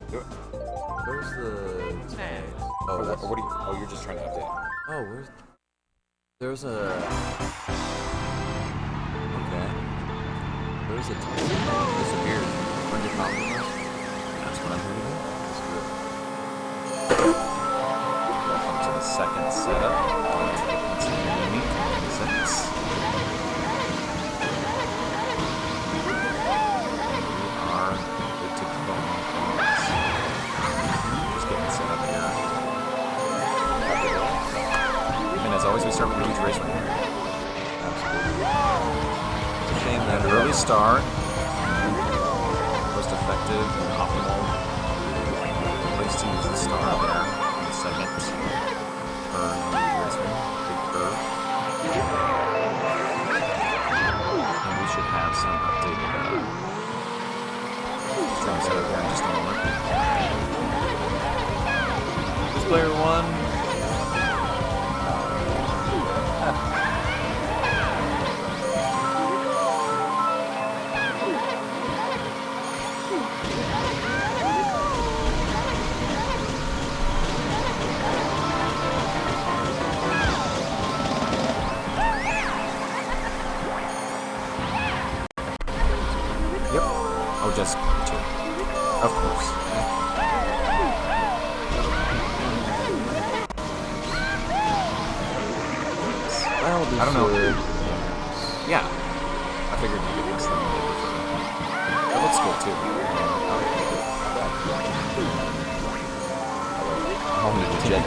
Where's the tag? Oh, what are you? Oh, you're just trying to update. Oh, where's? There's a. Okay. There's a tag. Disappeared. When did not leave? That's what I'm here to do. Welcome to the second setup. It's unique 26. As always, we start with a huge race right here. Absolutely. It's a shame that An early start, most effective and optimal place to use the star there in the second turn of the raceway. Big curve. And we should have some updated stream setup here in just a moment. This player one. Just two. Of course. Well, I don't know. Yeah. I figured you could less than what they prefer. That looks good too.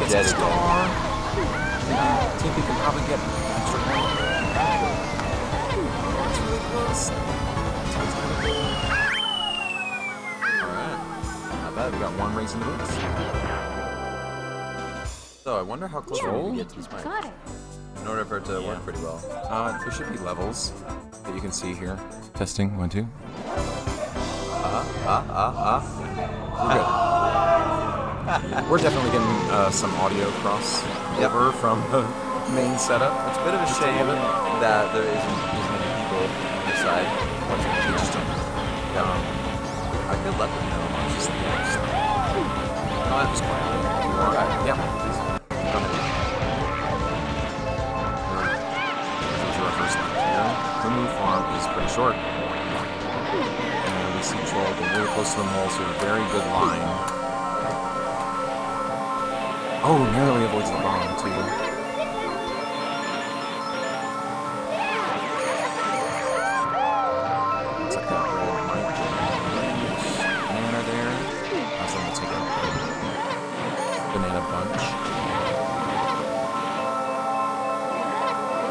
Jet star. TP can probably get extra point. That's really close. We got one race in the books. So I wonder how close we're going to get to this mic. Got it. In order for it to work pretty well. There should be levels that you can see here. Testing, 1, 2. We're good. We're definitely getting some audio crossover from the main setup. It's a bit of a shame that there isn't as many people on this side watching the Interesting. I could let them know. Just the next. No, that was quiet. Yeah. Please. Go ahead. These are our first lap here. The new farm is pretty short. And we see Troll getting really close to the mole, so a very good line. Oh, narrowly avoids the bomb, too. Looks like that red might be banana there. I was going to take a banana bunch.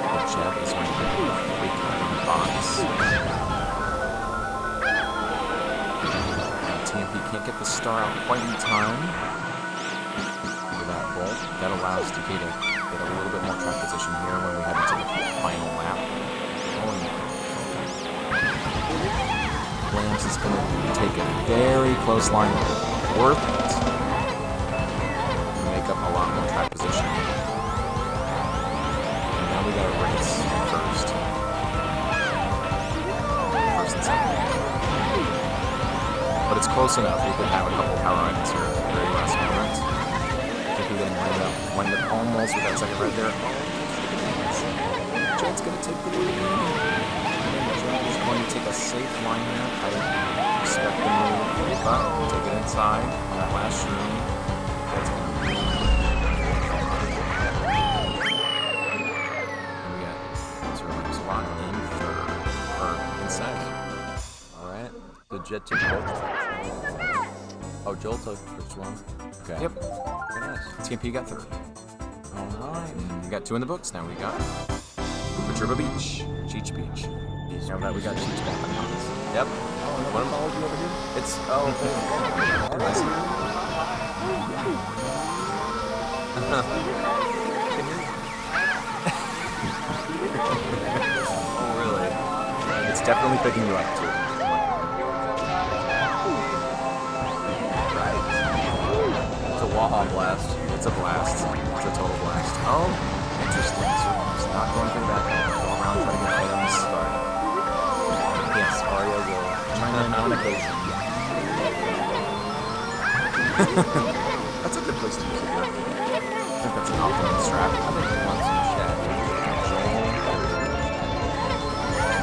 The jet is going to get a freak out of the box. And TMP can't get the star out quite in time for that bolt. That allows DK to get a little bit more track position here when we head into the final lap. Williams is going to take a very close line, worth it, and make up a lot more track position. And now we got a race first. First and second. But it's close enough. We could have a couple power items here at the very last moment. I think we're going to wind up almost with that second right there. Jed's going to take the lead. He's going to take a safe line here. I respect the move, but take it inside on that last room. That's going to be. And we got SirLampsALot in third, or inside. Alright. The jet took both. Oh, Joel took first one. Okay. Yep. Very nice. TMP got third. Alright. We got 2 in the books. Now we got Patriba Beach. Cheech Beach. Now that we got Cheech back on the house. Yep. What followed you over here? It's oh really? It's definitely picking you up too. Right. It's a Waha blast. It's a blast. It's a total blast. Oh, interesting. So it's not going for the back. Go around trying to get items, but yes, Mario will chime in on occasion. That's a good place to use it here. I think that's an optimum strat. I think he wants some chat.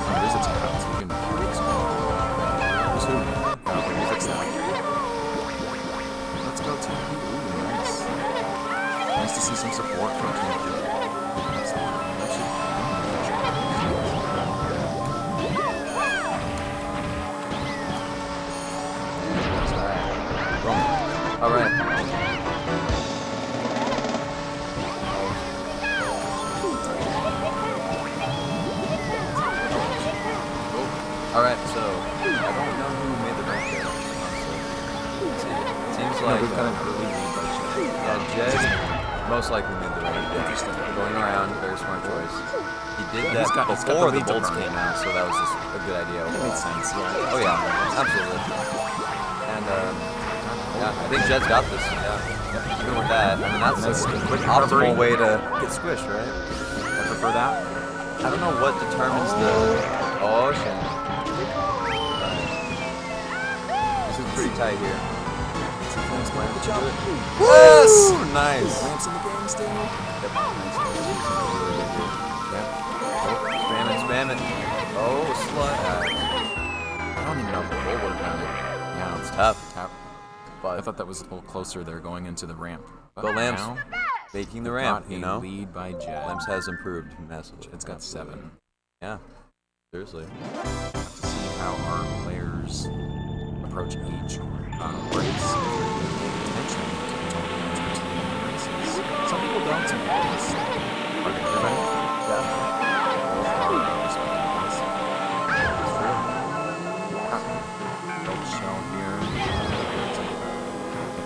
Oh, there's a tap, so we can break some. Who's who? Oh, okay, we'll fix that. Let's go to Ooh, nice. Nice to see some support from Team. All right. All right. So I don't know who made the rank there. It seems like we've got an early lead by Jed. Yeah, Jed most likely made the rank. Interesting. Going around, very smart choice. He did Yeah, that he's got before the the lead to bolts burn. came out, so that was just a good idea. That makes sense, yeah. Oh yeah, absolutely. And yeah, I think Jed's got this. Yeah, even with that, I mean that's a quick optimal recovery. way to get squished, right? I prefer that. I don't know what determines the. Oh shit. This is pretty tight here. Good job. Yes! Nice. Lamps in the game still. Yep. Nice. Yep. Oh, spam it. Oh, slut. I don't even know if the roll would have done it. Yeah, It's tough. tap. But I thought that was a little closer there going into the ramp. But the Lamps now, making the we've ramp, got you a know? lead by Jed. Lamps has improved massively. Jed's got 7. Yeah. Seriously. Have to see how our players approach each race. Attention to total expertise in races. Some people don't. Some people just are they everybody? Yeah. Both are respective races. It's true. Don't show here.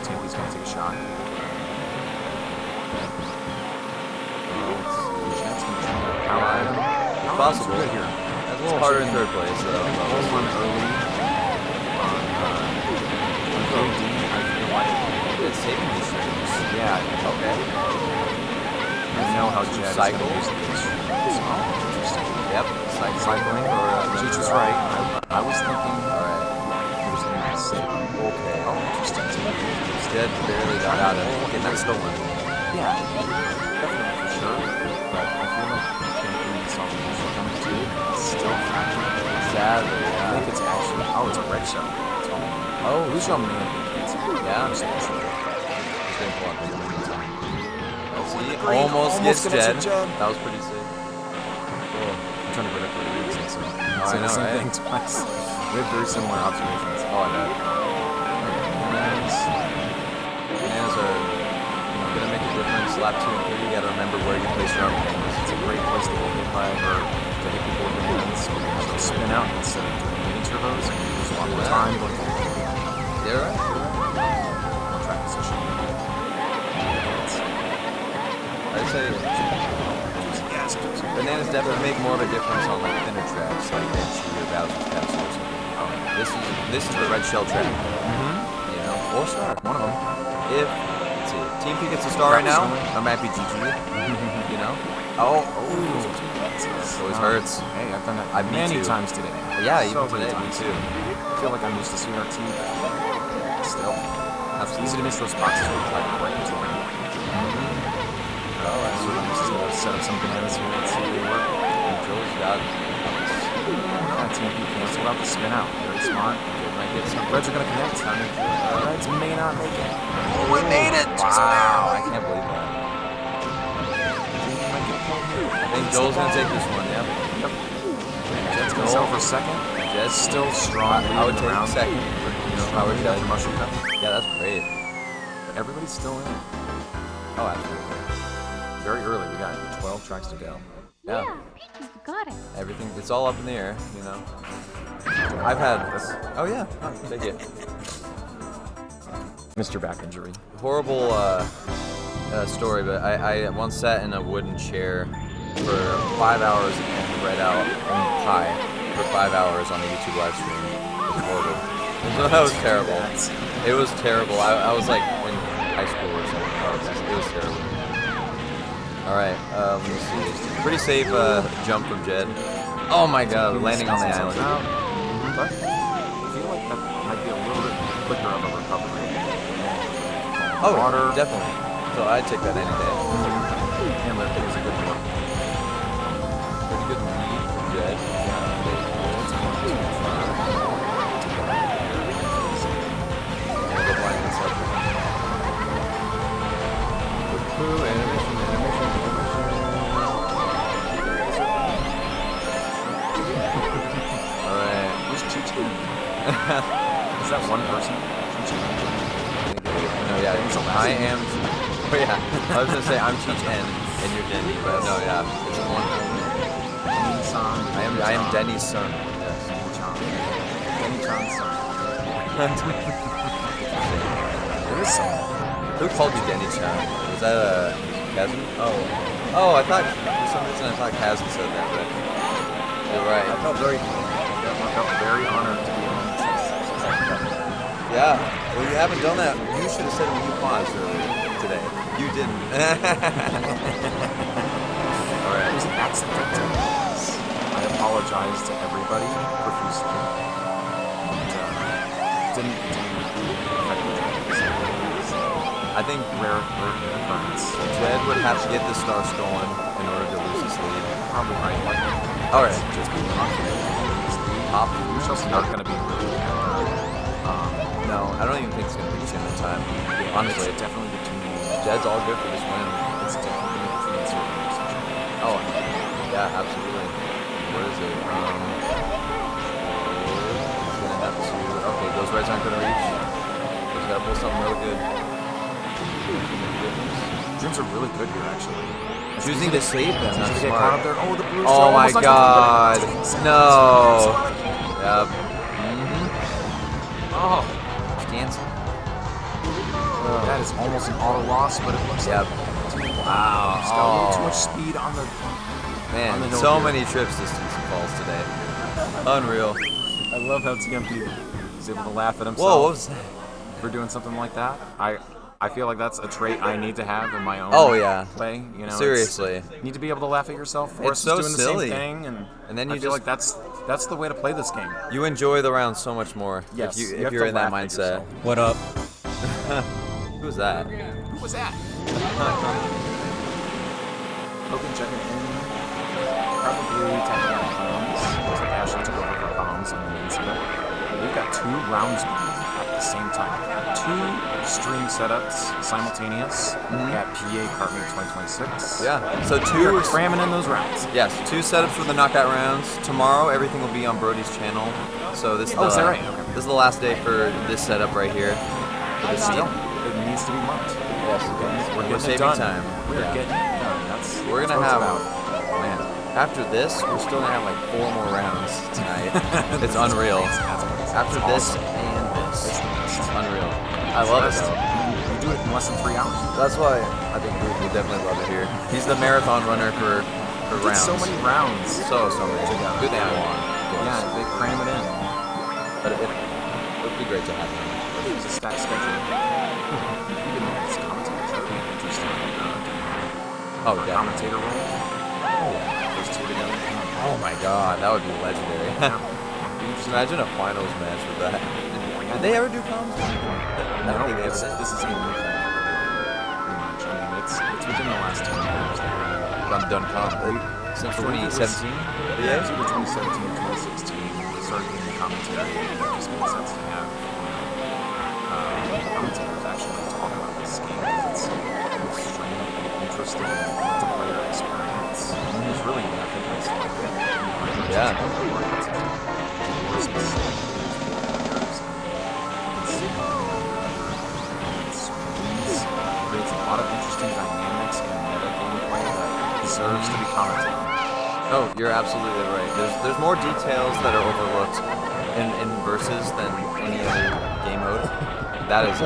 Tammy's gonna take a shot. Jed's gonna try to power item. It's possible. Good here. That's a little harder in third place, though. Hold one early on KD. I feel like It's taking these streams. yeah. Okay. I know how Jed is Cycle. gonna use these. Oh, interesting. Yep. Cycling. Or Cheech was right. I was thinking. Alright. Here's the saving. Okay. Oh, interesting. Jed barely got out of it. Getting that stolen. Yeah, definitely for sure. But I feel like Champion saw the usual coming too. It's still fractured. Sadly, I yeah. think it's actually. Oh, it's a red shell. Oh, Blue shell may have been canceled. Yeah. I'm just not sure. Just didn't pull out the meantime. See, Green almost gets gonna Jed. hit Jed. That was pretty sick. Cool. I'm trying to predict what it is, so I say the know, same right? thing twice. We have very similar observations. Oh, I know. Nice. Bananas are gonna make a difference. Lap 2 and 3, you gotta remember where you place your own bananas. It's a great place to get hit by or to hit people with bananas because they'll spin out instead of doing mini turbos and you lose a lot more time going for the You're right. track position. I'd say Yes. bananas definitely make more of a difference on like thinner tracks, like Banshee or Bowser's Castle or something. This is the red shell track, you know, or star. One of them. If let's see, Team P gets a star right now, I might be GG. You know? Oh, always hurts. Hey, I've done I that me many too. times today. Yeah, So even many today, me times. too. I feel like I'm used to CRT, but still. It's easy to miss those boxes where you try to break into them. Oh, So I'm just gonna set up some bananas here and see if they work. Joel's got Yeah, TMP cancel out the spin out. Very smart. Joel might get some. Reds are gonna connect. Reds may not make it. Oh, we made it! Wow, I can't believe that. Might get pulled here. I think Joel's gonna take this one, yeah. Yep. Jed's gonna sell for second. Jed's Still strong. I would leading the take round. second. You know, Power lead Jed. after mushroom cut. Yeah, that's great. Everybody's still in. Oh, absolutely. Very early. We got 12 tracks to go. Yeah. You got it. Everything, it's all up in the air, you know. I've had this. Oh, yeah. Oh, take it. Mr. Back Injury. Horrible story, but I once sat in a wooden chair for 5 hours and read out Pi for 5 hours on a YouTube live stream. It was horrible. That was terrible. It was terrible. I was like in high school or something. It was terrible. Alright, let me see. Pretty safe jump from Jed. Oh my god, landing on the island. But I feel like that might be a little bit quicker of a recovery. Oh, water. definitely. So I'd take that any day. And that was a good one. Pretty good lead from Jed. Animation. Alright. Who's Chi-Chi? Is that one person? No, yeah, I am. Oh, yeah. I was gonna say I'm Chi-Chen and you're Denny, but no, yeah, it's one. I am Denny's son. Yes. Denny-chan's son. There is someone. Who called you Denny-chan? Was that a Kazan? Oh, I thought for some reason I thought Kazan said that, but you're right. I felt very honored to be on this. Yeah. Well, you haven't done that. You should have said it when you paused earlier today. You didn't. All right. It was an accident. I apologize to everybody profusely. And didn't affect the judges. I think rare occurrence. Jed would have to get the star stolen in order to lose his lead. Probably right. All right. Just be confident. You're just not going to be really no, I don't even think it's going to be the same time. Honestly, it's definitely between. Jed's all good for this win. It's definitely between certain. Oh, yeah, absolutely. Where is it? He's going to have to. Okay, those reds aren't going to reach. He's got to pull something real good. Dreams are really good here, actually. Choosing to save them. That's get caught up there. Oh, the blues. Oh my god. No. Yep. Oh. Dancing. That is almost an auto loss, but it looks like. Wow. He's got a little too much speed on the. Man, on the hill so here. many trips distance and falls today. Unreal. I love how TMP is able to laugh at himself. Whoa, what was that? For doing something like that. I feel like that's a trait I need to have in my own play. You know, seriously. You need to be able to laugh at yourself. It's so doing silly. The same thing, and then you I feel like that's the way to play this game. You enjoy the round so much more yes, if you're in that mindset. What up? Who's that? Who was that? Logan checking in. Probably taking out comms. Looks like Ashley took over for comms on the main side. We've got 2 rounds going at the same time. 2 stream setups simultaneous at PA Kart Meet 2026. Yeah. So We're cramming in those rounds. Yes, 2 setups for the knockout rounds. Tomorrow, everything will be on Brody's channel. So this. Is that right? Okay. This is the last day for this setup right here. But still, it needs to be marked. Yes, we're saving time. We're getting it done. We're gonna have. Man, after this, we're still gonna have like 4 more rounds tonight. It's unreal. After this and this, it's unreal. I love it. You do it in less than 3 hours. That's why I think we definitely love it here. He's the marathon runner for rounds. So many rounds. So many. Good thing I won. Yeah, they cram it in. But it would be great to have him. It's a stacked schedule. Even this commentator should be interesting. Oh, yeah. Commentator role. Oh, those 2 together. Oh my god, that would be legendary. Just imagine a finals match with that. Did they ever do comms? I don't think they ever did. This is a new thing. Pretty much. I mean, it's within the last 10 years. I've done comms since 2017. Yeah, it's either 2017 or 2016. They started doing the commentary. It just made sense to have commentators actually talk about this game because it's extremely interesting multiplayer experience. There's really nothing else like it. Yeah. Creates a lot of interesting dynamics and meta gameplay that deserves to be commented on. Oh, you're absolutely right. There's more details that are overlooked in versus than any other game mode. That is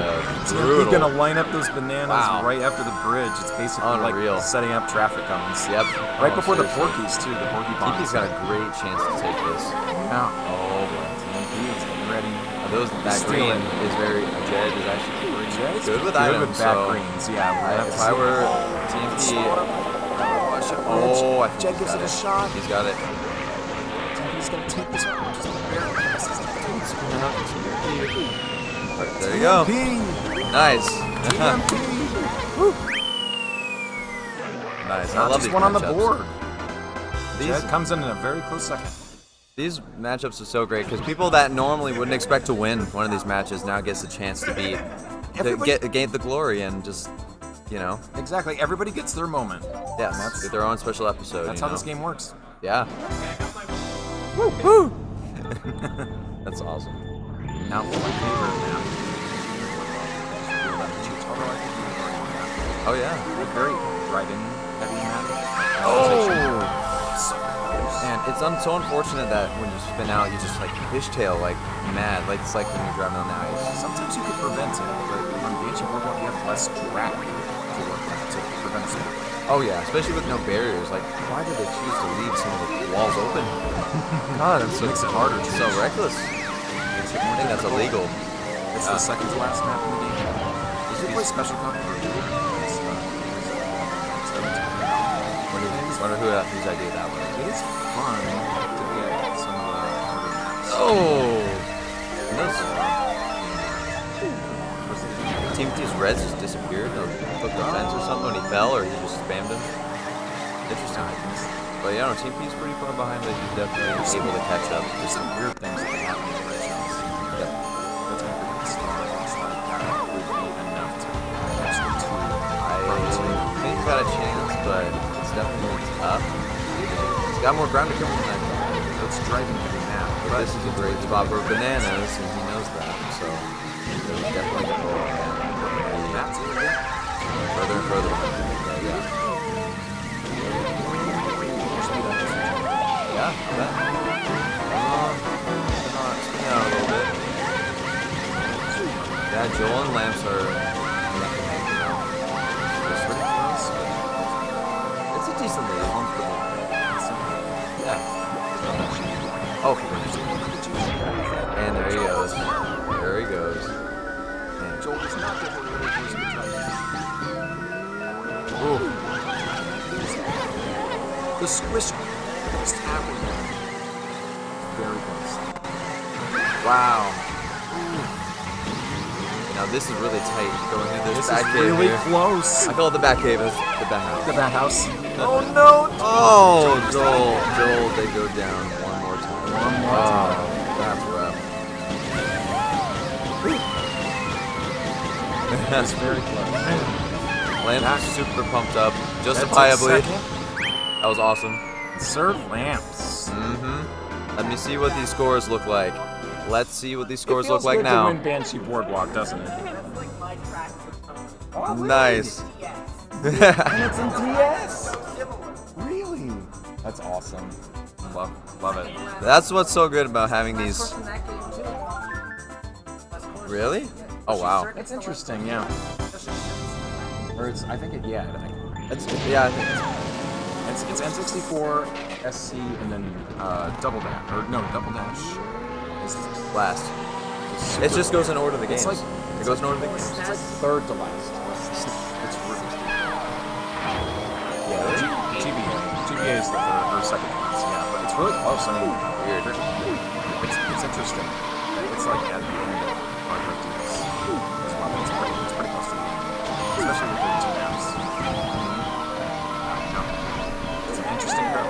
brutal. You're gonna line up those bananas right after the bridge. It's basically unreal. Like setting up traffic cones. Yep. Right before the Porkies too. The Porky Pond. TP's got a great chance to take this. Yeah. Oh boy. TMP is getting ready. That green is very. Jed is actually pretty good with items. With bad greens. Yeah. If I were TMP, I think Jed gives it a shot. He's got it. TMP's gonna take this one. Just barely misses. Right, there you go. Nice. Nice. I love these one on the matchups. board. These Jed comes in a very close second. These matchups are so great because people that normally wouldn't expect to win one of these matches now gets a chance to gain the glory and just, you know. Exactly. Everybody gets their moment. Yes. That's Get their own special episode. That's how this game works. Yeah. Woo! Woo! That's awesome. Now for my favorite map. Oh yeah. Very driving heavy map. Oh! And it's so unfortunate that when you spin out, you just like fishtail like mad. Like it's like when you're driving on the ice. Sometimes you could prevent it, but on Banshee Boardwalk you have less track to work with to prevent a spin. Oh yeah, especially with no barriers. Like, why did they choose to leave some of the walls open? God, it makes it harder. It's so reckless. I think that's illegal. It's the second to last map in the game. You should play special competition. Wonder whose idea that was. It is fun to get some of the harder maps. Oh! Team T's Reds just disappeared. Or took the fence or something when he fell, or he just spammed him. Interesting. But yeah, no, Team P's pretty far behind, but he's definitely able to catch up. There's some weird things that happen in the originals. Yep. That's going to be the star. It's like that would be enough to catch the two. I think he's got a chance, but it's definitely tough. He's got more ground to cover than I thought. It's driving heavy now. But this is a great spot for Bananas, and he knows that, so there's definitely a goal on that. That's it. Further and further. Yeah. Yeah, that. Spin out a little bit. Yeah, Joel and Lamps are neck and neck now. It's a decent lead. Yeah. Oh, and there he goes. There he goes. And Joel does not get the really first good try. ooh. The squish just happened. Very close. Wow. Now this is really tight going through this back cave really here. close. I call it the back cave. It's the back house. The bat house. Oh no! Oh, Joel, they go down one more time. One more time. That's rough. That's very close. Lance is super pumped up, justifiably. That was awesome. SirLamps. Mm-hmm. Let me see what these scores look like. Let's see what these scores look like It feels now. good to win Banshee Boardwalk, doesn't it? Nice. And it's in TS. Really? That's awesome. Love it. That's what's so good about having these. Really? Oh wow. That's interesting, yeah. Or it's, I think it, yeah. That's yeah. I think It's N64, SC, and then Double Dash. Or no, Double Dash is last. It just goes in order of the games. It's like, it goes in order of the games. It's like third to last. It's really. Yeah. GBA is the third or second to last, yeah. But it's really close. I mean, Weird. It's interesting. It's like at the end of Hard Rock Dudes as well. It's pretty close to the end. Especially with the two maps. It's an interesting go.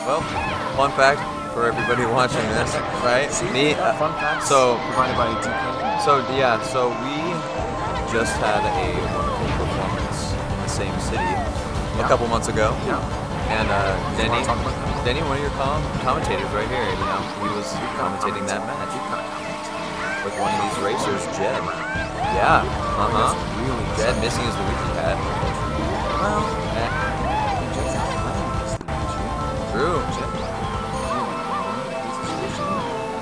Well, fun fact for everybody watching this, right? Me. Fun facts So provided by DK. So yeah, so we just had a wonderful performance in the same city a couple months ago. Yeah. And Denny, wanna talk about that? Denny, one of your commentators right here, you know, he was commentating that match with one of these racers, Jed. Yeah, Really Jed missing his Luigi pad. Well, True.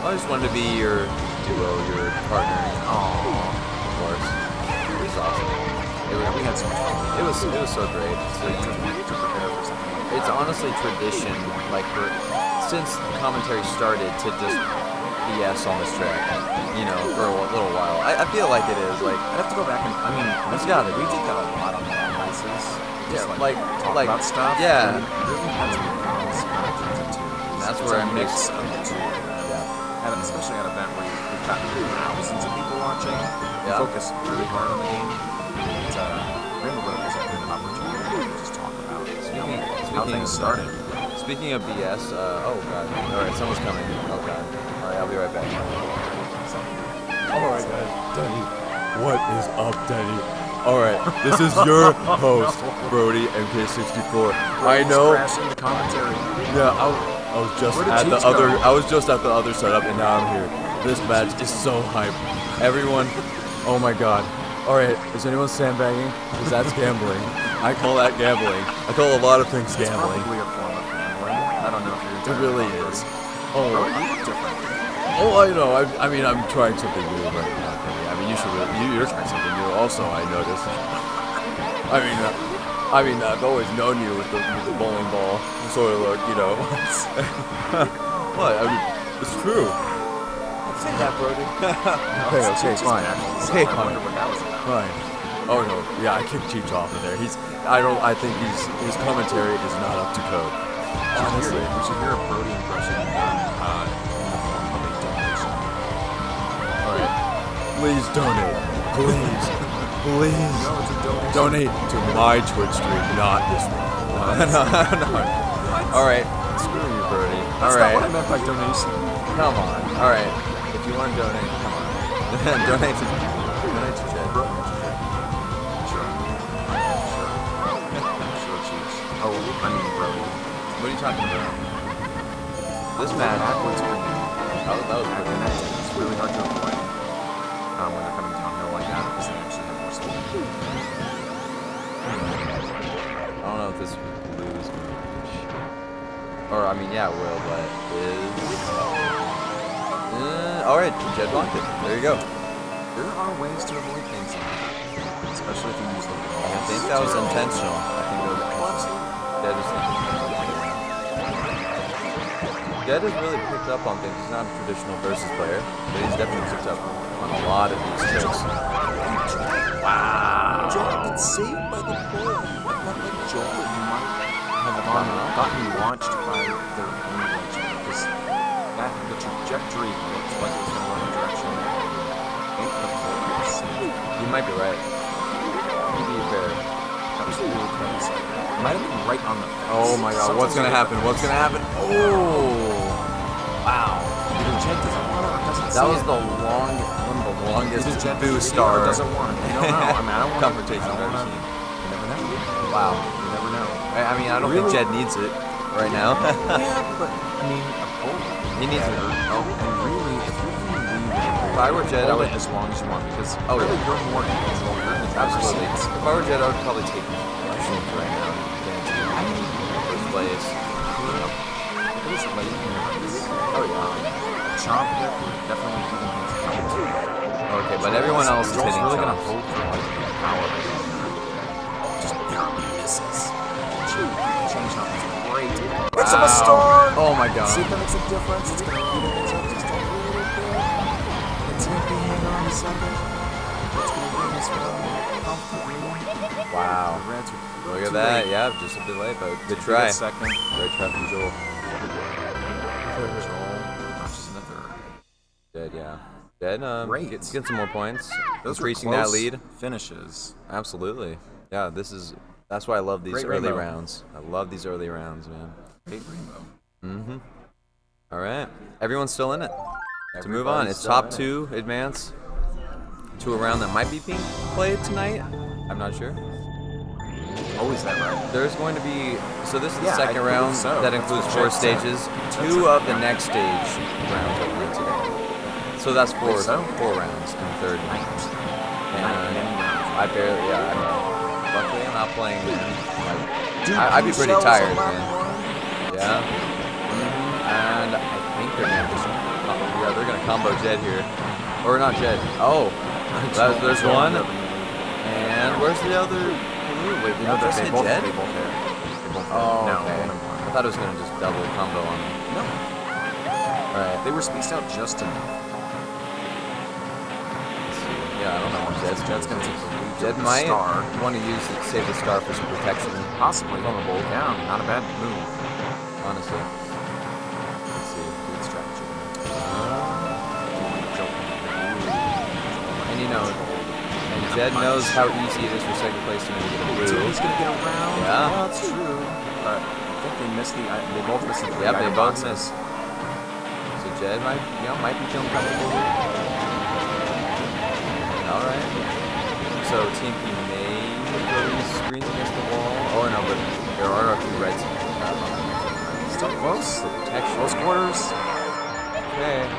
I just wanted to be your duo, your partner. Of course. It was awesome. we had so much fun. It was so great. So To prepare for something. it's honestly tradition, like since commentary started, to just BS on this track, you know, for a little while. I feel like it is. Like I'd have to go back and I mean, It's gotta we be. did that a lot on the races. Just Yeah, talk like about stuff. yeah. And it really has to be balanced between the two. That's It's where a I mix mix of the two. Yeah. Especially at an event where you're got thousands of people watching. We focus really hard on the game. But Rainbow Road is a good opportunity to just talk about how things started. Speaking of BS, oh god. Alright, someone's coming. Oh god. Alright, I'll be right back. Alright guys, Denny. What is up, Denny? Alright, this is your host, Brody, MK64. I know. Crashing the commentary. Yeah, I was just at the other setup and now I'm here. This match is so hype. Everyone, oh my god. Alright, is anyone sandbagging? Because that's gambling. I call that gambling. I call a lot of things It's gambling. probably a form of gambling. I don't know if you're It really is. Oh, you look different. oh, I know. I mean, I'm trying something new, but not really. I mean, you should. You're trying something new, also. I noticed. I mean, I've always known you with the bowling ball sort of look, you know. What? I mean, it's true. Say that, Brody. Okay, fine. Okay, fine. What that was about. Fine. Oh no, yeah, I kicked Cheech off of there. I think his commentary is not up to code. Honestly. We should hear a Brody impression in the form of a donation. Alright. Please donate. Please. Please. No, it's a donation. Donate to my Twitch stream, not this one. No. Alright, screw you, Brody. That's Alright. not what I meant by donation. Come on. Alright. If you want to donate, come on. donate to Jed. Sure, Cheech. Oh, I mean, Brody. What are you talking about? This match. Backwards for you. That was pretty And it's really hard to avoid when they're coming downhill like that because they actually have more speed. I don't know if this will lose much. Or, I mean, yeah, it will, but alright, Jed blocked it. There you go. There are ways to avoid things like that, especially if you use the walls. I think that was intentional. I think that was intentional. Jed was thinking. Jed has really picked up on things. He's not a traditional versus player, but he's definitely picked up on a lot of these tricks. Wow. Jed gets saved by the ball. I felt like Joel, you might have gotten launched by their own direction because the trajectory looks like it was going to run in a direction. I think the ball was saved. You might be right. To be fair. That was really close. It might have been right on the fence. Oh my god, what's gonna happen? What's gonna happen? Oh! Wow. Either Jed doesn't want it or doesn't That see was it. one of the longest Either Jed boost doesn't see it or star doesn't want it. You don't know. I mean, I don't want confrontation I've ever seen. You never know. Wow. You never know. I mean, I don't think Jed needs it right now. Yeah, but I mean, He needs it. Oh, and really, if you can leave If I were Jed, I hold would. it as long as you want because Oh, really yeah. you're more in control. You're in the driver's Absolutely. seat. If I were Jed, I would probably take Astrid right now. Guaranteed. First place. It was late in the race. Oh yeah. Chomp hit would definitely even things out. Okay, but everyone else is Joel's hitting really gonna chomps. hold for like power. Just barely misses. Change chomp is great. It's a star! Oh my god. See if that makes a difference. It's gonna even things up just a little bit. It's gonna be hanging on a second. It's gonna bring us comfortably. Wow. The Reds are Look too at that. late. Yeah, just a bit late, but good Good try. second. Great try from Joel. Joel notches in the third. Jed, yeah. Jed, Great. get some more points. Those were Increasing that close lead. finishes. Absolutely. Yeah, that's why I love these Great early rainbow. rounds. I love these early rounds, man. Great rainbow. Mm-hmm. All right. Everyone's still in it. To move on, Everybody's it's still top in it. 2 advance to a round that might be being played tonight. I'm not sure. Always that right. There's going to be, so this is the Yeah, I second believe round so. that That's includes what 4 Jed said. stages. That's 2 right. of the next stage rounds are played today. So that's 4 so. rounds in the third round. And Night. I barely, yeah, I mean, luckily I'm not playing, man. Dude, I'd be pretty shells tired, on that man. one. Yeah. And I think they're gonna just, they're gonna combo Jed here. Or not Jed. Oh, there's one. And where's the other? Wait, did No, you just they hit both Jed? hit. They both hit. They both hit. Oh, No, okay. only one. I thought it was gonna just double combo on them. No. Alright. They were spaced out just enough. Let's see. Yeah, I don't know what Jed's Jed's gonna take the lead. Jed with the might star. want to save the star for some protection. Possibly. From a bolt. Yeah, not a bad move. Honestly. Let's see. Good strategy. Jed knows how easy it is for second place to make it through. He's gonna get around. Yeah. That's true. But I think they missed the. They both missed the. Yep, they both missed. So Jed might be feeling comfortable here. All right. So TMP may throw these screens against the wall. Oh no, but there are a few reds. Still close. Protection. Close quarters. Okay.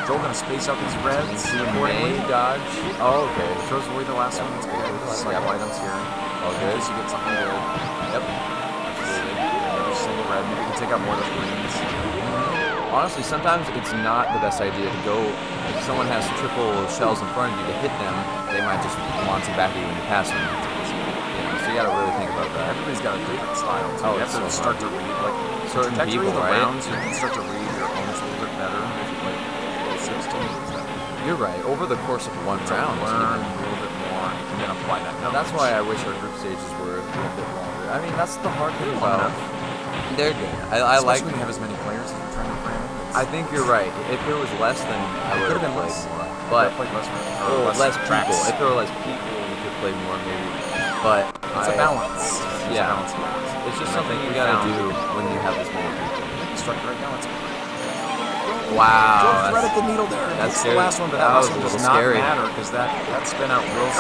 Joel gonna space out these reds. May dodge. Oh, okay. Throws away the last one. That's good. Cycle items here. All good. So you get something good. Yep. Absolutely. Another single red. Maybe you can take out more of those greens. Honestly, sometimes it's not the best idea to go. If someone has triple shells in front of you to hit them, they might just launch it back at you when you pass them. So you gotta really think about that. Everybody's got a different style. Oh, you have to start to read like certain trajectory people, of the right? rounds. You can start to read your opponents a little bit better if you play 16. You're right. Over the course of one round, learn a little bit more and then apply that. Now that's why I wish our group stages were a little bit longer. I mean, that's the hard thing about. They're good. I like when you have as many players as you're trying to cram. I think you're right. If there was less, then I would have played more. But less people. If there were less people, we could play more maybe. But it's a balance. Yeah. It's just something you gotta do when you have this many people. Structure right now. It's wow. Don't thread at the needle there. That's the last one, but that last one does not matter because that spin out will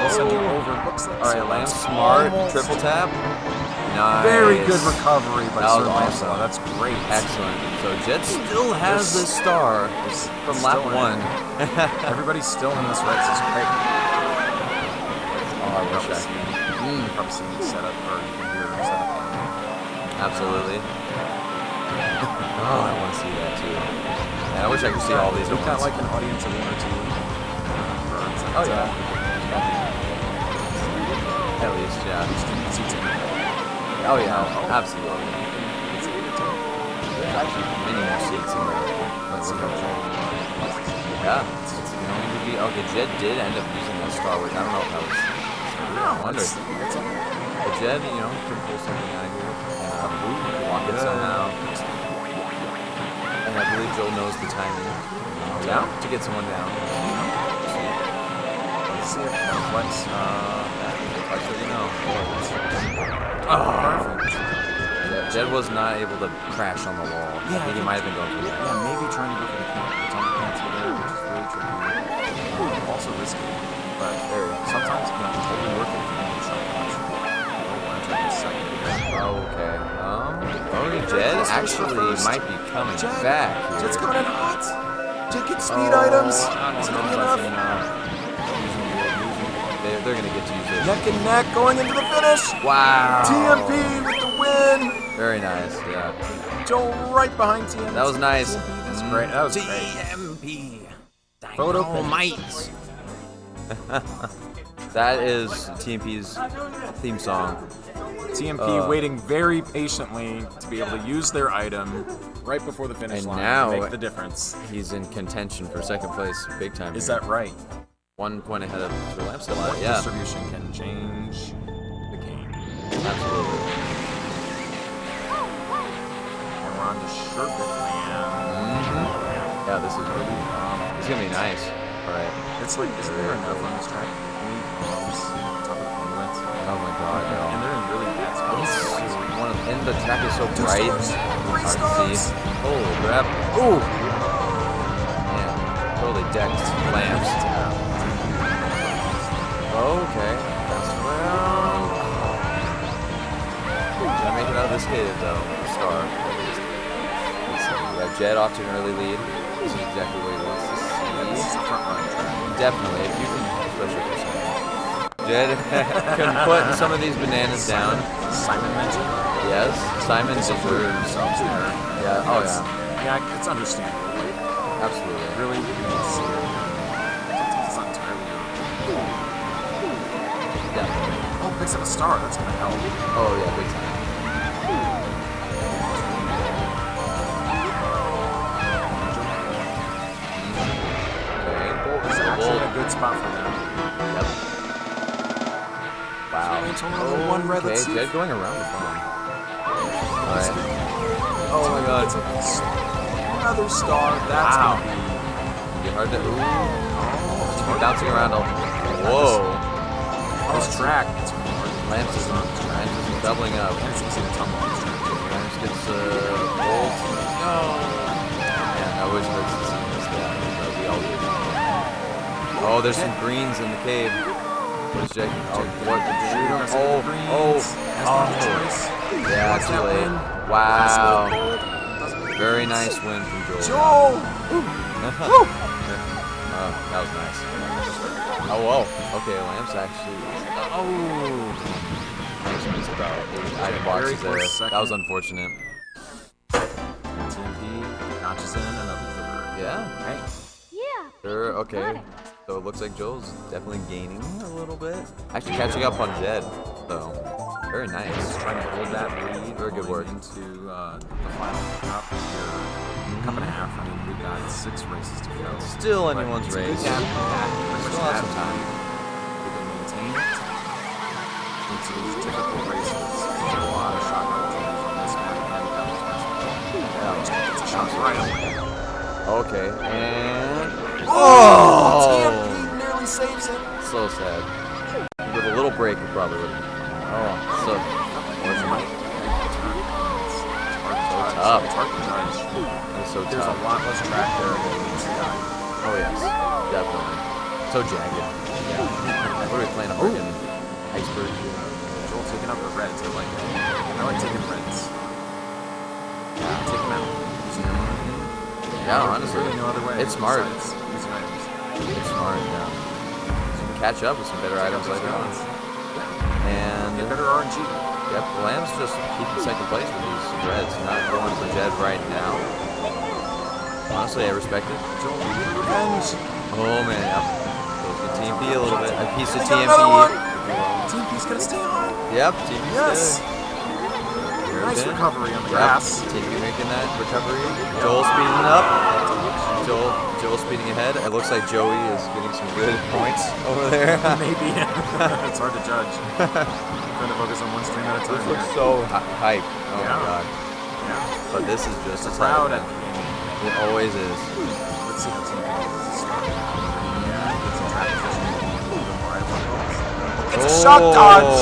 send you over. Looks like all right, Lamp smart triple tap. Nice. Very good recovery by SirLampsALot. awesome. That's great. Excellent. So Jed still has this star from lap 1. Everybody's still in this race. It's great. Oh, I wish I could. Probably see me set up, or you can hear him set up. Absolutely. Oh, I want to see that too. And I wish I could see all these. We've got like an audience of 1 or 2. Oh yeah. At least, yeah. Oh yeah, absolutely. There's actually many more seats in there. Let's see. Yeah, it's going to be okay. Jed did end up using that star, which I don't know if that was. I wonder. But Jed, could pull something out of here. Block it somehow. And I believe Joel knows the timing. Yeah, to get someone down. Let's see if it flex. That's what you know. Perfect. Yeah, Jed was not able to crash on the wall. Yeah, I think he might have been going for that. Yeah, maybe trying to go for the atomic cancel there, which is really tricky. Also risky, but sometimes it can be totally worth it if you need something. Okay. Jed actually might be coming back here. Jed's coming in hot. Jed gets speed items. It's going to be enough. They're going to get to use this. Neck and neck going into the finish. Wow. TMP with the win. Very nice, yeah. Joel right behind TMP. That was nice. That's great. That was TMP. Photo mites. That is TMP's theme song. TMP waiting very patiently to be able to use their item right before the finish line now to make the difference. He's in contention for second place big time. Is that right? 1 point ahead of SirLampsALot, yeah. Distribution can change the game. Absolutely. And we're on to Sherbet Land. Yeah, this is really, it's going to be nice. All right. It's like, isn't there enough on this track? Oh my god, no. And they're in really bad spots. And the track is so bright. Hard to see. Oh, grab. Ooh! Man, totally decked lamps. Okay. That's around. Did I make it out of this gated though? Star. Let's see. We have Jed off to an early lead. This is exactly what he wants to see. This is a front running track. Definitely, if you can, especially for Simon. Jed can put some of these bananas down. Simon mentioned? Yes, Simon deserves themselves there. Yeah, oh yeah. Yeah, it's understandable. Absolutely. Really, we need to see it. It's not entirely Yeah. Oh, picks up a star. That's going to help. Oh yeah, big time. It's actually a good spot for them. Yep. Wow. So one red. Okay, Jed going around the bomb. Alright. Oh my god. Another star. That's wow. Gonna be hard to. Ooh. bouncing around. Whoa. On this track, it's hard. Lamps is doubling up. And it's easy to tumble on this track. Lamps gets ult. No. Man, I wish I could see this guy, but we all did. Oh, there's some greens in the cave. What is Jake? Oh, what the shoot? Yeah, too late. Wow. Very nice win from Joel. Joel! That was nice. Oh, whoa. Okay, Lamps actually. Nice miss about item boxes there. That was unfortunate. TMP notches in another third. Yeah. Hey. Sure, okay. So it looks like Joel's definitely gaining a little bit. Actually catching up on Jed, though. Very nice. Just trying to hold that lead. Very good work. Into the final cup here. Cup and a half. I mean, we've got 6 races to go. Still anyone's race. Still Still some time. We can maintain it into these difficult races. There's a lot of shot opportunities on this map. And it's a shot right away. Okay, and... TMP nearly saves it. So sad. With a little break, we probably would have. So tough. It's hard to judge. It's so There's tough. a lot less track there than meets the eye. Oh yes, definitely. So jagged. Yeah. What are we playing? A freaking iceberg. Joel taking up the reds. I like taking reds. Yeah, take them out. Yeah, honestly. Really no other way. It's smart. besides using items. It's smart, yeah. You can catch up with some better items later on. And Get better RNG. yep, Lamb's just keeping second place with these reds, not going for Jed right now. Honestly, I respect it. Joel, revenge. Oh man, yep. Goes to TMP a little bit. A piece of They got TMP. another one. TMP's gonna stay on. Yep, TMP's Yes. good. Nice Good. recovery on the Yep, grass. TMP making that recovery. Joel speeding up. Joel speeding ahead. It looks like Joey is getting some good points over there. Maybe. It's hard to judge. Trying to focus on one stream at a time. This looks here. so hype. Oh Yeah. my god. Yeah. But this is just as Proud hype. at It always is. Let's see how TMP does this start. Yeah, gets in trap position. It's a shock dodge.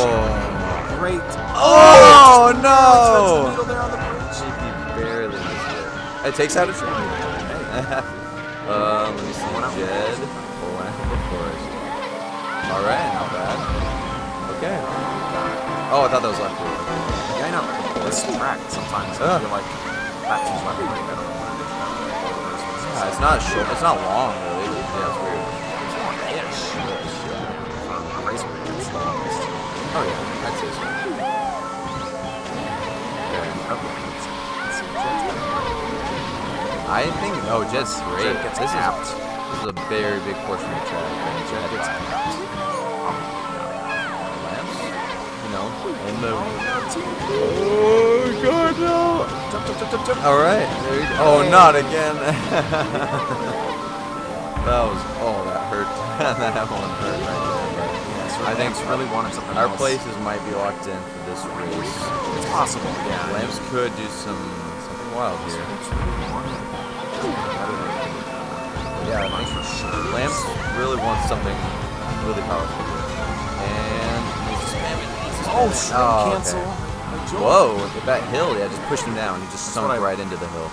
Great. Oh The no! needle there on the bridge. TMP barely missed it. It takes out a tree. Let me see. Jed. Oh, of course. All right, not bad. Okay. Oh, I thought that was left. Yeah, I know. This track sometimes I feel like that seems left right. I don't know what it is. Yeah, it's not short. It's not long, really. Yeah, it's weird. Ish. For race break, it's the longest. Oh yeah, I'd say so. I think Jed's great. Jed gets This capped. is a very big portion of the track. Jed gets capped. Lamps, you know, in the. Oh God, no! Jump, jump, jump, jump, jump. All right, there you go. Oh, not again. That was. Oh, that hurt. That one hurt right there. Yeah, I think really wanted something our else. places might be locked in for this race. It's possible, yeah. Lamps could do something wild here. Yeah, I think for sure. Lamps really wants something really powerful here. And he's spamming. Cancel. Whoa, with that hill, yeah, just pushed him down. He just sunk what I- right into the hill.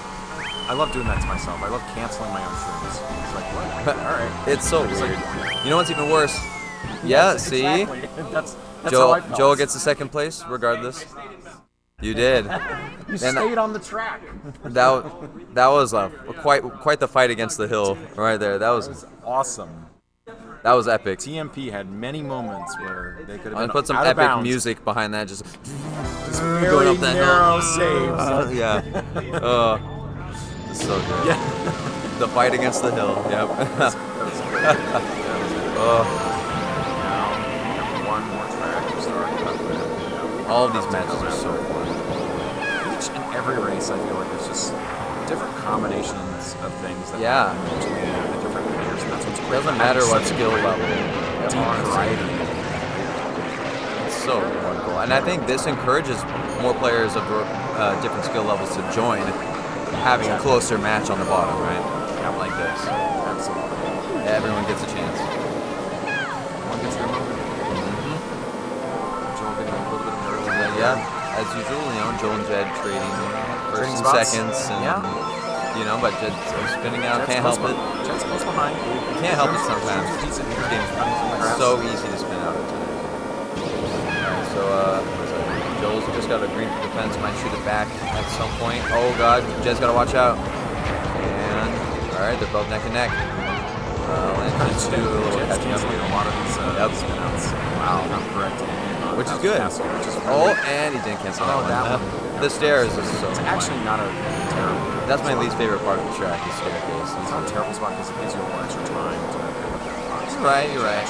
I love doing that to myself. I love canceling my own streams. It's like, what? Alright. It's so weird. You know what's even worse? Yeah, see? Exactly. That's how I felt. Joel gets the second place, regardless. You did. You stayed on the track. That was quite the fight against the hill right there. That was Awesome. epic. TMP had many moments where they could have I'm been gonna put some out of epic bounds. music behind that. Just Very going up that narrow hill. saves. Yeah. It's so good. Yeah. The fight against the hill. Yep. One more track to start. All of these matches are so fun. Each and every race, I feel like there's just different combinations of things that Yeah. happen between the different players, and that's what's It great. doesn't matter what Such a skill great level. deep variety. It's so wonderful. And I think this encourages more players of different skill levels to join, having a closer match on the bottom, right? Like this. Absolutely. Everyone gets a chance. Yeah, as usual, you know, Joel and Jed trading first and spots. seconds, and you know, but Jed's spinning out. Jed's Can't help it. Jed's close behind. Can't help it sometimes. Decent This here. game's so easy to spin out of today. Alright, so Joel's just got a green for defense. Might shoot it back at some point. Oh God, Jed's got to watch out. And all right, they're both neck and neck. Let's do a little catching up. A lot of these spin outs. Wow, I'm correct. Which is good. Oh, and he didn't cancel that one. The stairs is so It's actually not a terrible. That's my least favorite part of the track, is staircase. It's not a terrible spot because it gives you a little extra time to pick up that box. You're right, you're right.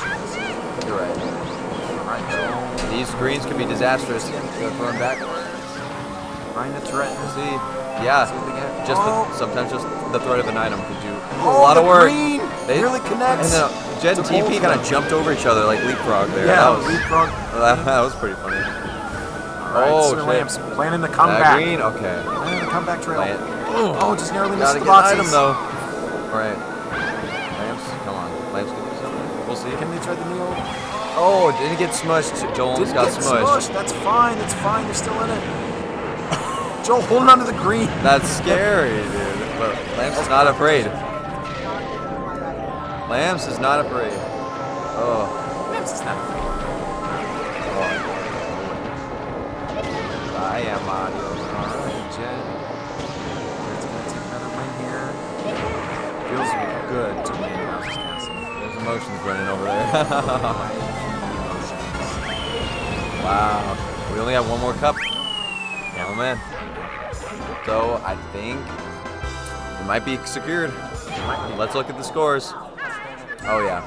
You're right. Alright, Joel. These greens can be disastrous. They're throwing back. Trying to threaten. We'll see. Yeah. Just sometimes just the threat of an item could do a Oh, lot of the work. green They really connects. And then Jed and to TP both kind of of them. jumped over each other like leapfrog there. Yeah, that was, leapfrog. that was pretty funny. Alright, Oh, SirLamps shit. planning the comeback. Green, okay. Planning the comeback trail. Play it. Oh, just narrowly missed Gotta the get an boxes. item though. Alright. Lamps, come on. Lamps can do something. We'll see. Can they thread the needle? Oh, didn't get smushed. Joel almost got smushed. That's fine. That's fine. They're still in it. Joel holding onto the green. That's scary, dude. But Lamps is not afraid. Lamps is not afraid. Oh. Lamps is not afraid. I am Mario. Alright, Jed. Jed's gonna take another win here. Feels good to win Mouse's Castle. There's emotions running over there. Wow. We only have one more cup. Oh man. So I think it might be secured. Let's look at the scores. Oh yeah.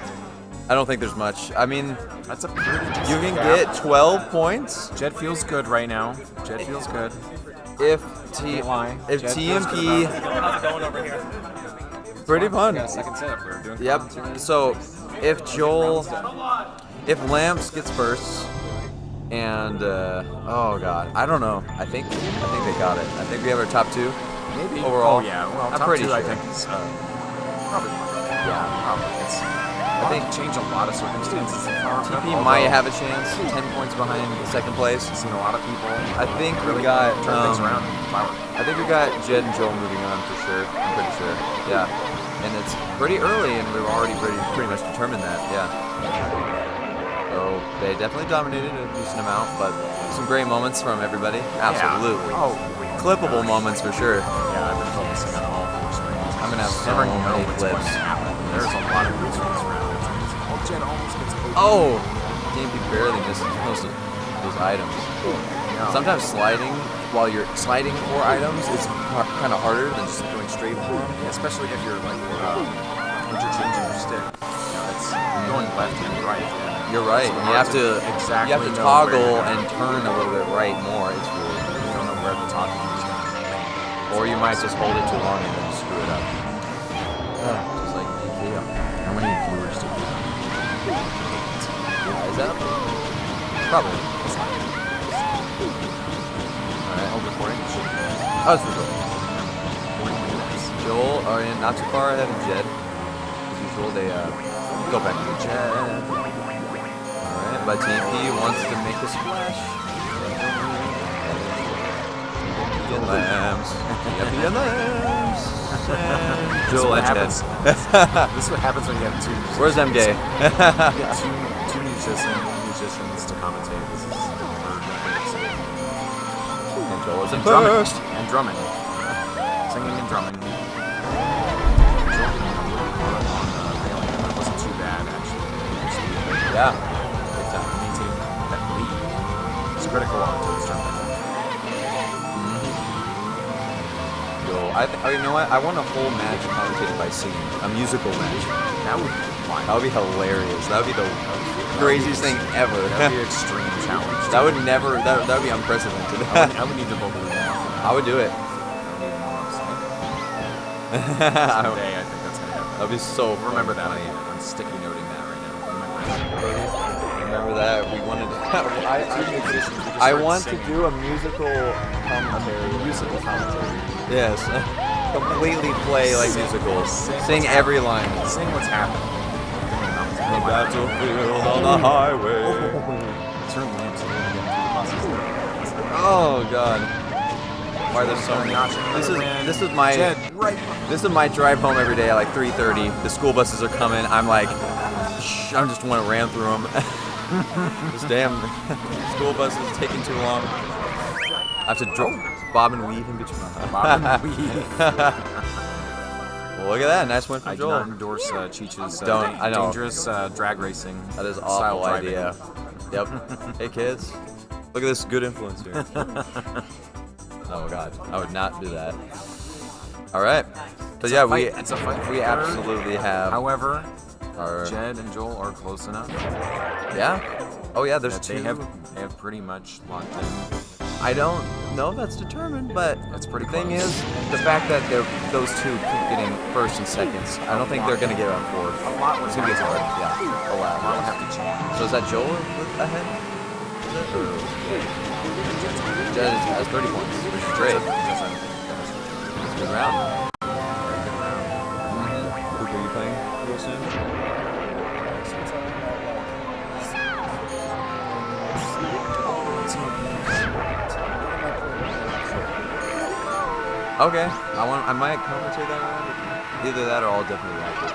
I don't think there's much. I mean, That's a pretty decent you can gap. get 12 points Jed feels good right now. Jed feels good. if Can't lie. if Jed feels good TMP. about Pretty fun. Got a second setup. We're doing Yep. commentary. So if Lamps gets first, and oh god, I don't know. I think they got it. I think we have our top two. Maybe overall. Oh yeah. Well, I'm top pretty two, I sure. think is probably. Yeah. Probably. I think change a lot of circumstances. TP might have a chance. 10 points behind second place. I've seen a lot of people. I think we really got turn things around. Flower. I think we got Jed and Joel moving on for sure. I'm pretty sure. Yeah. And it's pretty early, and we've already pretty much determined that. Yeah. So they definitely dominated a decent amount, but some great moments from everybody. Absolutely. Yeah. Oh, Clippable moments for sure. yeah. I've been focusing on all four screens. I'm gonna have so Never know many what's clips. going to happen. There's a lot of moves from this round. Oh, Jed almost gets open. Oh, TMP barely misses most of those items. No. Sometimes sliding while you're sliding for items is kind of harder than just going straight for them. Yeah, especially if you're like interchanging your stick. You know, it's going left and right. And You're right. it's And you have hard to exactly you have to know where toggle you're and turn a little bit right more. It's weird. You don't know where the toggle is going. Or you might just hold it too long and then screw it up. Just like DK. How many viewers do we have? Is that? Probably. Alright. Oh, recording? Oh, it's recording. 40 minutes. Joel are not too far ahead of Jed. As usual, they go back to Jed. Alright, but TP wants to make a splash. And Lambs. And Lambs. And Joel and Jed. This is what happens when you have two. Where's MJ? You get two musicians to commentate. This is And Joel is in drumming. first. And drumming. Singing and drumming. Joel getting a little caught up on railing. That wasn't too bad, actually. Yeah. Big time. Maintaining that lead. It's critical until it's jumping. You know what? I want a whole match commentated by singing. A musical match. That would be wild. That would be hilarious. That would be the craziest thing ever. That would be an extreme challenge. That would never. That would be unprecedented. I would need to vocal it out. I would do it. Someday I think that's gonna happen. That'd be so. Remember that. funny. I'm sticky noting that right now. Remember that. Remember that we wanted. I want to do a musical commentary. Yes. Completely play like musicals. Sing every line. Sing what's happening. The battlefield on the highway. Turn lamps and then get through the buses. Oh God. Why are there so many? This is my drive home every day at like 3:30. The school buses are coming. I'm like, I just want to ram through them. This damn school bus is taking too long. I have to bob and weave in between. Bob and weave. Well, look at that, nice win from Joel. I do not endorse Cheech's I know. dangerous drag racing. That is an awful idea. Yep. Hey kids, look at this good influence here. Oh God, I would not do that. All right, but yeah, we absolutely have. However, our Jed and Joel are close enough. Yeah. Oh yeah, there's two. They have pretty much locked in. I don't know if that's determined, but that's pretty the close. thing is, the fact that those two keep getting first and seconds, I don't think they're going to get a fourth. A lot was it's going to be hard. Yeah. A lot would have to change. So is that Joel ahead? Jed has 30 points, which is great. Good round. Who are you playing real soon? Okay, I might commentate that round. Either that or I'll definitely like it.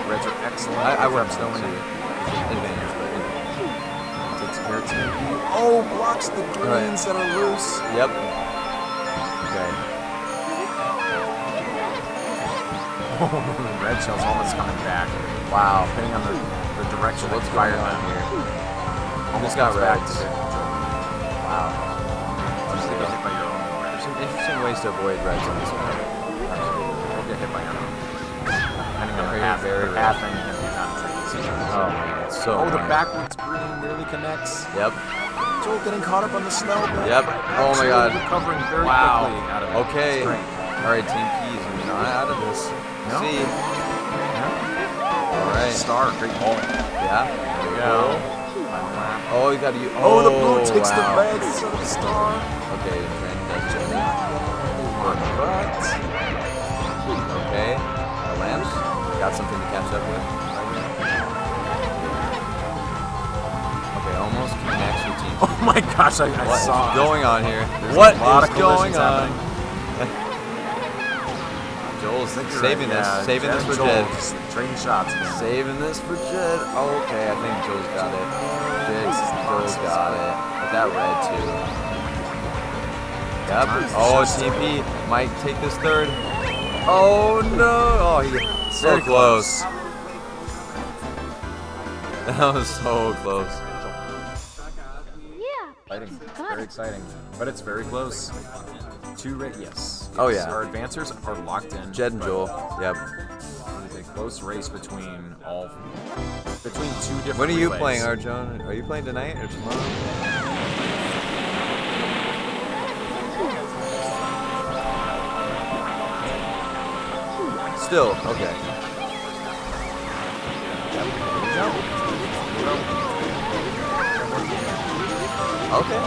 Reds are excellent. I would have still advantage, but takes care of TMP. Oh, blocks the greens that are loose. Yep. Okay. Red shell's almost coming back. Wow. Depending on the direction. What's going on here? Almost got back reds. to Wow. Just get hit by your own. There's some interesting ways to avoid reds on this map. Or get hit by your own. Depending on the path and the trees. Oh man, it's so the annoying. backwards green nearly connects. Yep. Joel getting caught up on the snow. Yep. Oh my God. Recovering very Wow. quickly out of it. Okay. All right, Team P is not out of this. No. See. Yeah. All right. Star, great ball. Yeah. There we go. Oh, you gotta use. Oh, the blue takes the wow. red instead of the star. Okay, Tran does it. But Okay, Lamps got something to catch up with. Okay, almost connects with Team. oh my gosh, I What saw is going on here? There's What a lot is of going collisions on? happening. Joel's You're saving right, this, yeah, saving this for Joel Jed. just trading shots again. Saving this for Jed. Oh, okay, I think Joel's got it. Joel's got it. With that red too. Yep. Oh, TP might take this third. Oh no! Oh, he so Very close. That was so close. Yeah. Exciting. Very exciting. But it's very close. Yes. Oh, yeah. Our advancers are locked in. Jed and Joel. Yep. It is a close race between two different When are you relays. playing, Arjun? Are you playing tonight or tomorrow? Still, okay. Okay.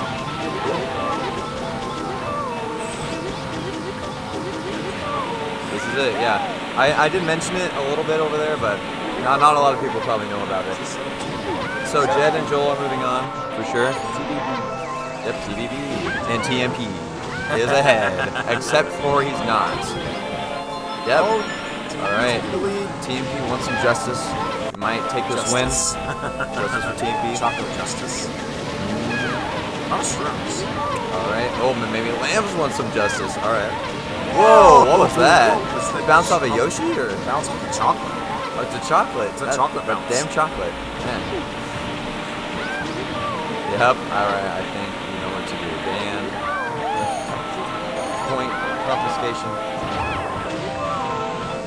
This is it, yeah. I did mention it a little bit over there, but not a lot of people probably know about it. So Jed and Joel are moving on, for sure. Yep, TVB. And TMP is ahead, except for he's not. Yep. Alright. TMP wants some justice. Might take this win. Justice for TMP. Chocolate justice. Mushrooms. Alright. Oh, maybe Lambs wants some justice. Alright. Whoa, what was that? Did it bounce off a Yoshi or? Bounce off the chocolate. Oh, it's a chocolate. It's a chocolate But bounce. damn chocolate. Man. Yep. Alright, I think you know what to do. Ban. Point confiscation.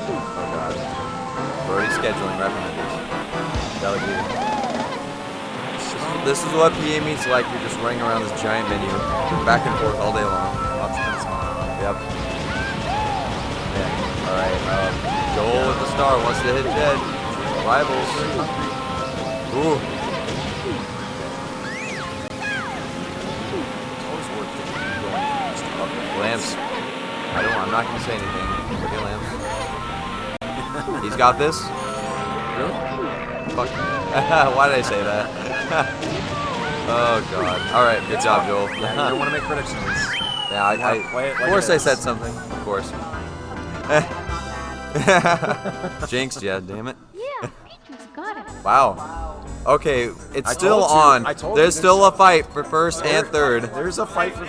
Oh god. Brody scheduling recommenders. Delegated. This is what PA meets like. You're just running around this giant menu, back and forth all day long. Lots of things going on. Yep. Yeah. Alright, Joel with the star wants to hit Jed. Rivals. Ooh. Lamps. I'm not gonna say anything. Okay, Lamps. He's got this. Really? Fuck. Why did I say that? Oh god. All right, good job, Joel. Yeah, you don't want to make predictions. Yeah, Play it like of course it I is. said something. Of course. Jinx, yeah, damn it. Yeah, Payton's got it. Wow. Okay, it's I still told you. on. I told There's you still a fight for first and third. There's a fight for.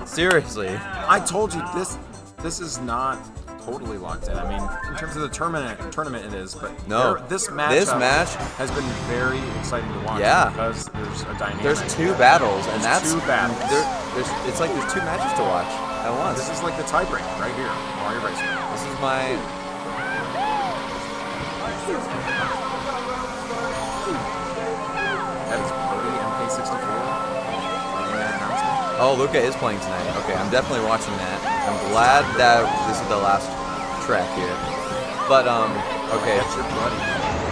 Seriously. I told you this is not totally locked in. I mean, in terms of the tournament it is, but No. this This match has been very exciting to watch. Yeah. Because there's a dynamic. There's 2 battles, and There's that's 2 battles. It's like there's 2 matches to watch at once. This is like the tiebreak right here. Mario Racer. This is my. That is Brody MK64. Making that announcement. Oh, Luca is playing tonight. Okay, I'm definitely watching that. I'm glad that this is the last track here. But okay. That's your buddy.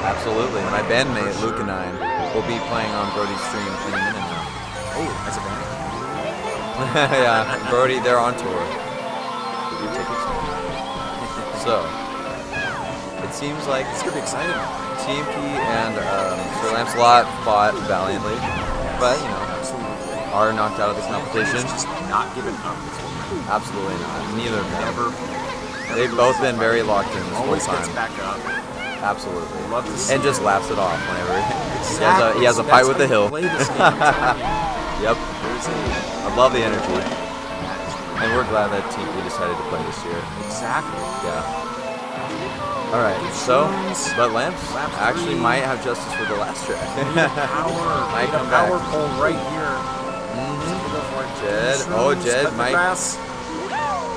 Absolutely. My bandmate Lucanine will be playing on Brody's stream any minute now. Oh, that's a band. Yeah, Brody, they're on tour. So, it seems like It's gonna be exciting. TMP and SirLampsALot fought valiantly, but you know, Absolutely. are knocked out of this competition. Just not giving up this whole thing. Absolutely not. Neither of them. Never. They've both been very locked in this whole Always gets time. back up. Absolutely. Love to see And just it. laughs it off whenever Exactly. he has a So fight that's with how the you hill. play this game. I'm telling you. Yep. There's a- I love the energy. that is really- And we're glad that TP decided to play this year. Exactly. Yeah. All right. So, but Lamps Lap actually 3. might have justice for the last track. Power. Might Need a come back. power pole right here. Mhm. Go for it. Jed. Shrooms, Oh, cut Jed the might. grass.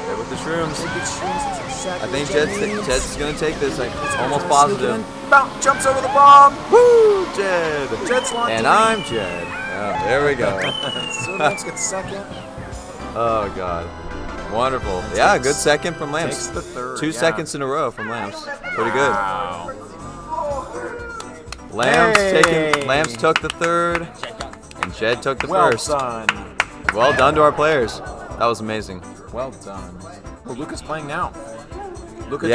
There with the shrooms. Take it, shrooms. It's exactly I think what Jed needs. Jed's gonna take this. Like, It's almost gonna sneak positive. in. Bounce, jumps over the bomb. Woo, Jed. Jed's locked And in. I'm Jed. Yeah, there we go. So Lamps gets second. Oh God. Wonderful. Yeah, good second from Takes Lamps. the third. 2 yeah. seconds in a row from Lamps. Pretty good. Wow. Lamps Hey. took the third, and Jed took the Well first. done. Well done to our players. That was amazing. Well done. Well, Luca's playing now. Luca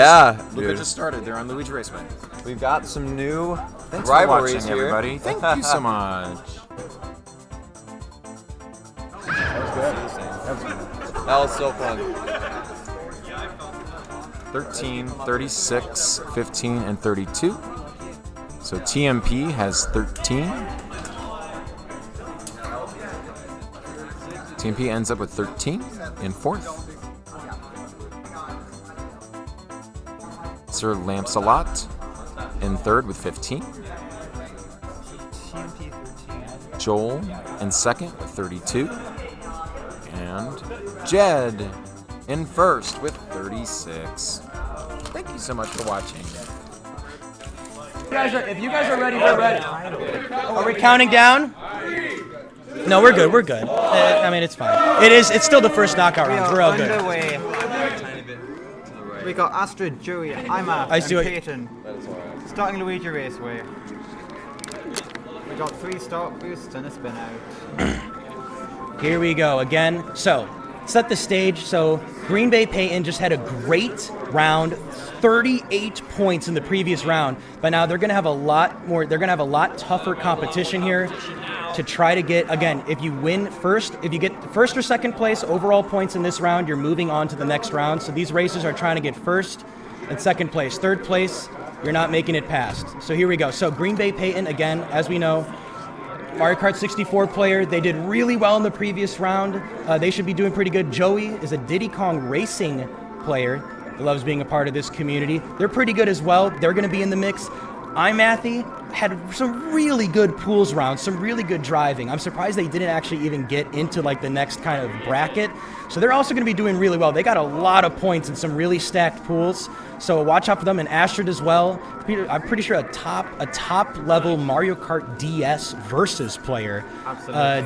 Dude. just started. They're on Luigi Raceway. We've got some new Thanks for rivalries watching, here. everybody. Thank you so much. That was so fun. 13, 36, 15, and 32. So TMP has 13. TMP ends up with 13 in 4th. SirLampsALot in 3rd with 15. Joel in 2nd with 32. And Jed in 1st with 36. Thank you so much for watching. If you guys are ready, we're ready. Are we counting down? No, we're good. We're good. I mean, it's fine. It's still the first knockout round. We're all good. Underway. We got Astrid, Joey, iMathII, I see and what- Payton. Starting Luigi Raceway. We got 3 start boosts and a spin out. Here we go again. So, set the stage. So, GreenBayPayton just had a great round, 38 points in the previous round, but now they're going to have a lot more. They're going to have a lot tougher competition here to try to get. Again, if you win first, if you get first or second place overall points in this round, you're moving on to the next round. So these racers are trying to get first and second place. Third place, you're not making it past. So here we go. So GreenBayPayton, again, as we know, Mario Kart 64 player. They did really well in the previous round. They should be doing pretty good. Joey is a Diddy Kong Racing player that loves being a part of this community. They're pretty good as well. They're going to be in the mix. iMathII had some really good pools rounds, some really good driving. I'm surprised they didn't actually even get into like the next kind of bracket. So they're also going to be doing really well. They got a lot of points in some really stacked pools. So watch out for them, and Astrid as well. I'm pretty sure a top level Mario Kart DS versus player,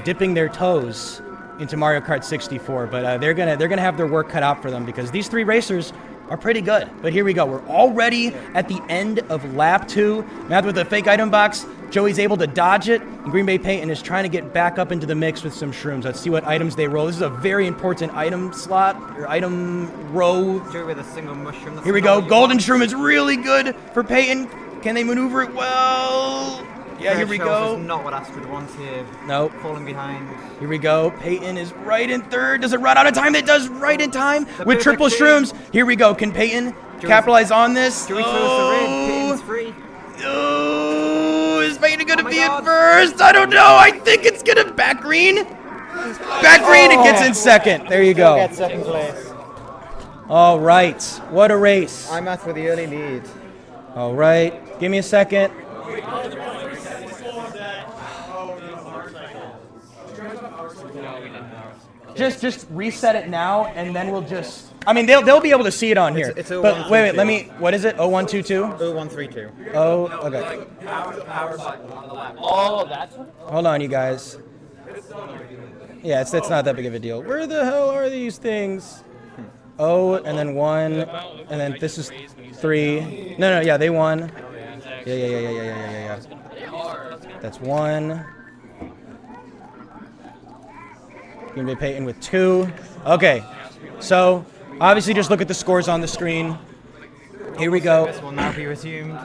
dipping their toes into Mario Kart 64. But they're gonna have their work cut out for them because these 3 racers are pretty good. But here we go. We're already at the end of lap 2. Math with a fake item box. Joey's able to dodge it, and GreenBayPayton is trying to get back up into the mix with some shrooms. Let's see what items they roll. This is a very important item slot, or item row. Joey with a single mushroom. That's Here we not go. what you Golden want. shroom is really good for Payton. Can they maneuver it well? Yeah, here we go. Is not what Astrid wants here. Nope. Falling behind. Here we go. Payton is right in third. Does it run out of time? It does right in time with triple shrooms. Here we go. Can Payton capitalize on this? Joey throws the red. Payton's free. Oh, is Payton going to be in first? I don't know. I think it's going to back green. Back green. It gets in second. There you go. Get second place. All right. What a race. iMathII with the early lead. All right. Give me a second. Just reset it now, and then we'll just. I mean, they'll be able to see it on here. It's but wait, let me. What is it? 0122. 0132. Oh, okay. Oh, that's Hold on, you guys. Yeah, it's not that big of a deal. Where the hell are these things? Oh, and then 1, and then this is 3. No, yeah, they won. Yeah. That's 1. GreenBayPayton with 2. Okay, so obviously just look at the scores on the screen. Here we go. This will now be resumed.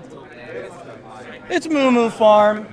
It's Moo Moo Farm.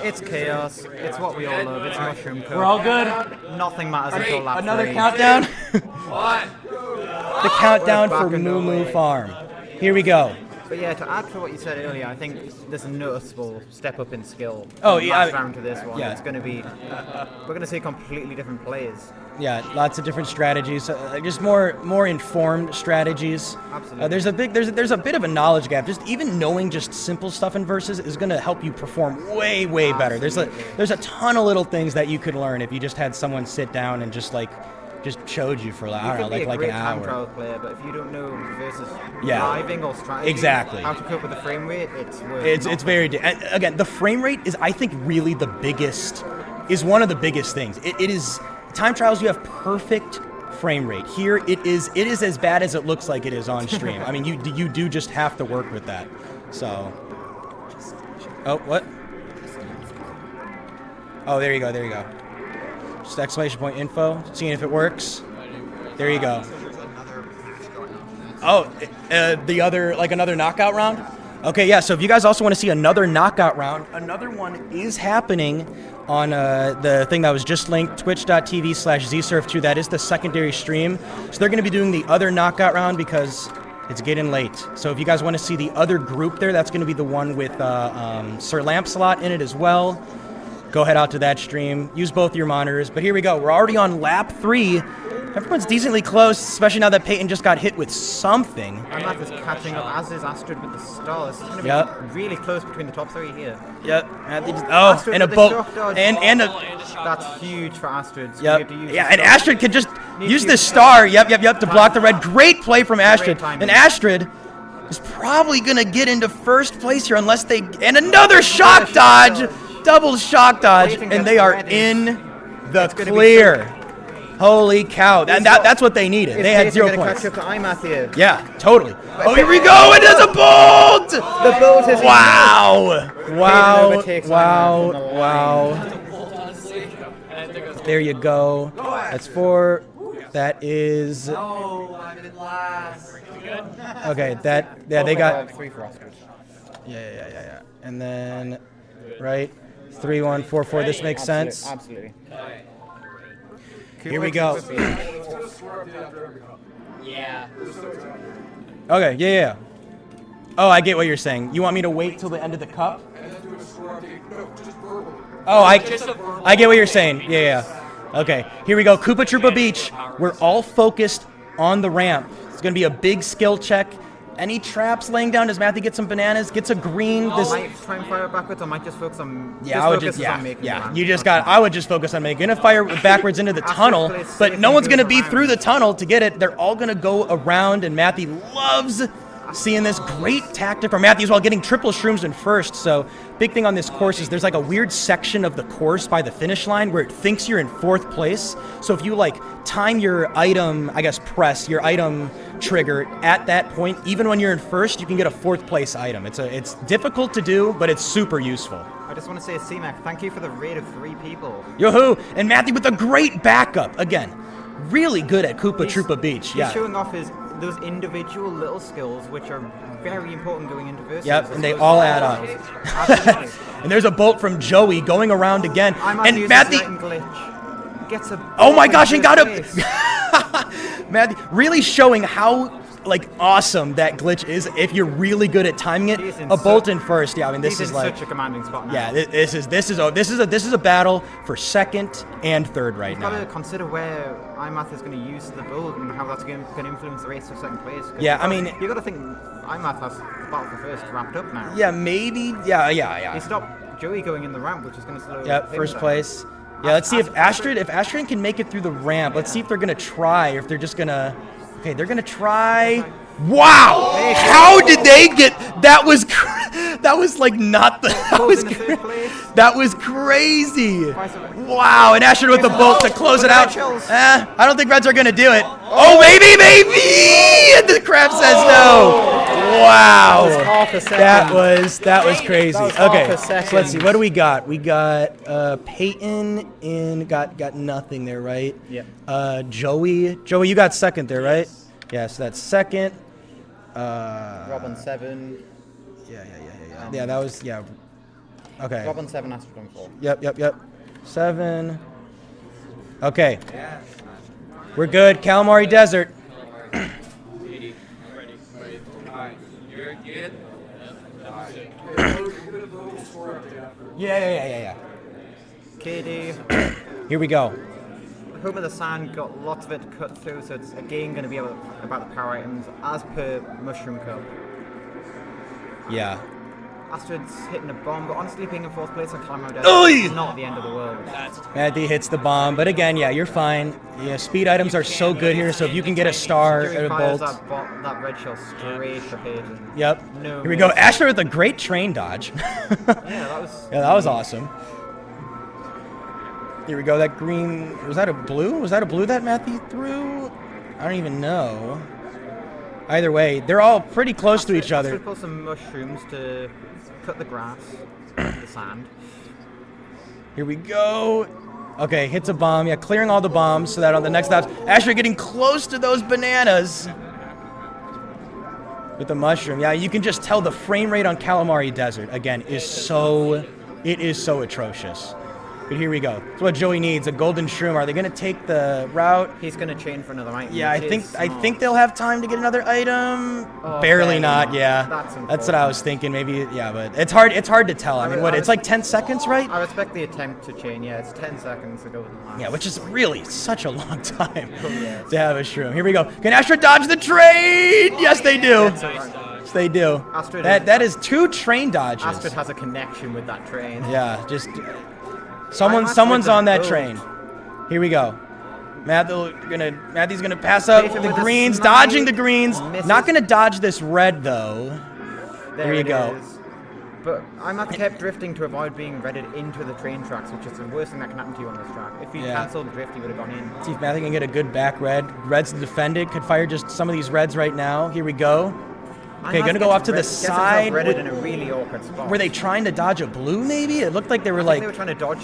It's chaos. It's what we all love. It's Mushroom Cup. We're all good. Nothing matters until lap Another 3. countdown. The countdown for Moo Moo Farm. Here we go. But yeah, to add to what you said earlier, I think there's a noticeable step up in skill. Oh, from yeah, last round to this one. yeah. It's going to be. We're going to see completely different plays. Yeah, lots of different strategies. Just more informed strategies. Absolutely. There's a bit of a knowledge gap. Just even knowing just simple stuff in verses is going to help you perform way better. There's a ton of little things that you could learn if you just had someone sit down and just showed you for like an You could be a great hour. time trial player, but if you don't know versus Yeah. driving or strategy, Exactly. how to cope with the frame rate, it's worth It's very and again, the frame rate is, I think, really is one of the biggest things. It is time trials. You have perfect frame rate. Here it is as bad as it looks like it is on stream. I mean, you do just have to work with that. So, oh, what? Oh, there you go. Just exclamation point info, seeing if it works. There you go. Oh, another knockout round? Okay, yeah, so if you guys also want to see another knockout round, another one is happening on the thing that was just linked, twitch.tv/zsurf2. That is the secondary stream. So they're going to be doing the other knockout round because it's getting late. So if you guys want to see the other group there, that's going to be the one with SirLampsALot in it as well. Go head out to that stream. Use both your monitors. But here we go. We're already on lap 3. Everyone's decently close, especially now that Payton just got hit with something. iMathII is catching up, as is Astrid with the star. This is going to be really close between the top 3 here. Yep. Astrid And a with the boat. shock dodge. And a. That's huge for Astrid. So Yep. we have to use Yeah, the and star. Astrid could just use the star. Yep, to block the red. Great play from Astrid. timing. And Astrid is probably going to get into first place here unless they. And another shock dodge. Double shock dodge. And they are in the clear. Holy cow. And that's what they needed. They had 0 points. Catch up to iMathII. Yeah, totally. Oh, here we go. It is a bolt. The boat is Wow. overtakes iMathII from the Wow. There you go. That's 4. That is. Oh, I'm in last. Okay, they got. 3 for Astrid. Yeah. And then, right? 3, 1, 4, 4. This makes sense. Absolutely. Here we go. Yeah. Okay, yeah. Oh, I get what you're saying. You want me to wait till the end of the cup? Oh, I get what you're saying. Yeah. Okay, here we go. Koopa Troopa Beach. We're all focused on the ramp. It's going to be a big skill check. Any traps laying down? Does Matthew get some bananas? Gets a green. I might try and fire it backwards. I might just focus on. Yeah, I would just on making the ramp. You just got. I would just focus on making a fire backwards into the tunnel, but no one's gonna be through the tunnel to get it. They're all gonna go around, and Matthew loves seeing this great tactic from Matthew as well, getting triple shrooms in first. So big thing on this course is there's like a weird section of the course by the finish line where it thinks you're in 4th place. So if you time your item, press your item trigger at that point, even when you're in first, you can get a 4th place item. It's difficult to do, but it's super useful. I just want to say, C-Mac, thank you for the raid of 3 people. Yoo-hoo! And Matthew with a great backup. Again, really good at Koopa Troopa Beach. He's Yeah. showing off his those individual little skills which are very important going into versus. Yep, and they all add up. Absolutely. And there's a bolt from Joey going around again. And Matthew. Gets a Oh my gosh, and got him. face. Matthew, really showing how awesome that glitch is if you're really good at timing it. A bolt in first. Yeah, I mean this He's is in like such a commanding spot now. yeah, this is a battle for second and third right You've got now. to consider where iMath is going to use the build and how that's going to influence the race for second place. Yeah, I mean you got to think iMath has battle for first wrapped up now. yeah, maybe yeah. He stopped Joey going in the ramp, which is going to slow. Yep, him first down. place. Yeah, let's see if Astrid can make it through the ramp. Let's see if they're gonna try, or if they're just gonna. Okay, they're gonna try. Wow! How did they get? That was like not the. That was crazy. Wow! And Astrid with the bolt to close it out. I don't think Reds are gonna do it. Oh, maybe! And the crab says no. Wow! That was crazy. Okay, so let's see. What do we got? We got Payton in got nothing there, right? Yep. Joey, you got second there, right? Yeah, so that's second. Rob on 7. Yeah, that was Okay. Rob on 7, Astrid on 4. Yep. 7. Okay. We're good. Calamari Desert. Yeah. KD. Here we go. Home of the Sand got lots of it cut through, so it's again going to be about the power items as per Mushroom Cup. Yeah. Astrid's hitting a bomb, but honestly, being in fourth place on Calamari Desert is not the end of the world. Matthew hits the bomb, but again, yeah, you're fine. Yeah, speed items are so good here, so if you can get a star Joey at a fires bolt. that red shell straight for Payton. Yep. No Here we go. miss. Astrid with a great train dodge. Yeah, that was awesome. Here we go. That green, was that a blue? Was that a blue that Matthew threw? I don't even know. Either way, they're all pretty close to each other. Astrid put some mushrooms to cut the grass, the sand. Here we go. Okay, hits a bomb. Yeah, clearing all the bombs so that on the next laps, Astrid getting close to those bananas. With the mushroom. Yeah, you can just tell the frame rate on Calamari Desert, again, is so atrocious. But here we go. That's what Joey needs, a golden shroom. Are they going to take the route? He's going to chain for another item. Yeah, I think they'll have time to get another item. Barely not. Yeah, that's what I was thinking. Maybe, yeah, but it's hard to tell. I mean, it's like 10 seconds, right? I respect the attempt to chain. Yeah, it's 10 seconds to go with the last. Yeah, which is really such a long time to have a shroom. Here we go. Can Astrid dodge the train? Yes, they do. Yes, they do. Astrid that is 2 train dodges. Astrid has a connection with that train. Yeah, just someone's on that train. Here we go. Matthew's gonna pass up the greens, dodging the greens. Not gonna dodge this red though. There you go. But iMath kept drifting to avoid being redded into the train tracks, which is the worst thing that can happen to you on this track. If he cancelled the drift, he would have gone in. See if Matthew can get a good back red. Red's defended. Could fire just some of these reds right now. Here we go. Okay, gonna go off to the side. Redded in a really awkward spot. Were they trying to dodge a blue? Maybe it looked like they were they were trying to dodge,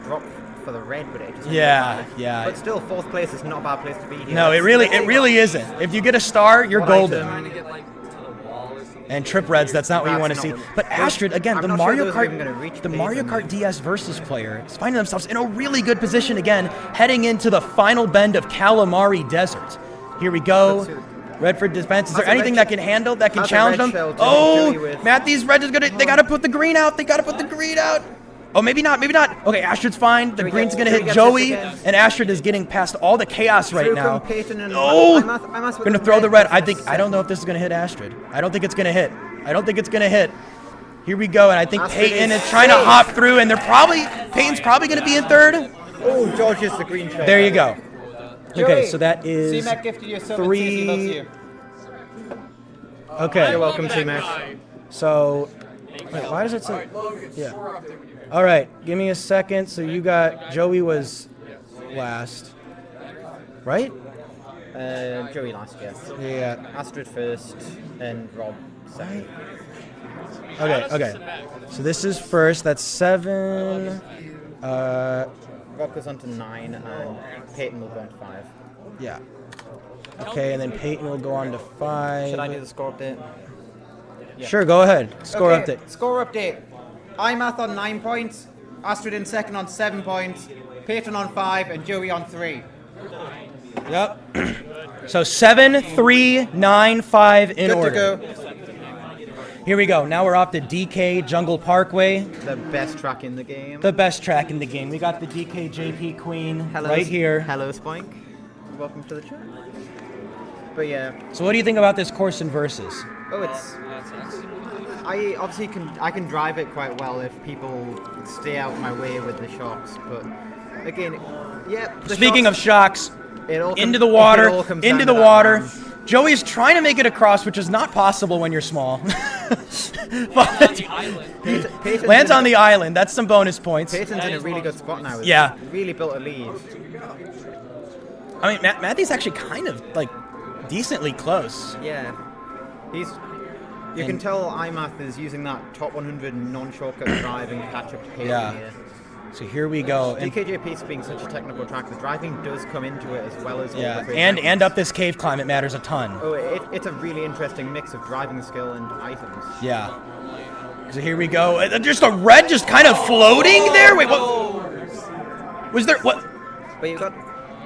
drop for the red, but it just yeah. But still, fourth place is not a bad place to be here. No, it really isn't. If you get a star, you're golden. And trip reds, that's not what you want to see. But Astrid, again, the Mario Kart DS Versus player is finding themselves in a really good position again, heading into the final bend of Calamari Desert. Here we go. Redford defense. Is there anything that can handle, that can challenge them? Oh, Matthew's red is they gotta put the green out. Oh, maybe not. Okay, Astrid's fine. The green's gonna hit Joey, and Astrid is getting past all the chaos right now. Oh, gonna throw the red. I don't know if this is gonna hit Astrid. I don't think it's gonna hit. Here we go, and I think Payton is trying to hop through, and Payton's probably gonna be in third. Oh, dodges the green shell. There you go. Okay, so that is 3. Okay. You're welcome, C-Mac. So, wait, why does it say? Yeah. All right, give me a second. So you got Joey was last, right? Joey last, yes. Yeah. Astrid first, and Rob second. Okay. So this is first. That's 7. Rob goes on to 9, and Payton will go on to 5. Yeah. Okay, and then Payton will go on to 5. Should I do the score update? Yeah. Sure, go ahead. Score Okay, update. Score update. iMath on 9 points, Astrid in second on 7 points, Payton on 5, and Joey on 3. Yep. So 7, 3, 9, 5 in Good order. to go. Here we go. Now we're off to DK Jungle Parkway, The best track in the game. the best track in the game. We got the DK JP Queen right here. Hello, Spoink. Welcome to the chat. But yeah. So what do you think about this course in versus? Oh, it's. I obviously can drive it quite well if people stay out my way with the shocks. But again, yeah. Speaking of shocks, it all into com- the water, it all comes into down the to that water. round. Joey's trying to make it across, which is not possible when you're small. But Payton's lands in on the island. That's some bonus points. Payton's in a really good spot now. Yeah. He's really built a lead. I mean, Matthew's actually kind of like decently close. Yeah. You can tell iMath is using that top 100 non-shortcut drive and catch up to Payton Yeah. here. So here we go. And, DKJP being such a technical track, the driving does come into it as well as all yeah, the great and items. up this cave climb, it matters a ton. Oh, it's a really interesting mix of driving skill and items. Yeah. So here we go. Just a red just kind of floating there? Wait, what? Was there, what? But you've got,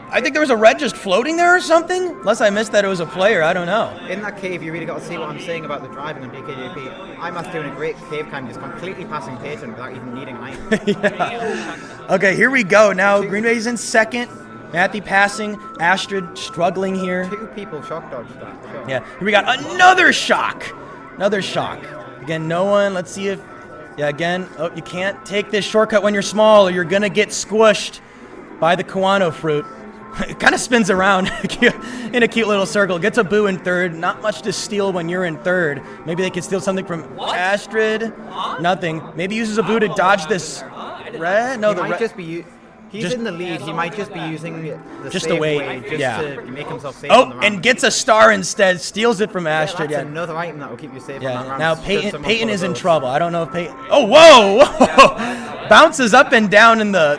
I think there was a red just floating there or something? Unless I missed that it was a player, I don't know. in that cave, you really got to see what I'm saying about the driving on DKJP. iMath doing a great cave climb, just completely passing Payton without even needing an item. Yeah. Okay, here we go. Now Green Bay's in second. Matthew passing. Astrid struggling here. 2 people shock dodged that. Sure. Yeah, here we got another shock. Another shock. Again, no one. Let's see if... Yeah, again. Oh, you can't take this shortcut when you're small or you're going to get squished by the Kuano fruit. It kind of spins around in a cute little circle. Gets a boo in third. Not much to steal when you're in third. Maybe they could steal something from Astrid. Nothing. Maybe uses a boo to dodge this red. No, He the might red. just be... He's just- in the lead. He might just be using the Just safe to wait, way just yeah. to make himself safe on the Oh, round. and gets a star instead. Steals it from Astrid. That's Yeah. another item that will keep you safe on that Yeah, round. now should Payton, someone Payton pull is in those. trouble. I don't know if Payton... Oh, whoa! Bounces up and down in the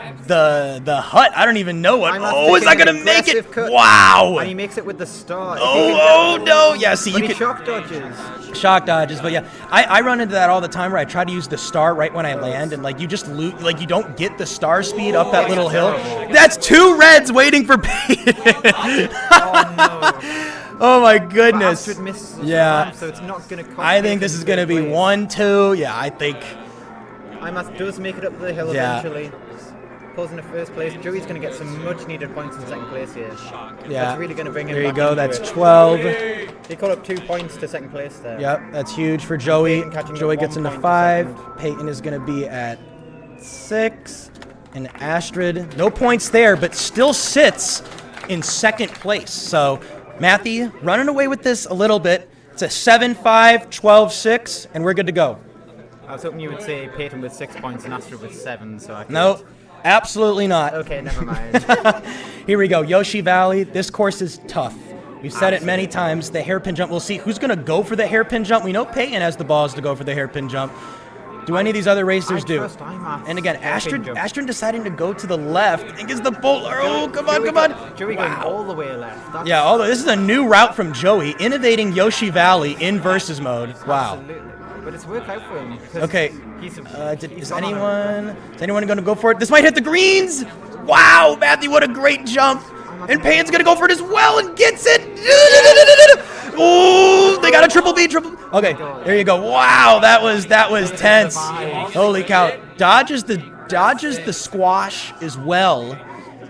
hut. I don't even know what... iMath Oh, is that taking going an to make it? aggressive cut. Wow! And he makes it with the star. Oh, no! Yeah, see, But you he can... shock dodges. Shock dodges, but yeah, I run into that all the time where I try to use the star right when I land, and like you just loot, like you don't get the star speed up that little hill. That's 2 reds waiting for Payton. Oh no. Oh my But goodness. Astrid misses the Yeah. ramp, so it's not going to cost I think this is going to be 1-2. Yeah, I think. iMath does make it up the hill Yeah. eventually. Pulls in the first place. Joey's going to get some much needed points in second place here. Yeah. That's really going to bring him There you back go. into That's it. 12. He caught up 2 points to second place there. Yep, that's huge for Joey. Payton catching Joey up gets 1 into point to 5. second. Payton is going to be at 6. And Astrid, no points there, but still sits in second place. So Matthew running away with this a little bit. It's a 7-5, 12-6, and we're good to go. I was hoping you would say Payton with 6 points and Astrid with 7, so I could... No, absolutely not. Okay, never mind. Here we go, Yoshi Valley. This course is tough. We've said it many times. The hairpin jump, we'll see who's going to go for the hairpin jump. We know Payton has the balls to go for the hairpin jump. Do any of these other racers I do? trust iMath. And again, Hairpin jump. Astrid deciding to go to the left. I think it's the bowler. Oh, come on. Joey going all the way left. That's Yeah, although this is a new route from Joey, innovating Yoshi Valley in versus mode. Wow. Absolutely. But it's worked out for him. because Okay. He's Is anyone going to go for it? This might hit the greens. Wow, Matthew, what a great jump. And Payton's going to go for it as well and gets it. Oh, they got a triple B. Okay, there you go. Wow, that was tense. Holy cow. Dodges the squash as well.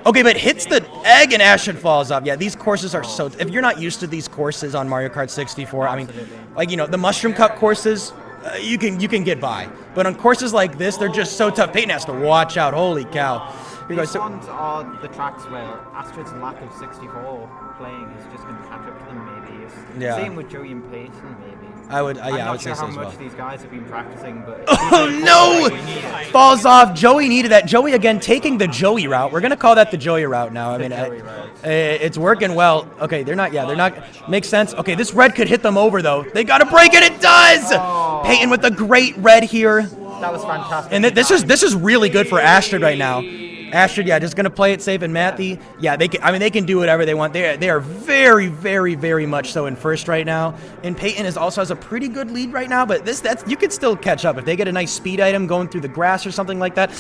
Okay, but hits the egg and Astrid falls off. Yeah, these courses are so... If you're not used to these courses on Mario Kart 64, I mean, like, you know, the Mushroom Cup courses, you can get by. But on courses like this, they're just so tough. Payton has to watch out. Holy cow. Here These goes. ones are the tracks where Astrid's lack of 64 playing is just going to catch up to them, maybe. It's Yeah. Same with Joey and Payton, maybe. I would I'm not say sure so how as much well. these guys have been practicing, but... Oh, no! Falls off. Joey needed that. Joey, again, taking the Joey route. We're going to call that the Joey route now. I mean, Joey route. it's working well. Okay, they're not... Makes sense. Okay, this red could hit them over, though. They got to break it. It does! Payton with the great red here. That was fantastic. And this is really good for Astrid right now. Astrid, yeah, just gonna play it safe, and Matthew, yeah, they can do whatever they want. They are very, very, very much so in first right now. And Payton also has a pretty good lead right now, but that's you could still catch up if they get a nice speed item going through the grass or something like that.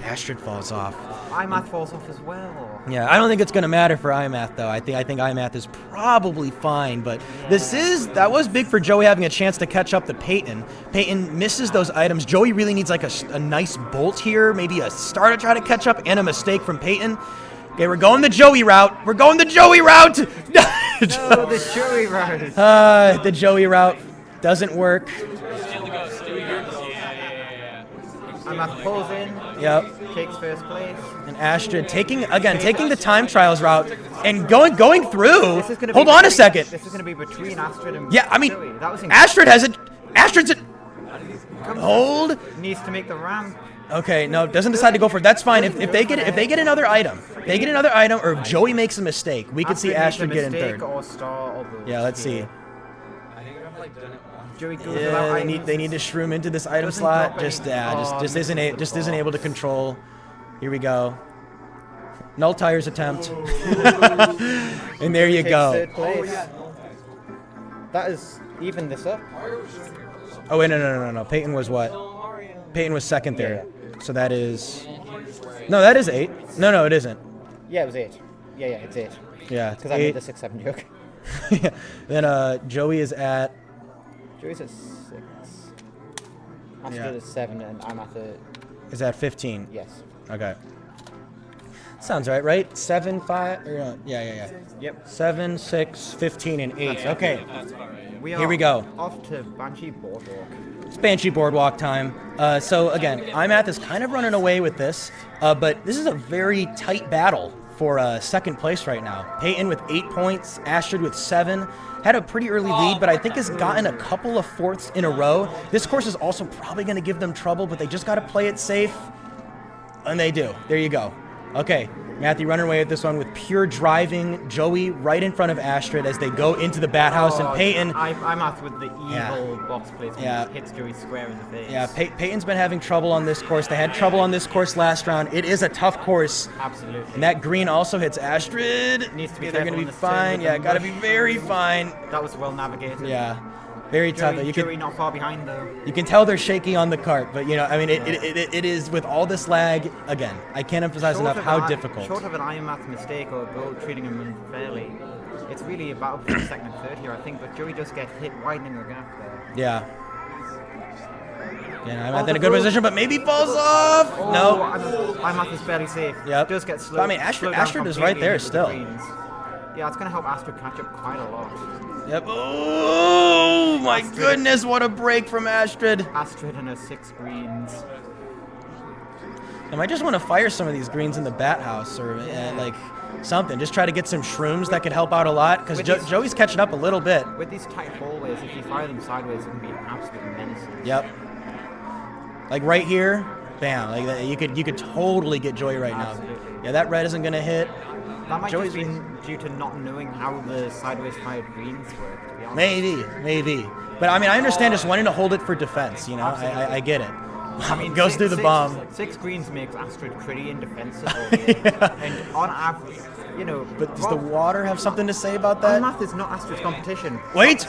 Astrid falls off. iMath falls off as well. Yeah, I don't think it's gonna matter for iMath though. I think iMath is probably fine, but that was big for Joey having a chance to catch up to Payton. Payton misses those items. Joey really needs like a nice bolt here, maybe a star to try to catch up, and a mistake from Payton. Okay, we're going the Joey route. We're going the Joey route. No, the Joey route. The Joey route doesn't work. iMath pulls in. Yep. Takes first place. And Astrid taking the time trials route and going through. Hold on a second. This is going to be between Astrid and Yeah, I mean, Joey. That was Astrid has it. Astrid's it. Hold. Needs to make the ramp. Okay, no, doesn't decide to go for it. That's fine. If they get another item, or if Joey makes a mistake, we could see Astrid get in third. Or star or boost. Yeah, let's see. Joey goes Yeah, they need to shroom into this item slot. Just isn't able to control. Here we go. Null tires attempt. And there you go. Third place. That is even this up. Oh wait, no. Payton was what? Payton was second there. Yeah. So that is. No, that is 8. No, it isn't. Yeah, it was 8. Yeah, it's 8. Yeah, Because I made the 6-7 joke. Yeah. Then Joey is at. Joey's at 6. Astrid is 7, and I'm at the. Is at 15. Yes. Okay. Sounds right? 7, 5. Yeah. Yep. 7, 6, 15, and 8. Okay. Here we go. Off to Banshee Boardwalk. It's Banshee Boardwalk time. So again, iMath is kind of running away with this, but this is a very tight battle for second place right now. Payton with 8 points, Astrid with 7. Had a pretty early lead, but I think has gotten a couple of fourths in a row. This course is also probably going to give them trouble, but they just got to play it safe, and they do. There you go. Okay, Matthew running away with this one with pure driving. Joey right in front of Astrid as they go into the bat house, and Payton. I'm off with the evil box placement. Yeah. Hits Joey square in the face. Yeah, Payton's been having trouble on this course. They had trouble on this course last round. It is a tough course. Absolutely. And that green also hits Astrid. Needs to be They're careful going to be on this turn fine. with Yeah, the got to mush. be very fine. That was well navigated. Yeah, very tough. Joey not far behind though. You can tell they're shaky on the cart, but it is with all this lag. Again, I can't emphasize enough how difficult. Short of an iMath mistake or a goal treating him unfairly, it's really a battle between second and third here, I think. But Joey does get hit, widening the gap there. Yeah. Yeah, I'm in a good position, but maybe falls off. No. iMath is barely safe. Yep. Does get slowed. I mean, Astrid is right there still. Yeah, it's going to help Astrid catch up quite a lot. Yep. Oh my goodness! What a break from Astrid. Astrid and her 6 greens. I might just want to fire some of these greens in the bat house or like something. Just try to get some shrooms that could help out a lot because Joey's catching up a little bit. With these tight hallways, if you fire them sideways, it can be absolutely menacing. Yep. Like right here, bam. Like you could totally get Joey right now. Yeah, that red isn't gonna hit. That might just be due to not knowing how the sideways fired greens work, to be honest. Maybe. But I mean, I understand just wanting to hold it for defense. You know, I get it. I mean, goes through the bomb. 6 greens makes Astrid pretty indefensible here. Yeah. And on average, But does the water have something to say about that? iMath is not Astrid's competition. Wait!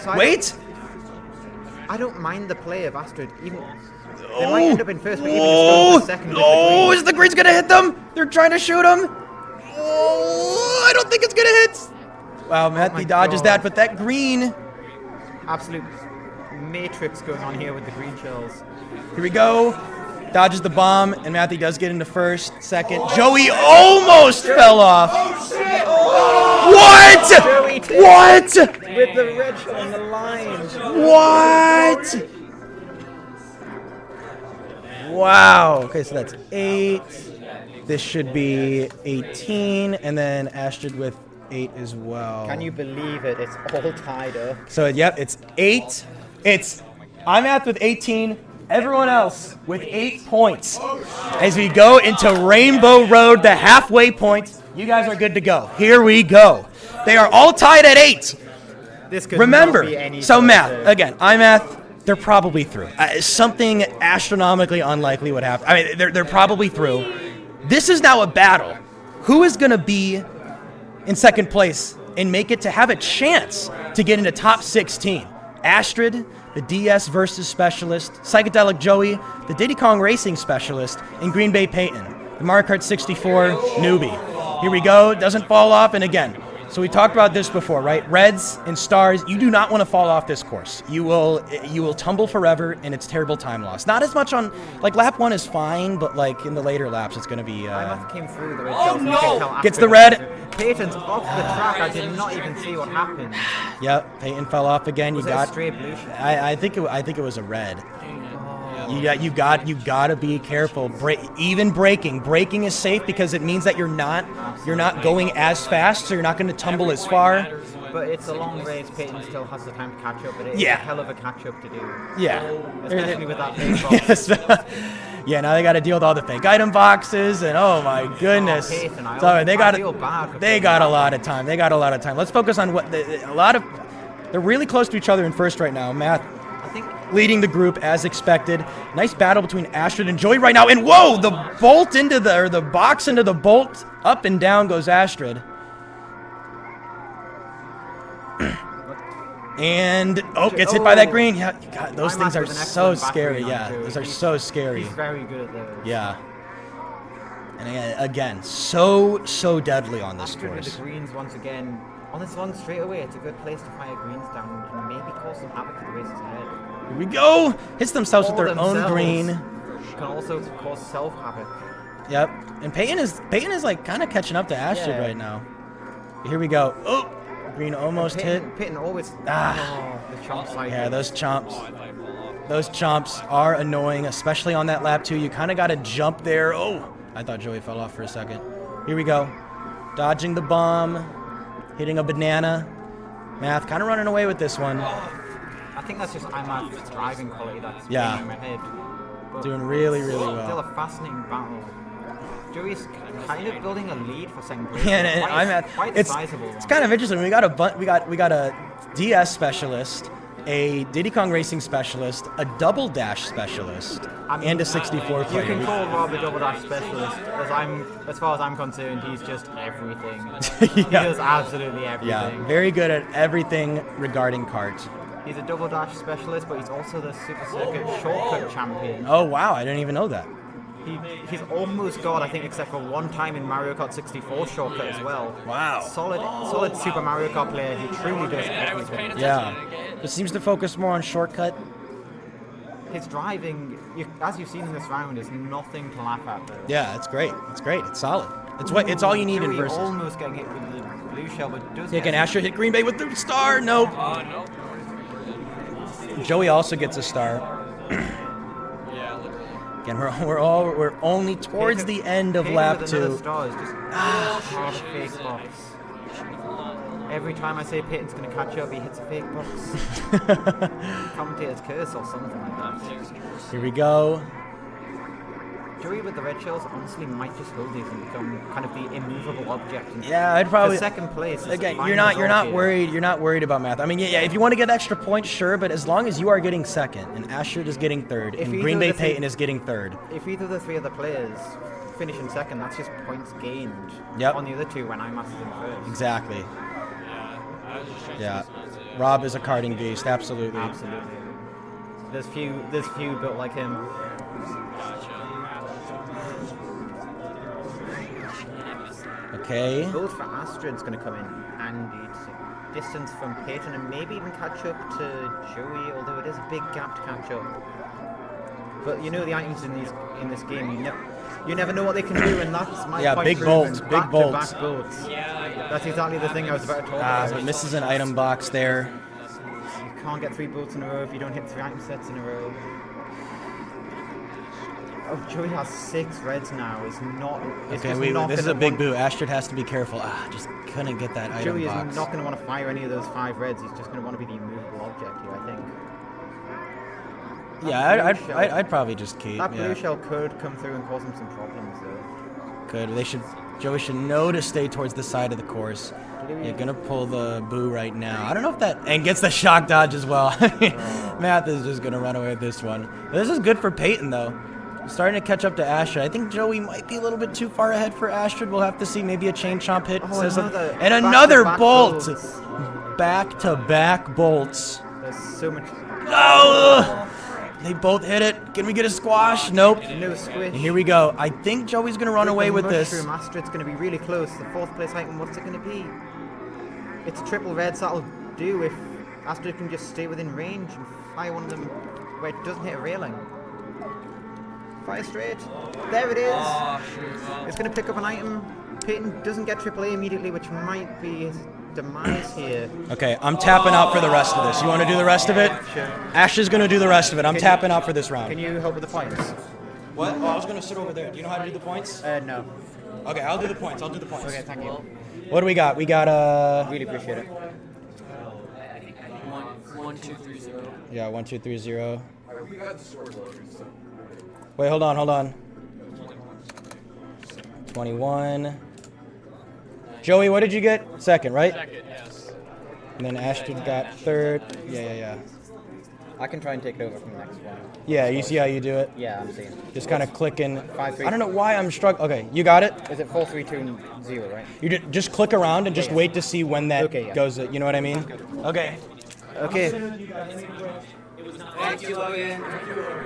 I don't mind the play of Astrid. Even they might end up in first, but even just go second. Oh! Is the greens gonna hit them? They're trying to shoot him. Oh! I don't think it's gonna hit. Wow, Matthew dodges that, but that green. Absolute matrix going on here with the green shells. Here we go. Dodges the bomb, and Matthew does get into first, second. Joey almost fell off. What? What? With the red shell on the line. What? Wow. Okay, so that's 8. This should be 18, and then Astrid with 8 as well. Can you believe it? It's all tied up. So, yep, it's 8. iMath with 18. Everyone else with 8 points. As we go into Rainbow Road, the halfway point, you guys are good to go. Here we go. They are all tied at 8. This could Remember, not be any so closer. math, again, iMath, they're probably through. Something astronomically unlikely would happen. I mean, they're probably through. this is now a battle. Who is going to be in second place and make it to have a chance to get into top 16? Astrid, the DS versus specialist, PsychoDelicJoey, the Diddy Kong Racing specialist, and GreenBayPayton, the Mario Kart 64 newbie. Here we go, doesn't fall off, and again, so we talked about this before, right? Reds and stars, you do not want to fall off this course. You will tumble forever, and it's terrible time loss. Not as much on, like, lap 1 is fine, but, like, in the later laps, it's going to be... iMathII came through the red shells. No! Gets the red. Payton's off the track. I did not even see what happened. Yep, Payton fell off again. Was you it got... a straight blue shell? I think it was a red. You got to be careful. Even braking. Braking is safe because it means that you're not going as fast, so you're not going to tumble as far. But it's a long race. Payton still has the time to catch up, but it's a hell of a catch up to do. Yeah. Especially with that fake box. Yes. Yeah, now they got to deal with all the fake item boxes, and oh my goodness. So they got a lot of time. They got a lot of time. Let's focus on what they're really close to each other in first right now. Math leading the group as expected. Nice battle between Astrid and Joey right now. And whoa, the bolt into the box into the bolt. Up and down goes Astrid. And gets hit by that green. Yeah, God, those things are so scary. Yeah, those are so scary. He's very good at those. Yeah. And again, so deadly on this Astrid course. with the greens once again. On this long straightaway, it's a good place to fire greens down and maybe cause some havoc to the races ahead. Here we go. Hits themselves with their own green. Can also cause self-havoc. Yep. And Payton is like kind of catching up to Astrid right now. Here we go. Oh, green almost hit. Payton always. The chomp cycle. Yeah, those chomps. Those chomps are annoying, especially on that lap 2. You kind of got to jump there. Oh, I thought Joey fell off for a second. Here we go. Dodging the bomb. Hitting a banana. Math kind of running away with this one. I think that's just iMathI's driving quality that's in my head. But doing really well. Still a fascinating battle. Joey's kind of building a lead for second place. Yeah, and quite a sizable it's one. kind of interesting. We got a DS specialist, a Diddy Kong Racing specialist, a Double Dash specialist, and a 64 player. You can call Rob a Double Dash specialist. As far as I'm concerned, he's just everything. He does absolutely everything. Yeah, very good at everything regarding Kart. He's a Double Dash specialist, but he's also the Super Circuit shortcut champion. Oh wow, I didn't even know that. He's almost got, I think, except for one time in Mario Kart 64 shortcut as well. Wow. Solid Super Mario Kart player. He truly does everything. Yeah. But seems to focus more on shortcut. His driving, as you've seen in this round, is nothing to laugh at, though. Yeah, it's great. It's great. It's solid. It's all you need in versus. Almost getting hit with the blue shell, but does. Can Astrid hit Green Bay with the star? Nope. Joey also gets a star. Again, we're only towards the end of lap 2. Fake box. Every time I say Payton's going to catch up, he hits a fake box. Commentator's curse or something like that. Here we go. Joey with the red shells honestly might just hold these and become kind of the immovable object. Yeah, I'd probably. Second place. Again, you're not worried about math. I mean, yeah, if you want to get extra points, sure, but as long as you are getting second and Astrid is getting third and GreenBayPayton is getting third. If either of the three other players finish in second, that's just points gained. Yep. On the other two when iMathI's in first. Exactly. Yeah. Rob is a karting beast, absolutely. Absolutely. There's few built like him. Okay. Build for Astrid's going to come in handy to distance from Payton and maybe even catch up to Joey, although it is a big gap to catch up. But you know the items in this game, you never know what they can do, and that's my point. Big bolts. Back-to-back bolts. That's exactly the thing I was about to talk about. So it misses an item box there. You can't get 3 bolts in a row if you don't hit 3 item sets in a row. Oh, Joey has 6 reds now. This is a big boo. Astrid has to be careful. Just couldn't get that item box. Joey is not going to want to fire any of those 5 reds. He's just going to want to be the immovable object here, I think. Yeah, I'd probably just keep. That blue shell could come through and cause him some problems, though. Joey should know to stay towards the side of the course. You're gonna pull the boo right now. I don't know if and gets the shock dodge as well. Math is just gonna run away with this one. This is good for Payton though. starting to catch up to Astrid. I think Joey might be a little bit too far ahead for Astrid. We'll have to see. Maybe a chain chomp hit. Oh, And another back-to-back bolt. bolts. Back-to-back bolts. There's so much. Oh! They both hit it. Can we get a squash? Nope. No squish. And here we go. I think Joey's going to run away with this. Mushroom, Astrid's going to be really close. The 4th place item, what's it going to be? It's a triple red, so that'll do if Astrid can just stay within range and fire one of them where it doesn't hit a railing. Fire straight. There it is. It's going to pick up an item. Payton doesn't get AAA immediately, which might be his demise here. Okay, I'm tapping out for the rest of this. You want to do the rest of it? Sure. Ash is going to do the rest of it. I'm tapping out for this round. Can you help with the points? What? Oh, I was going to sit over there. Do you know how to do the points? No. Okay, I'll do the points. I'll do the points. Okay, thank you. What do we got? We got Really appreciate it. 1, 2, 3, 0. Yeah, 1, 2, 3, 0. Wait, hold on. 21. Joey, what did you get? Second, right? Second, yes. And then Astrid got third. Yeah. I can try and take it over from the next one. Yeah, you see how you do it? Yeah, I'm seeing. Just kind of clicking. 5, 3. I don't know why I'm struggling. Okay, you got it? Is it 4, 3, 2, and 0, right? You just click around and just wait to see when that Okay, yeah. goes. You know what I mean? Okay. Okay. Thank you, Logan.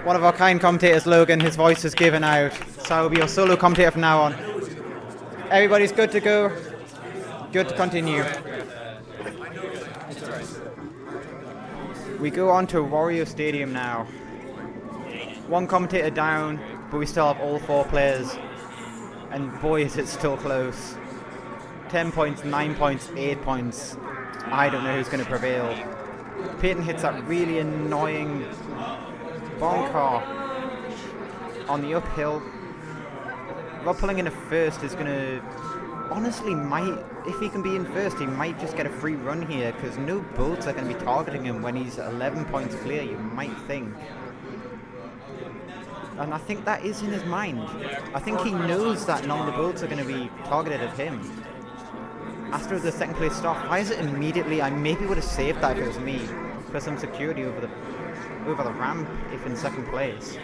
One of our kind commentators, Logan, his voice is given out. So I will be your solo commentator from now on. Everybody's good to go. Good to continue. We go on to Wario Stadium now. One commentator down, but we still have all 4 players. And boy, is it still close. 10 points, 9 points, 8 points. I don't know who's going to prevail. Payton hits that really annoying bonk on the uphill. Rob pulling in a first is going to... Honestly, if he can be in first, he might just get a free run here, because no bolts are going to be targeting him when he's 11 points clear, you might think. And I think that is in his mind. I think he knows that none of the bolts are going to be targeted at him. Astrid, the second place stop, fires it immediately. I maybe would have saved that if it was me, for some security over the ramp if in second place.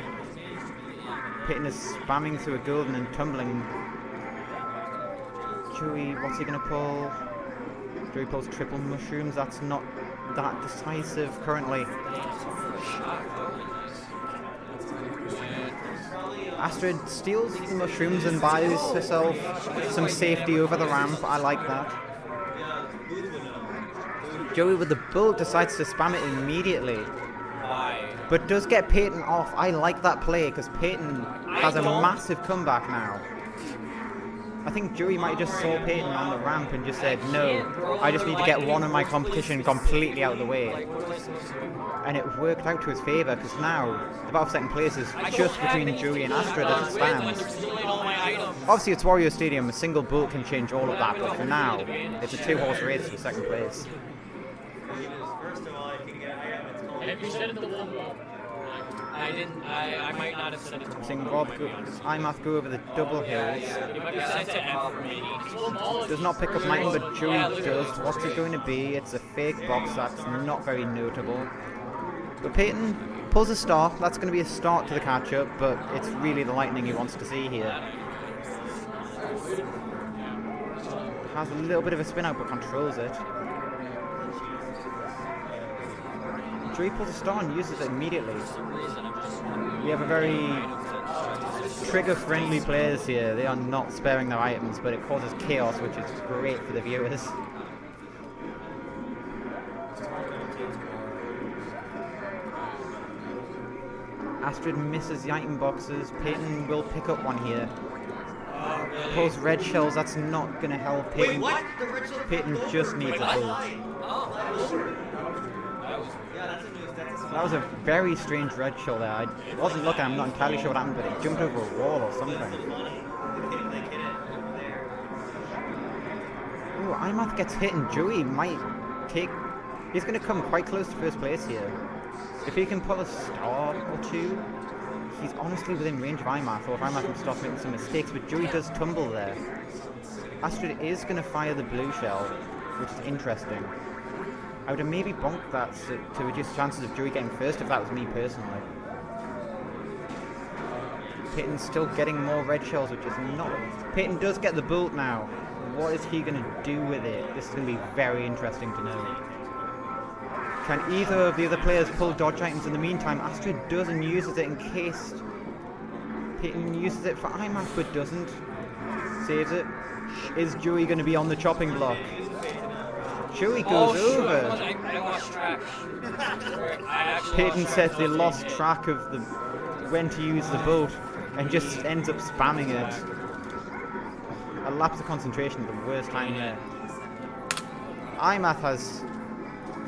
Payton is spamming through a golden and tumbling. Joey, what's he going to pull? Joey pulls triple mushrooms. That's not that decisive currently. Astrid steals the mushrooms and buys herself some safety over the ramp. I like that. Joey with the bolt decides to spam it immediately, but does get Payton off. I like that play because Payton has a massive comeback now. I think Joey might have just saw Payton on the ramp and just said, no, I just need to get one of my competition completely out of the way. And it worked out to his favour, because now the battle for second place is just between Joey and Astrid as it stands. Obviously it's Wario Stadium, a single bolt can change all of that, but for now, it's a 2-horse race for second place. Have you said it the wall? I didn't. I might not have said it. Seeing Rob iMathII go over the double hills. It might be set to F for me. Does not pick up an item, but Joey does. What's it going to be? It's a fake box that's not very notable. But Payton pulls a star. That's going to be a start to the catch-up, but it's really the lightning he wants to see here. Has a little bit of a spin out, but controls it. Joey pulls a star and uses it immediately. We have a very trigger-friendly players here. They are not sparing their items, but it causes chaos, which is great for the viewers. Astrid misses the item boxes. Payton will pick up one here. Pulls red shells. That's not going to help Payton. Payton just needs a bolt. That was a very strange red shell there. I wasn't looking, I'm not entirely sure what happened, but it jumped over a wall or something. Oh, iMathII gets hit and Joey might take... He's going to come quite close to first place here. If he can pull a star or two, he's honestly within range of iMathII, or if iMathII can stop making some mistakes, but Joey does tumble there. Astrid is going to fire the blue shell, which is interesting. I would have maybe bonked that to reduce the chances of Joey getting first if that was me personally. Payton's still getting more red shells, which is not... Payton does get the bolt now. What is he going to do with it? This is going to be very interesting to know. Can either of the other players pull dodge items in the meantime? Astrid does and uses it in case. Payton uses it for iMath but doesn't. Saves it. Is Joey going to be on the chopping block? Joey goes over. I lost track. Payton said they lost track of the when to use the boat and just ends up spamming it. A lapse of concentration at the worst time there. iMath has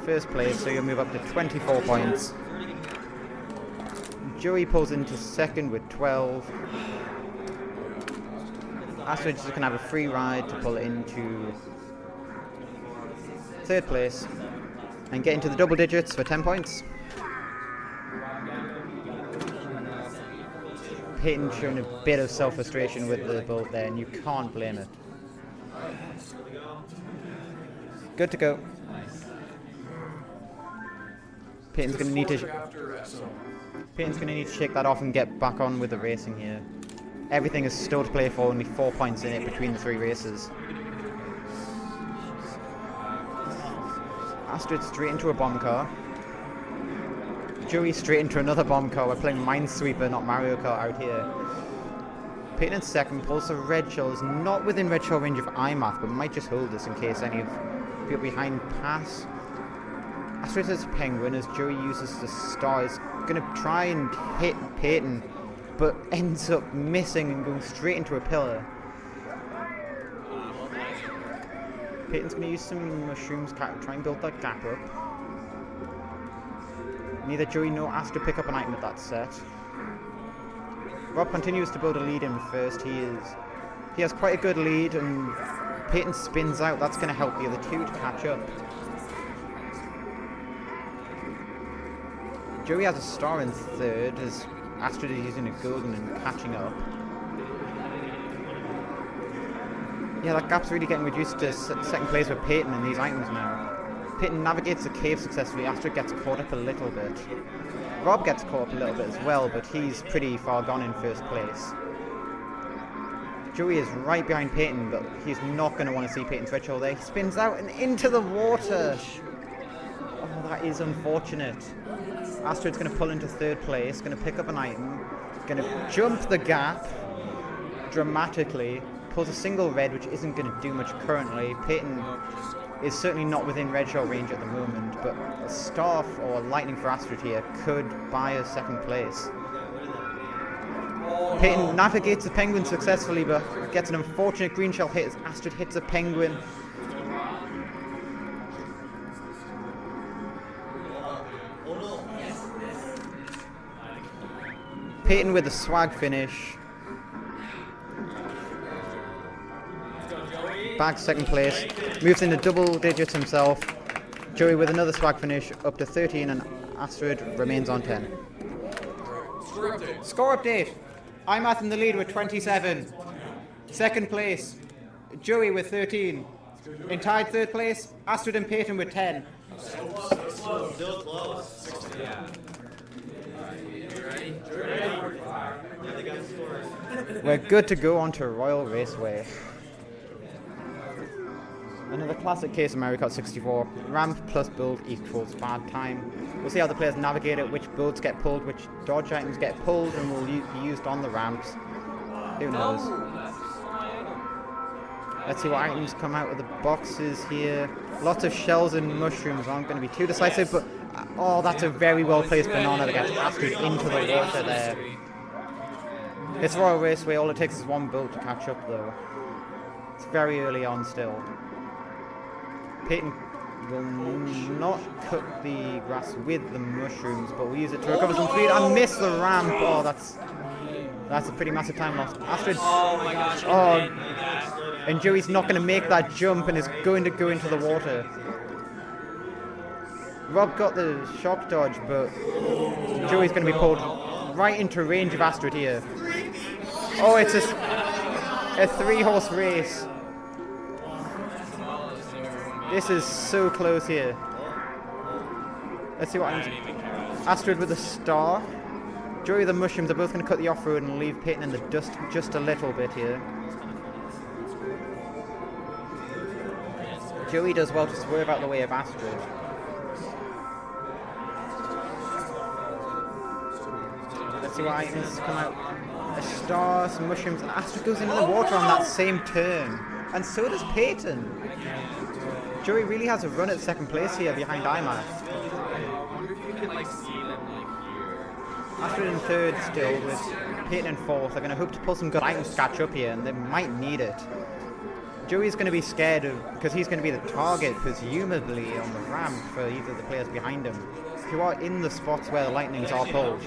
first place, so you'll move up to 24 points. Joey pulls into second with 12. Astrid's just going to have a free ride to pull it into third place and get into the double digits for 10 points. Payton showing a bit of self-frustration with the bolt there, and you can't blame it. Good to go. Payton's going to need to shake that off and get back on with the racing here. Everything is still to play for, only 4 points in it between the 3 races. Astrid straight into a bomb car. Joey straight into another bomb car. We're playing Minesweeper, not Mario Kart out here. Payton in second, pulls the red shell. Is not within red shell range of iMath, but might just hold this in case any of people behind pass. Astrid has Penguin as Joey uses the star. Is going to try and hit Payton, but ends up missing and going straight into a pillar. Payton's going to use some mushrooms, try and build that gap up. Neither Joey nor Astrid pick up an item at that set. Rob continues to build a lead in first. He has quite a good lead, and Payton spins out. That's going to help the other two to catch up. Joey has a star in third as Astrid is using a golden and catching up. Yeah, that gap's really getting reduced to second place with Payton and these items now. Payton navigates the cave successfully. Astrid gets caught up a little bit. Rob gets caught up a little bit as well, but he's pretty far gone in first place. Joey is right behind Payton, but he's not going to want to see Payton's red shell there. He spins out and into the water. Oh, that is unfortunate. Astrid's going to pull into third place, going to pick up an item, going to jump the gap dramatically, pulls a single red, which isn't going to do much currently. Payton is certainly not within red shell range at the moment, but a staff or lightning for Astrid here could buy a second place. Payton navigates the penguin successfully, but gets an unfortunate green shell hit as Astrid hits a penguin. Payton with a swag finish. Bags second place. Moves into double digits himself. Joey with another swag finish up to 13, and Astrid remains on 10. Score update. iMath in the lead with 27. Second place, Joey with 13. In tied third place, Astrid and Payton with 10. Still close. Yeah. We're good to go on to Royal Raceway. Another classic case of Mario Kart 64. Ramp plus build equals bad time. We'll see how the players navigate it, which builds get pulled, which dodge items get pulled and will be used on the ramps. Who knows? Let's see what items come out of the boxes here. Lots of shells and mushrooms aren't going to be too decisive, but oh, that's a very well placed banana that gets Astrid into the water there. It's Royal Raceway, all it takes is one boat to catch up though. It's very early on still. Payton will not cut the grass with the mushrooms, but will use it to recover some speed and miss the ramp. Oh, that's a pretty massive time loss. Astrid. Oh my gosh. Oh, and Joey's not going to make that jump and is going to go into the water. Rob got the shock dodge, but Joey's going to be pulled right into range of Astrid here. Oh, it's a 3-horse race. This is so close here. Let's see what happens. Astrid with a star. Joey the Mushrooms are both going to cut the off-road and leave Payton in the dust just a little bit here. Joey does well to swerve out the way of Astrid. Let's see what items come out. A star, some mushrooms, and Astrid goes into the water on that same turn. And so does Payton. Joey really has a run at second place here behind iMath. Astrid in third still, with Payton in fourth. They're going to hope to pull some good items to catch up here, and they might need it. Joey's going to be scared because he's going to be the target, presumably, on the ramp for either of the players behind him, who are in the spots where the lightnings are pulled.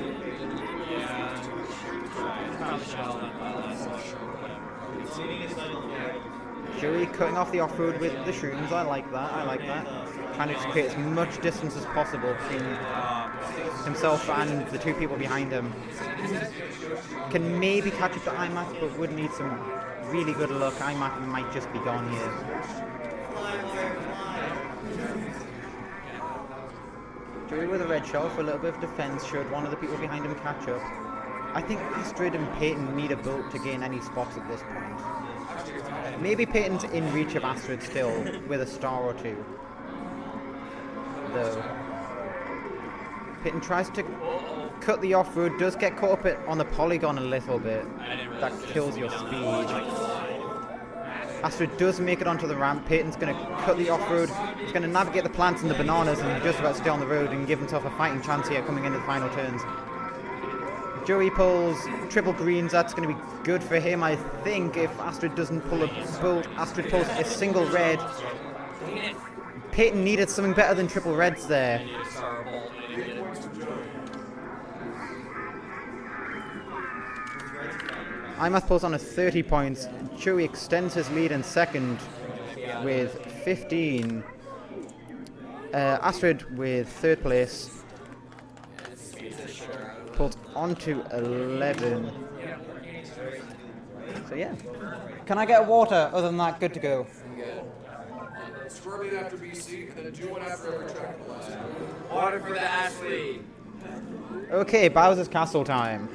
Joey cutting off the off-road with the shrooms. I like that. Trying to just create as much distance as possible between himself and the two people behind him. Can maybe catch up to iMath, but would need some really good luck. iMath might just be gone here. Joey with a red shell for a little bit of defense should one of the people behind him catch up. I think Astrid and Payton need a boat to gain any spots at this point. Maybe Payton's in reach of Astrid still, with a star or two. Though. Payton tries to cut the off-road, does get caught up on the polygon a little bit. That kills your speed. Astrid does make it onto the ramp. Payton's going to cut the off-road. He's going to navigate the plants and the bananas and just about stay on the road and give himself a fighting chance here coming into the final turns. Joey pulls triple greens. That's going to be good for him, I think. If Astrid doesn't pull a bolt, Astrid pulls a single red. Payton needed something better than triple reds there. iMath pulls on a 30 points. Joey extends his lead in second with 15. Astrid with third place pulls onto 11. So yeah. Can I get water? Other than that, good to go. Squirming after BC, and then do one after every track. Water for the athlete. Okay, Bowser's Castle time.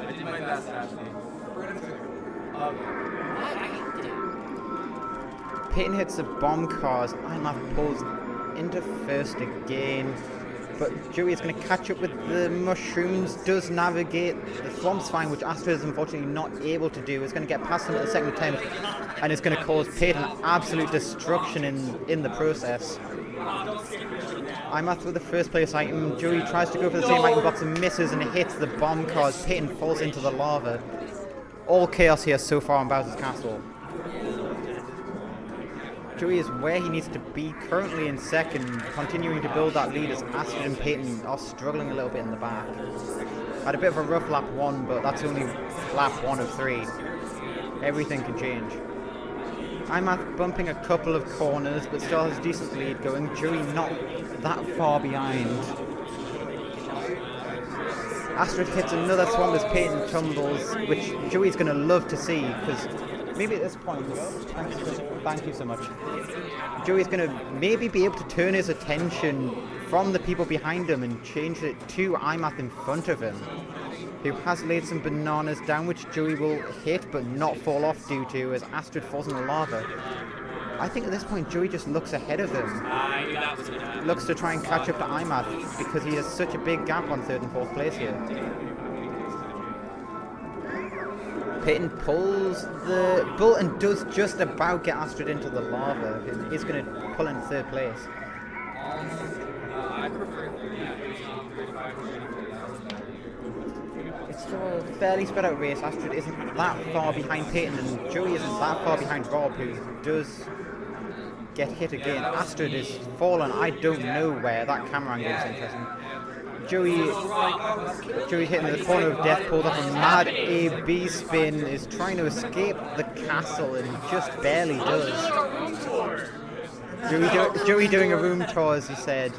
I did my best, Ashley. Payton hits the bomb cars. iMath pulls into first again. But Joey is going to catch up with the mushrooms, does navigate the swamp's fine, which Astrid is unfortunately not able to do. Is going to get past him at the second attempt, and is going to cause Payton absolute destruction in the process. iMath with the first place item. Joey tries to go for the same item box and misses and hits the bomb cars. Payton falls into the lava. All chaos here so far on Bowser's Castle. Joey is where he needs to be, currently in second, continuing to build that lead as Astrid and Payton are struggling a little bit in the back. Had a bit of a rough lap 1, but that's only lap 1 of 3. Everything can change. iMath bumping a couple of corners, but still has a decent lead going. Joey not that far behind. Astrid hits another swamp as Payton tumbles, which Joey's going to love to see, because maybe at this point, thank you so much. Joey's going to maybe be able to turn his attention from the people behind him and change it to iMath in front of him, who has laid some bananas down, which Joey will hit but not fall off due to as Astrid falls in the lava. I think at this point Joey just looks ahead of him. I knew that was going to happen. Looks to try and catch up to iMath because he has such a big gap on third and fourth place here. Payton pulls the bolt and does just about get Astrid into the lava. He's going to pull in third place. It's still a fairly spread out race. Astrid isn't that far behind Payton, and Joey isn't that far behind Rob, who does get hit again. Astrid is fallen. I don't know where. That camera angle is interesting. Joey hitting the corner of death, pulled off a mad A-B spin, is trying to escape the castle and just barely does. Joey doing a room tour, as he said.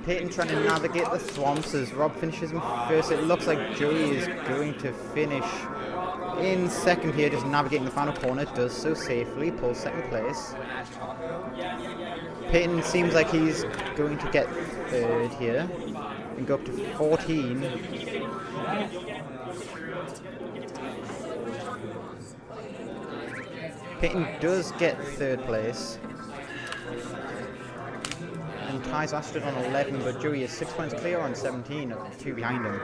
Payton trying to navigate the swamps as Rob finishes him first. It looks like Joey is going to finish in second here, just navigating the final corner. Does so safely, pulls second place. Payton seems like he's going to get third here and go up to 14. Payton does get third place and ties Astrid on 11, but Joey is 6 points clear on 17, 2 behind him.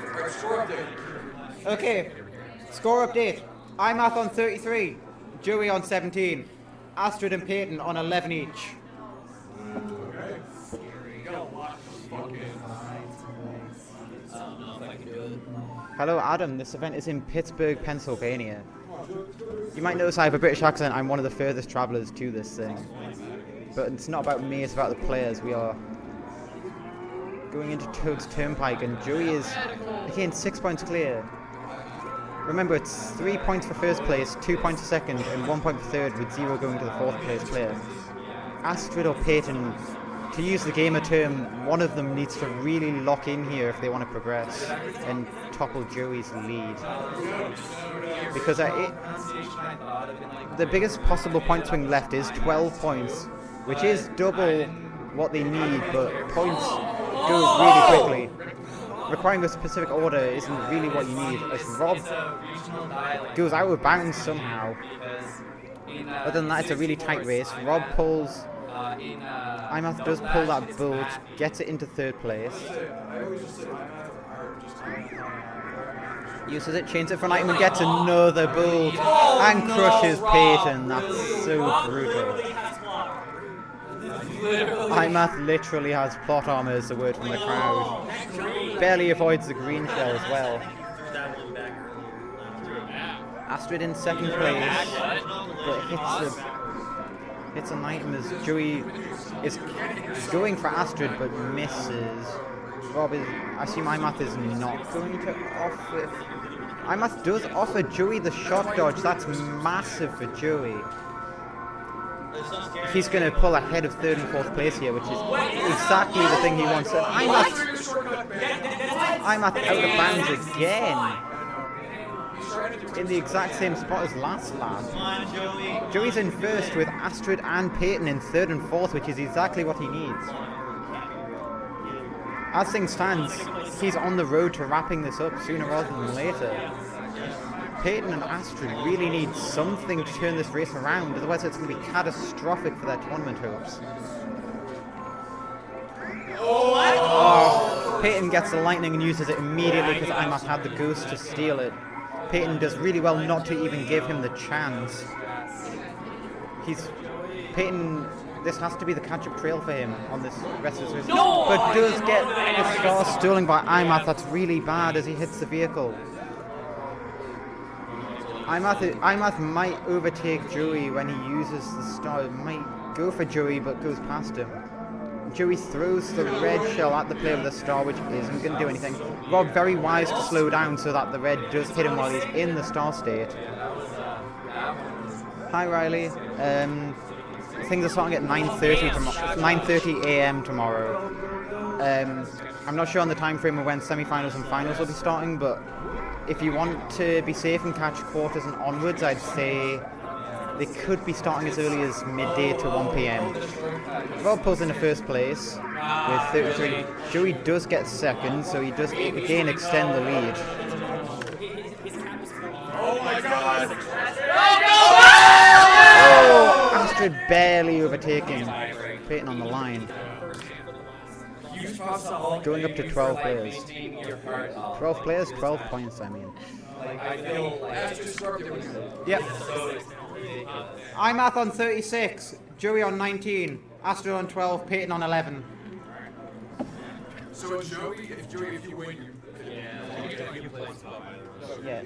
Okay, score update. iMath on 33, Joey on 17, Astrid and Payton on 11 each. Hello Adam, this event is in Pittsburgh, Pennsylvania. You might notice I have a British accent. I'm one of the furthest travellers to this thing. But it's not about me, it's about the players. We are going into Toad's Turnpike and Joey is, again, 6 points clear. Remember, it's 3 points for first place, 2 points for second, and 1 point for third, with 0 going to the fourth place player. Astrid or Payton, to use the gamer term, one of them needs to really lock in here if they want to progress and topple Joey's lead. Because the biggest possible point swing left is 12 points, which is double what they need, but points go really quickly. Requiring a specific order isn't really what you need, as Rob goes out of bounds somehow. Other than that, it's a really tight race. Rob pulls... iMath does pull that bolt, gets it into third place. Uses it, chains it for an item and gets another bolt and crushes Payton. That's so brutal. iMath literally has plot armor as the word from the crowd. Barely avoids the green shell as well. Astrid in second place, but hits an item as Joey is going for Astrid but misses. Rob is, I assume iMath is not going to offer. iMath does offer Joey the shock dodge. That's massive for Joey. He's going to pull ahead of third and fourth place here, which is exactly the thing he wants. And iMath out of bounds again. In the exact same spot as last lap. Joey's in first with Astrid and Payton in third and fourth, which is exactly what he needs. As things stand, he's on the road to wrapping this up sooner rather than later. Payton and Astrid really need something to turn this race around, otherwise it's going to be catastrophic for their tournament hopes. Oh, Payton gets the lightning and uses it immediately because iMath had the ghost to steal it. Payton does really well not to even give him the chance. Payton, this has to be the catch-up trail for him on this rest of this race. But does get the star stolen by iMath. That's really bad as he hits the vehicle. iMath might overtake Joey when he uses the star. Might go for Joey but goes past him. Joey throws the red shell at the player with the star, which isn't going to do anything. Rob very wise to slow down so that the red does hit him while he's in the star state. Hi Riley. Things are starting at 9:30 a.m. tomorrow. I'm not sure on the time frame of when semi-finals and finals will be starting, but if you want to be safe and catch quarters and onwards, I'd say they could be starting as early as midday to 1 p.m. Rob pulls into first place with 33. Joey does get second, so he does again extend the lead. Oh my god! Oh, Astrid barely overtaking Payton on the line. Going up to 12 players. 12 players, 12 points, I mean. Yep. iMath on 36, Joey on 19, Astrid on 12, Payton on 11. So Joey, if you win, Yeah.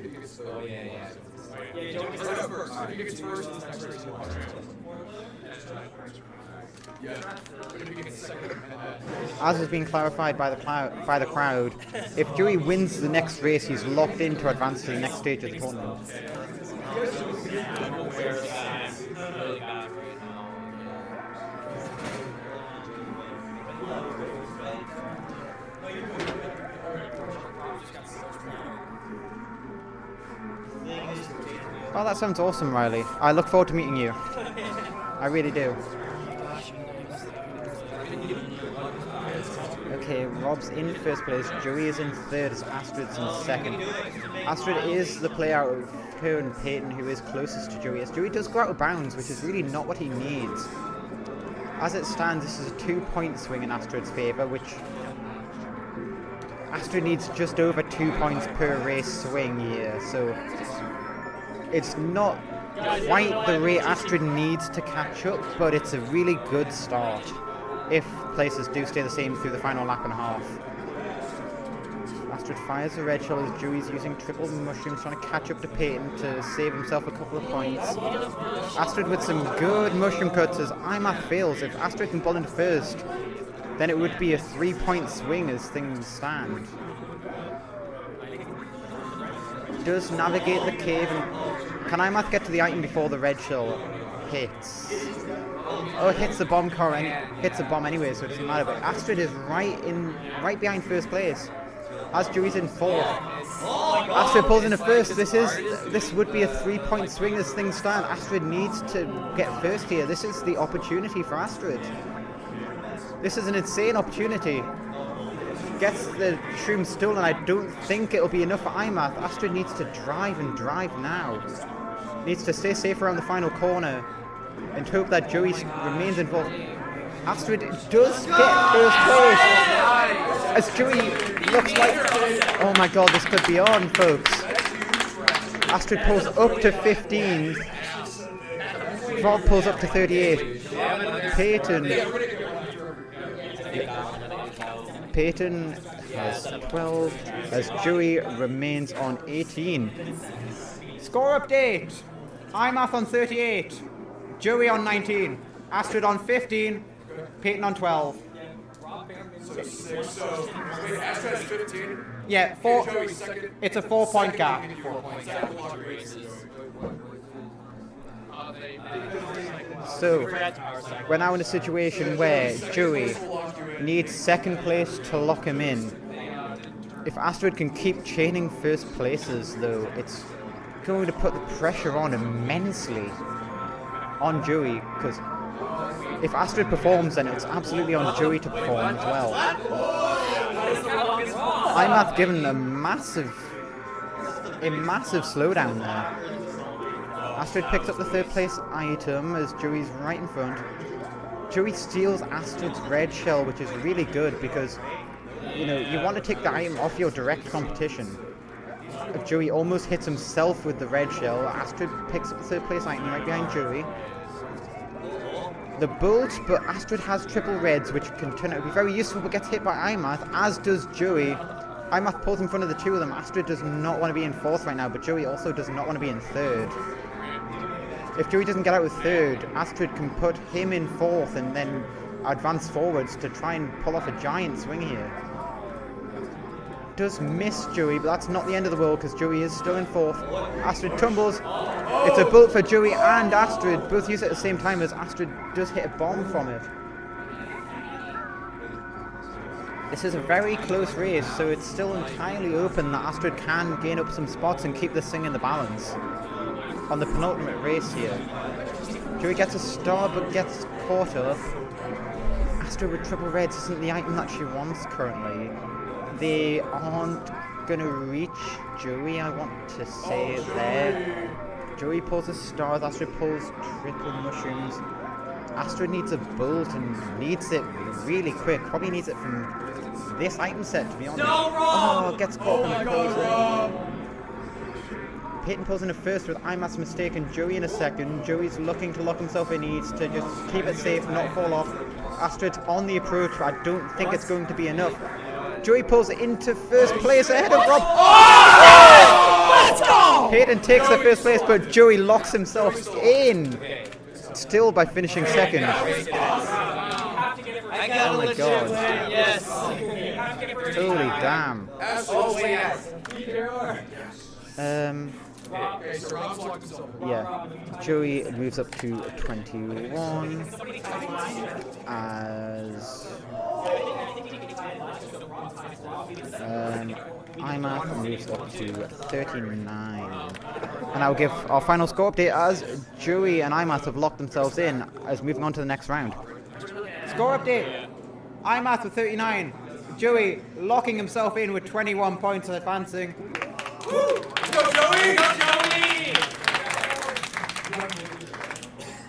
As has been clarified by the crowd, if Joey wins the next race, he's locked in to advance to the next stage of the tournament. Oh, that sounds awesome, Riley. I look forward to meeting you. I really do. Okay, Rob's in first place, Joey is in third, as Astrid's in second. Astrid is the player out of her and Payton who is closest to Joey, as Joey does go out of bounds, which is really not what he needs. As it stands, this is a 2-point swing in Astrid's favour, which Astrid needs just over 2 points per race swing here, so it's not quite the rate Astrid needs to catch up, but it's a really good start if places do stay the same through the final lap and a half. Astrid fires the red shell as Joey's using triple mushrooms, trying to catch up to Payton to save himself a couple of points. Astrid with some good mushroom cuts as iMath fails. If Astrid can ball into first, then it would be a 3-point swing as things stand. Does navigate the cave, and can iMath get to the item before the red shell hits? Oh, it hits the bomb car and hits the bomb anyway, so it doesn't matter. But Astrid is right behind first place, as Joey's in fourth. Astrid pulls into first. This would be a 3-point swing as things stand. Astrid needs to get first here. This is the opportunity for Astrid. This is an insane opportunity. Gets the shroom stolen. I don't think it'll be enough for iMath. Astrid needs to drive and drive now. Needs to stay safe around the final corner and hope that Joey remains involved. Astrid does get first place as Joey looks like... Oh my god, this could be on, folks. Astrid pulls up to 15. Rob pulls up to 38. Payton has 12 as Joey remains on 18. Score update. iMath on 38. Joey on 19. Astrid on 15. Payton on 12. So Astrid has 15. Yeah, it's a 4-point gap. So, we're now in a situation where Joey needs second place to lock him in. If Astrid can keep chaining first places, though, it's going to put the pressure on immensely on Joey, because if Astrid performs, then it's absolutely on Joey to perform as well. iMath given a massive slowdown there. Astrid picks up the third place item as Joey's right in front. Joey steals Astrid's red shell, which is really good because, you know, you want to take the item off your direct competition. Joey almost hits himself with the red shell. Astrid picks up the third place item right behind Joey. The bolt, but Astrid has triple reds, which can turn out to be very useful, but gets hit by iMath, as does Joey. iMath pulls in front of the two of them. Astrid does not want to be in fourth right now, but Joey also does not want to be in third. If Joey doesn't get out with third, Astrid can put him in fourth and then advance forwards to try and pull off a giant swing here. Does miss Joey, but that's not the end of the world because Joey is still in fourth. Astrid tumbles. It's a bolt for Joey and Astrid. Both use it at the same time as Astrid does hit a bomb from it. This is a very close race, so it's still entirely open that Astrid can gain up some spots and keep this thing in the balance. On the penultimate race here. Joey gets a star but gets caught up. Astrid with triple reds isn't the item that she wants currently. They aren't going to reach Joey, I want to say there. Joey pulls a star, Astrid pulls triple mushrooms. Astrid needs a bolt and needs it really quick. Probably needs it from this item set, to be honest. Oh, gets caught in the poison. Payton pulls in a first with iMath's mistake and Joey in a second. Joey's looking to lock himself in. He needs to just keep it safe, not fall off. Astrid's on the approach, but I don't think it's going to be enough. Joey pulls into first place ahead of Rob. Oh! Let's go! Payton takes the first place, but Joey locks himself in. Still by finishing second. Oh my god. Yes. Holy damn. Yeah, Joey moves up to 21 as iMath moves up to 39. And I'll give our final score update as Joey and iMath have locked themselves in as moving on to the next round. Score update. iMath with 39. Joey locking himself in with 21 points and advancing. Go, Joey!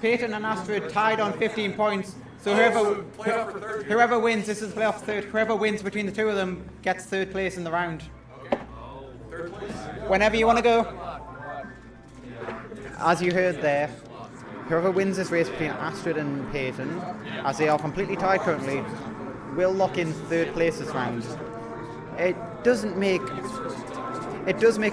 Payton and Astrid tied on 15 points. So whoever wins, this is playoff third. Whoever wins between the two of them gets third place in the round. Whenever you want to go. As you heard there, whoever wins this race between Astrid and Payton, as they are completely tied currently, will lock in third place this round. It does make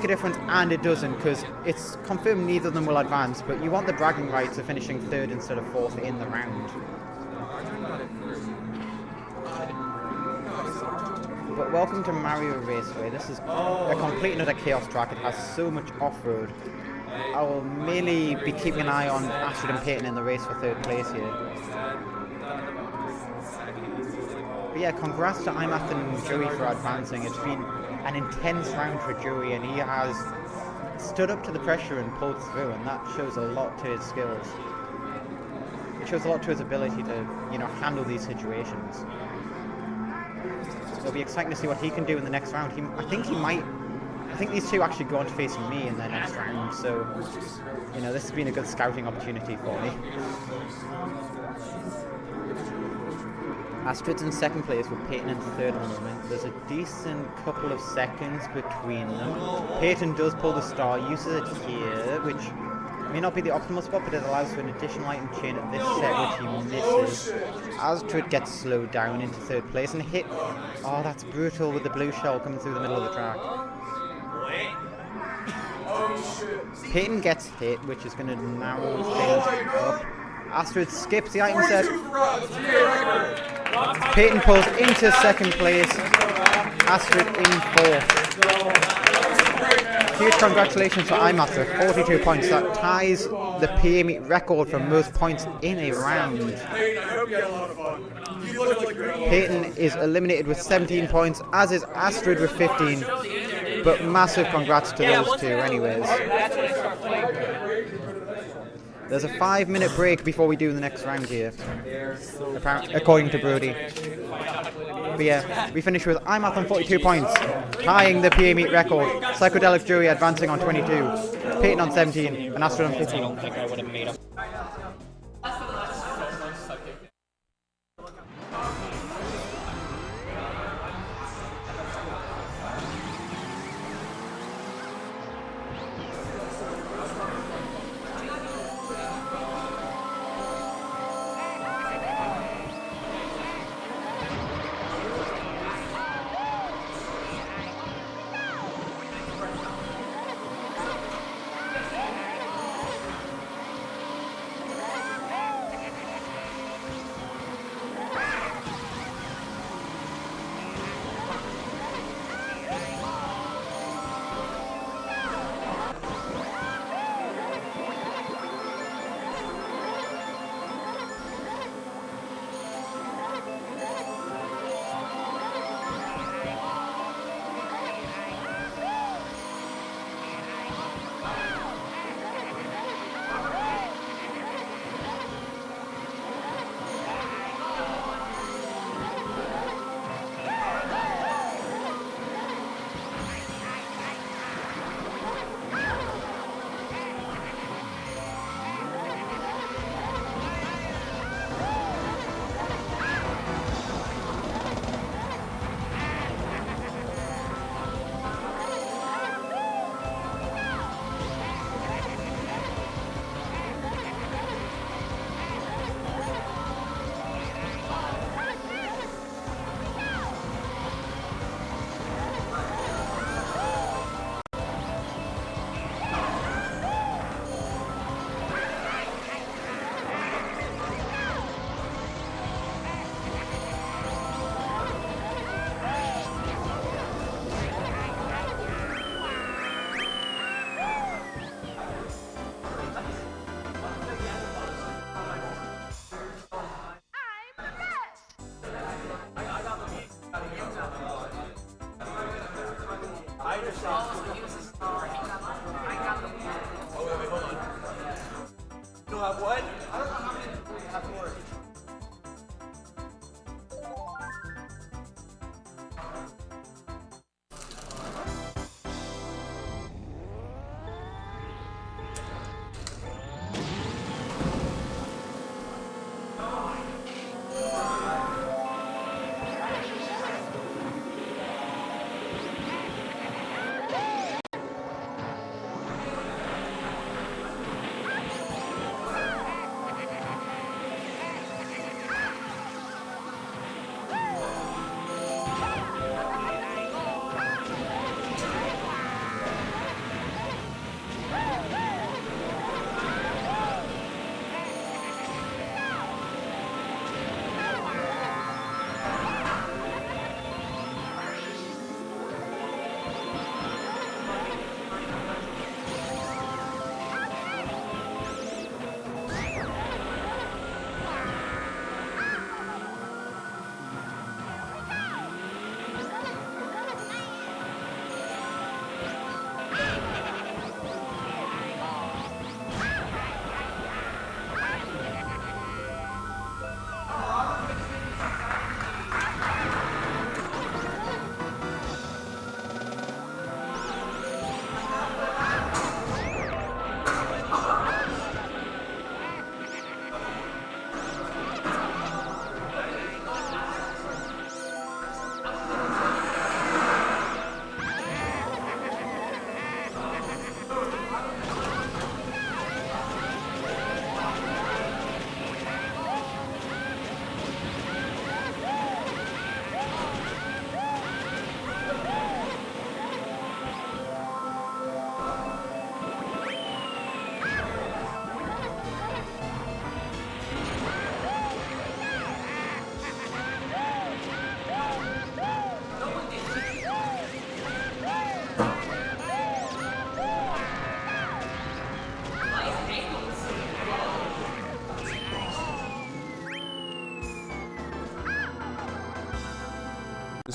a difference, and it doesn't, because it's confirmed neither of them will advance, but you want the bragging rights of finishing third instead of fourth in the round. But welcome to Mario Raceway. This is a complete another chaos track. It has so much off-road. I will mainly be keeping an eye on Astrid and Payton in the race for third place here. But yeah, congrats to iMath and Joey for advancing. It's been an intense round for Joey, and he has stood up to the pressure and pulled through, and that shows a lot to his skills. It shows a lot to his ability to, handle these situations. It'll be exciting to see what he can do in the next round. I think these two actually go on to face me in their next round, so, this has been a good scouting opportunity for me. Astrid's in second place with Payton in third at the moment. There's a decent couple of seconds between them. Payton does pull the star, uses it here, which may not be the optimal spot, but it allows for an additional item chain at this set, which he misses. Astrid gets slowed down into third place and hit. Oh, that's brutal with the blue shell coming through the middle of the track. Payton gets hit, which is going to narrow things up. Astrid skips the item set. Payton pulls into second place. Astrid in fourth. Huge congratulations to iMathII with 42 points. That ties the PA record for most points in a round. Payton is eliminated with 17 points, as is Astrid with 15. But massive congrats to those two anyways. There's a 5-minute break before we do the next round here, according to Brody. But yeah, we finish with iMath on 42 points, tying the PA meet record. PsychoDelicJoey advancing on 22, Payton on 17, and Astrid on 15.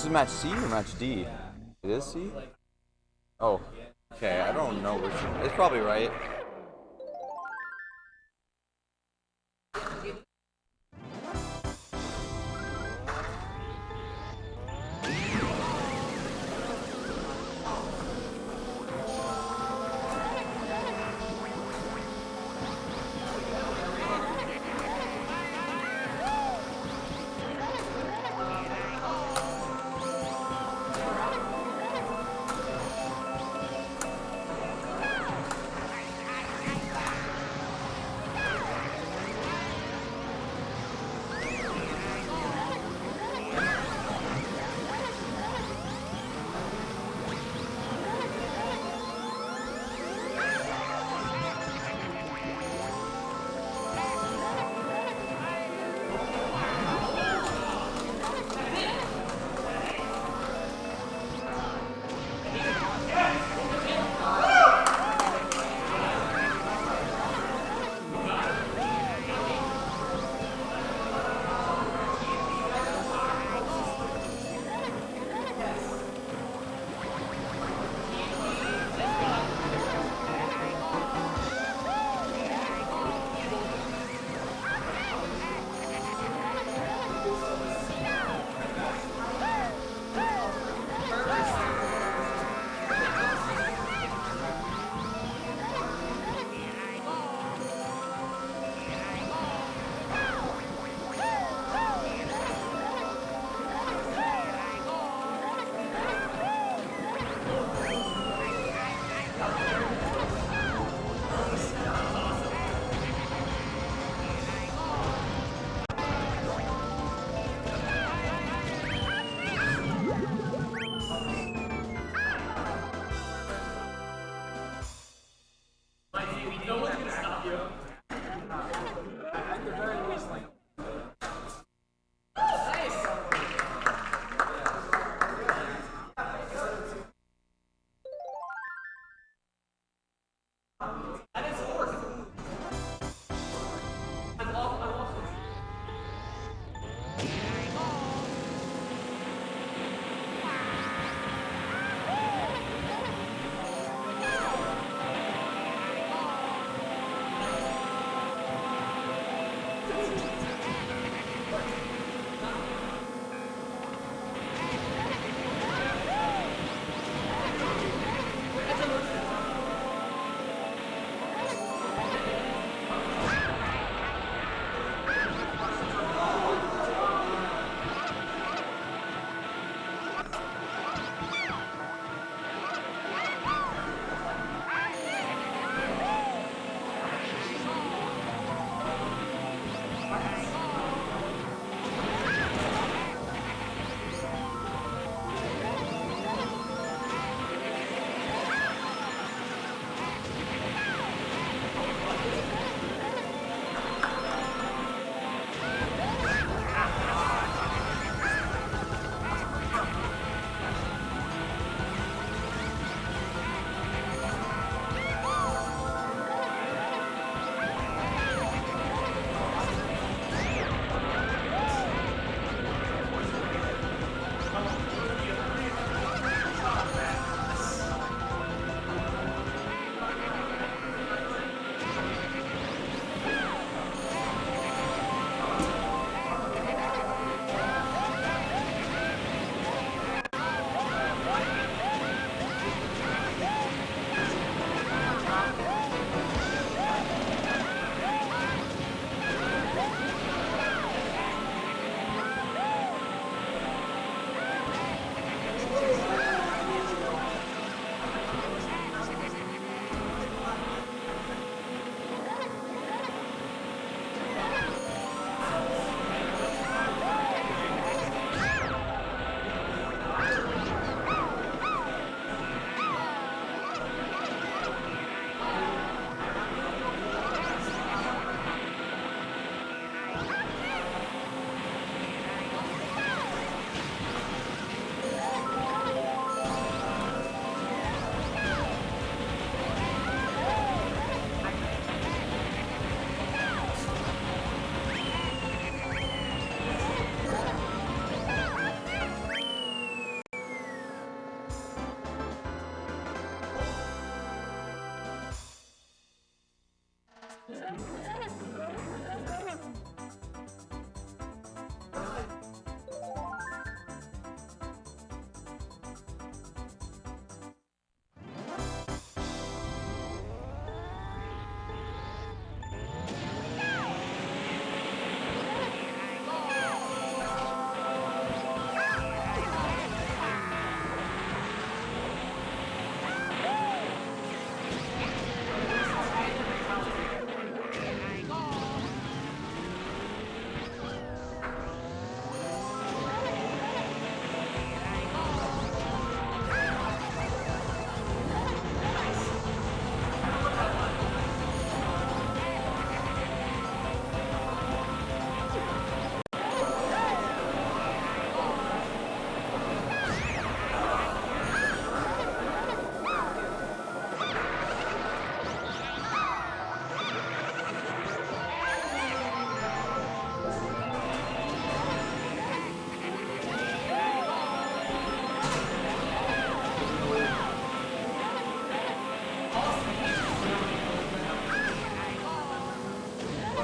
This is match C or match D? It is C? Oh. Okay, I don't know which. It's probably right.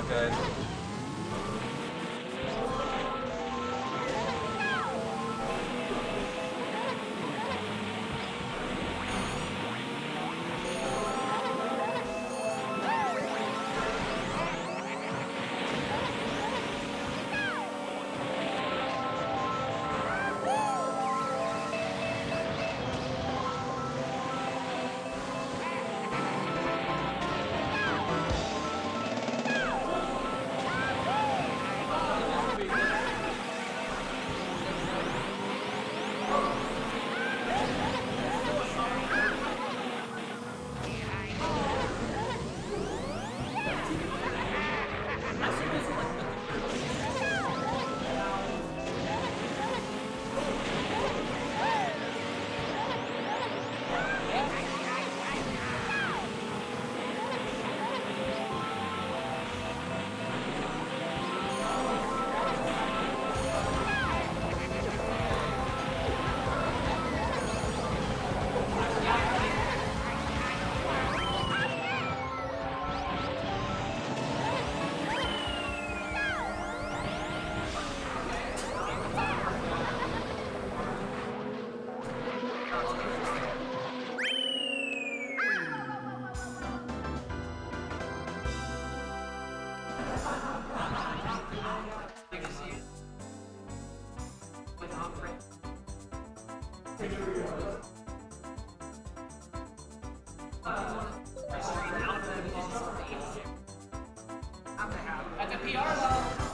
guys. At the PR level.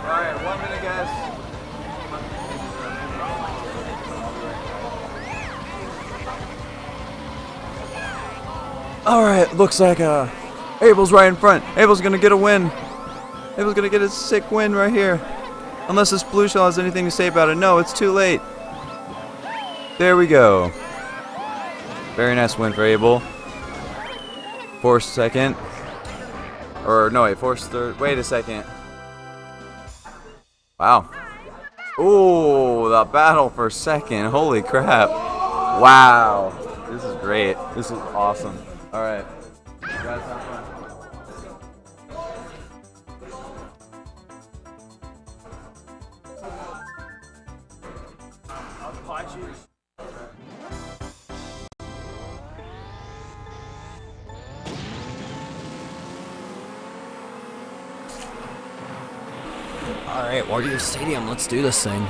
Alright, 1 minute, guys. Alright, looks like Abel's right in front. Abel's gonna get a win. Abel's gonna get a sick win right here. Unless this blue shell has anything to say about it. No, it's too late. There we go. Very nice win for Abel. Forced second. Or no, wait, forced third. Wait a second. Wow. Ooh, the battle for second. Holy crap. Wow. This is great. This is awesome. Alright. You guys have fun. Alright, Warrior Stadium, let's do this thing.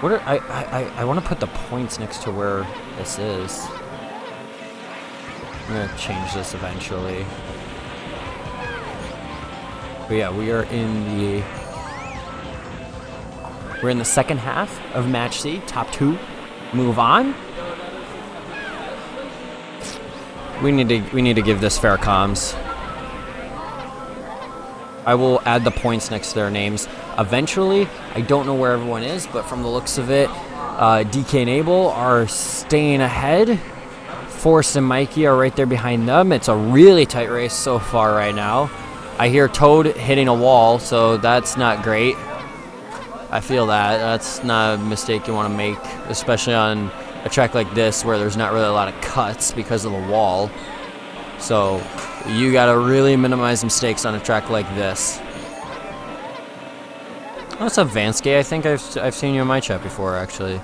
What are, I want to put the points next to where this is. I'm gonna change this eventually. But yeah, we're in the second half of Match C. Top 2 move on. We need to give this fair comms. I will add the points next to their names. Eventually, I don't know where everyone is, but from the looks of it, DK and Abel are staying ahead. Forrest and Mikey are right there behind them. It's a really tight race so far right now. I hear Toad hitting a wall, so that's not great. I feel that. That's not a mistake you want to make, especially on a track like this where there's not really a lot of cuts because of the wall. So you gotta really minimize mistakes on a track like this. Oh, what's up, Vansky? I think I've seen you in my chat before, actually.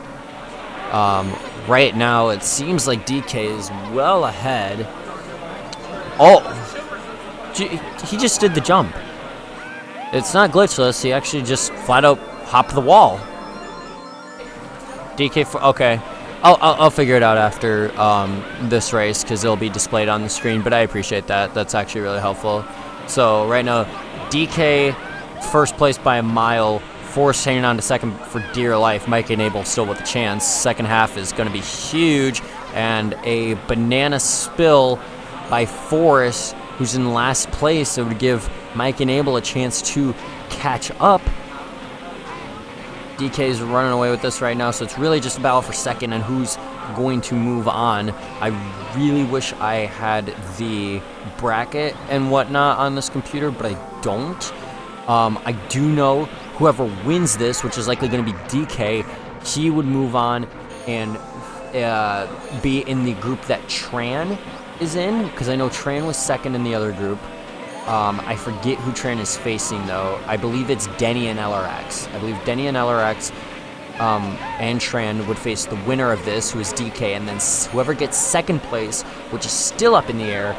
Right now, it seems like DK is well ahead. Oh! He just did the jump. It's not glitchless. He actually just flat out hopped the wall. DK, okay. I'll figure it out after this race because it'll be displayed on the screen, but I appreciate that. That's actually really helpful. So right now, DK first place by a mile, Forrest hanging on to second for dear life. Mikey and Abel still with a chance. Second half is going to be huge, and a banana spill by Forrest, who's in last place. So it would give Mike and Abel a chance to catch up. DK's running away with this right now, so it's really just a battle for second and who's going to move on. I really wish I had the bracket and whatnot on this computer, but I don't. I do know whoever wins this, which is likely going to be DK, he would move on, and be in the group that Tran is in, because I know Tran was second in the other group. I forget who Tran is facing, though. I believe it's Denny and LRX. I believe Denny and LRX and Tran would face the winner of this, who is DK, and then whoever gets second place, which is still up in the air,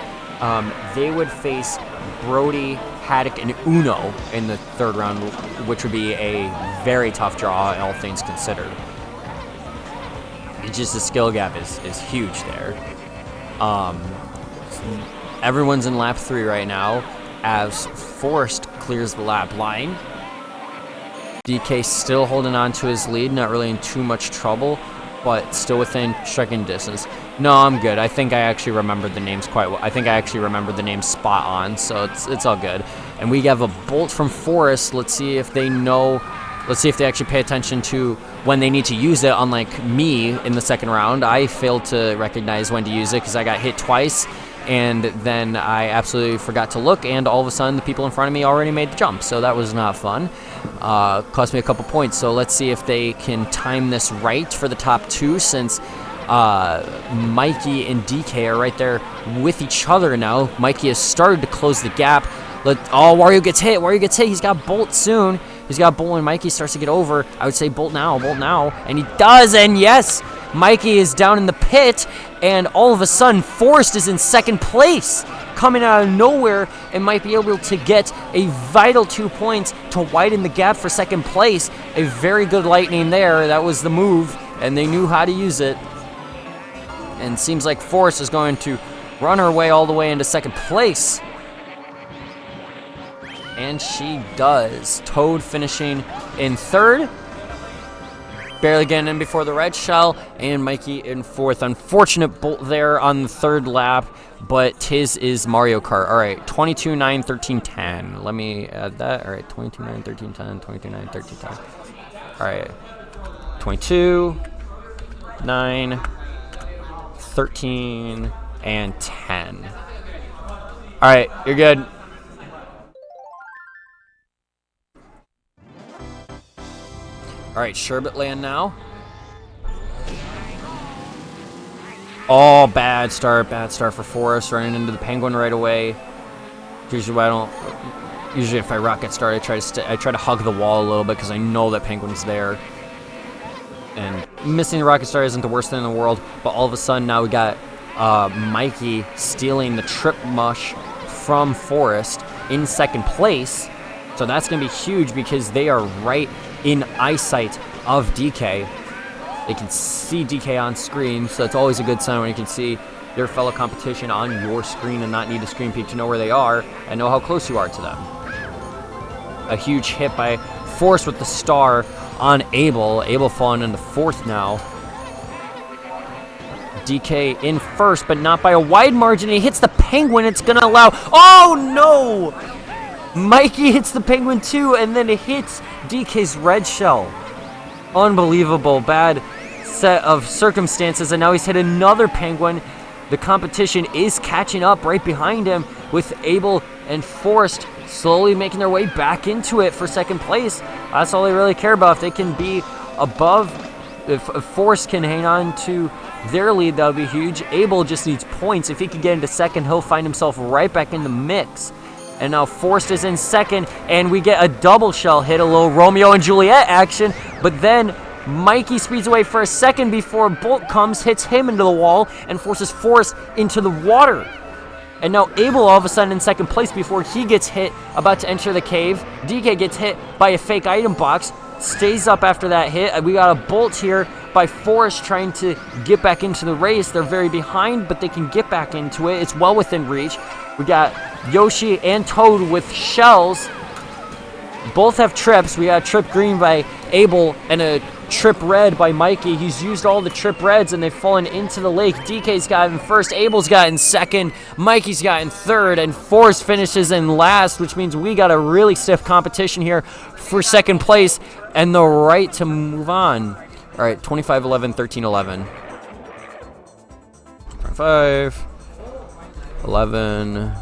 they would face Brody, Haddock, and Uno in the third round, which would be a very tough draw, all things considered. It's just the skill gap is huge there. Everyone's in lap 3 right now, as Forrest clears the lap line. DK still holding on to his lead, not really in too much trouble, but still within striking distance. No, I'm good. I think I actually remembered the names quite well. I think I actually remembered the names spot on, so it's all good. And we have a bolt from Forrest. Let's see if they know. Let's see if they actually pay attention to when they need to use it, unlike me in the second round. I failed to recognize when to use it because I got hit twice, and then I absolutely forgot to look, and all of a sudden the people in front of me already made the jump, so that was not fun. Cost me a couple points, so let's see if they can time this right for the top 2, since Mikey and DK are right there with each other now. Mikey has started to close the gap. Oh, Wario gets hit. Wario gets hit. He's got Bolt soon. He's got Bolt, and Mikey starts to get over. I would say Bolt now, and he does, and yes, Mikey is down in the pit, and all of a sudden, Forrest is in second place, coming out of nowhere, and might be able to get a vital 2 points to widen the gap for second place. A very good lightning there. That was the move, and they knew how to use it. And seems like Forrest is going to run her way all the way into second place. And she does. Toad finishing in third. Barely getting in before the red shell. And Mikey in fourth. Unfortunate bolt there on the third lap. But his is Mario Kart. All right, 22, 9, 13, 10. Let me add that. All right, 22, 9, 13, 10. 22, 9, 13, 10. All right, 22, 9, 13, and 10. All right, you're good. All right, Sherbet land now. Oh, bad start for Forrest, running into the penguin right away. Usually if I rocket start, I try to hug the wall a little bit because I know that penguin's there. And missing the rocket start isn't the worst thing in the world, but all of a sudden now we got Mikey stealing the trip mush from Forrest in second place. So that's going to be huge because they are right in eyesight of DK. They can see DK on screen, so it's always a good sign when you can see your fellow competition on your screen and not need a screen peek to know where they are and know how close you are to them. A huge hit by Forrest with the star on Abel. Abel falling into fourth now. DK in first, but not by a wide margin. He hits the penguin. It's going to allow... Oh, no! Mikey hits the penguin too, and then it hits DK's red shell. Unbelievable. Bad set of circumstances, and now he's hit another penguin. The competition is catching up right behind him, with Abel and Forrest slowly making their way back into it for second place. That's all they really care about. If they can be above, if Forrest can hang on to their lead, that would be huge. Abel just needs points. If he can get into second, he'll find himself right back in the mix. And now Forrest is in second, and we get a double shell hit, a little Romeo and Juliet action. But then Mikey speeds away for a second before Bolt comes, hits him into the wall, and forces Forrest into the water. And now Abel all of a sudden in second place before he gets hit, about to enter the cave. DK gets hit by a fake item box, stays up after that hit. We got a Bolt here by Forrest trying to get back into the race. They're very behind, but they can get back into it. It's well within reach. We got Yoshi and Toad with shells. Both have trips. We got a trip green by Abel and a trip red by Mikey. He's used all the trip reds and they've fallen into the lake. DK's got in first, Abel's got in second, Mikey's got in third, and Forrest finishes in last, which means we got a really stiff competition here for second place and the right to move on. All right, 25, 11, 13, 11. 25, 11,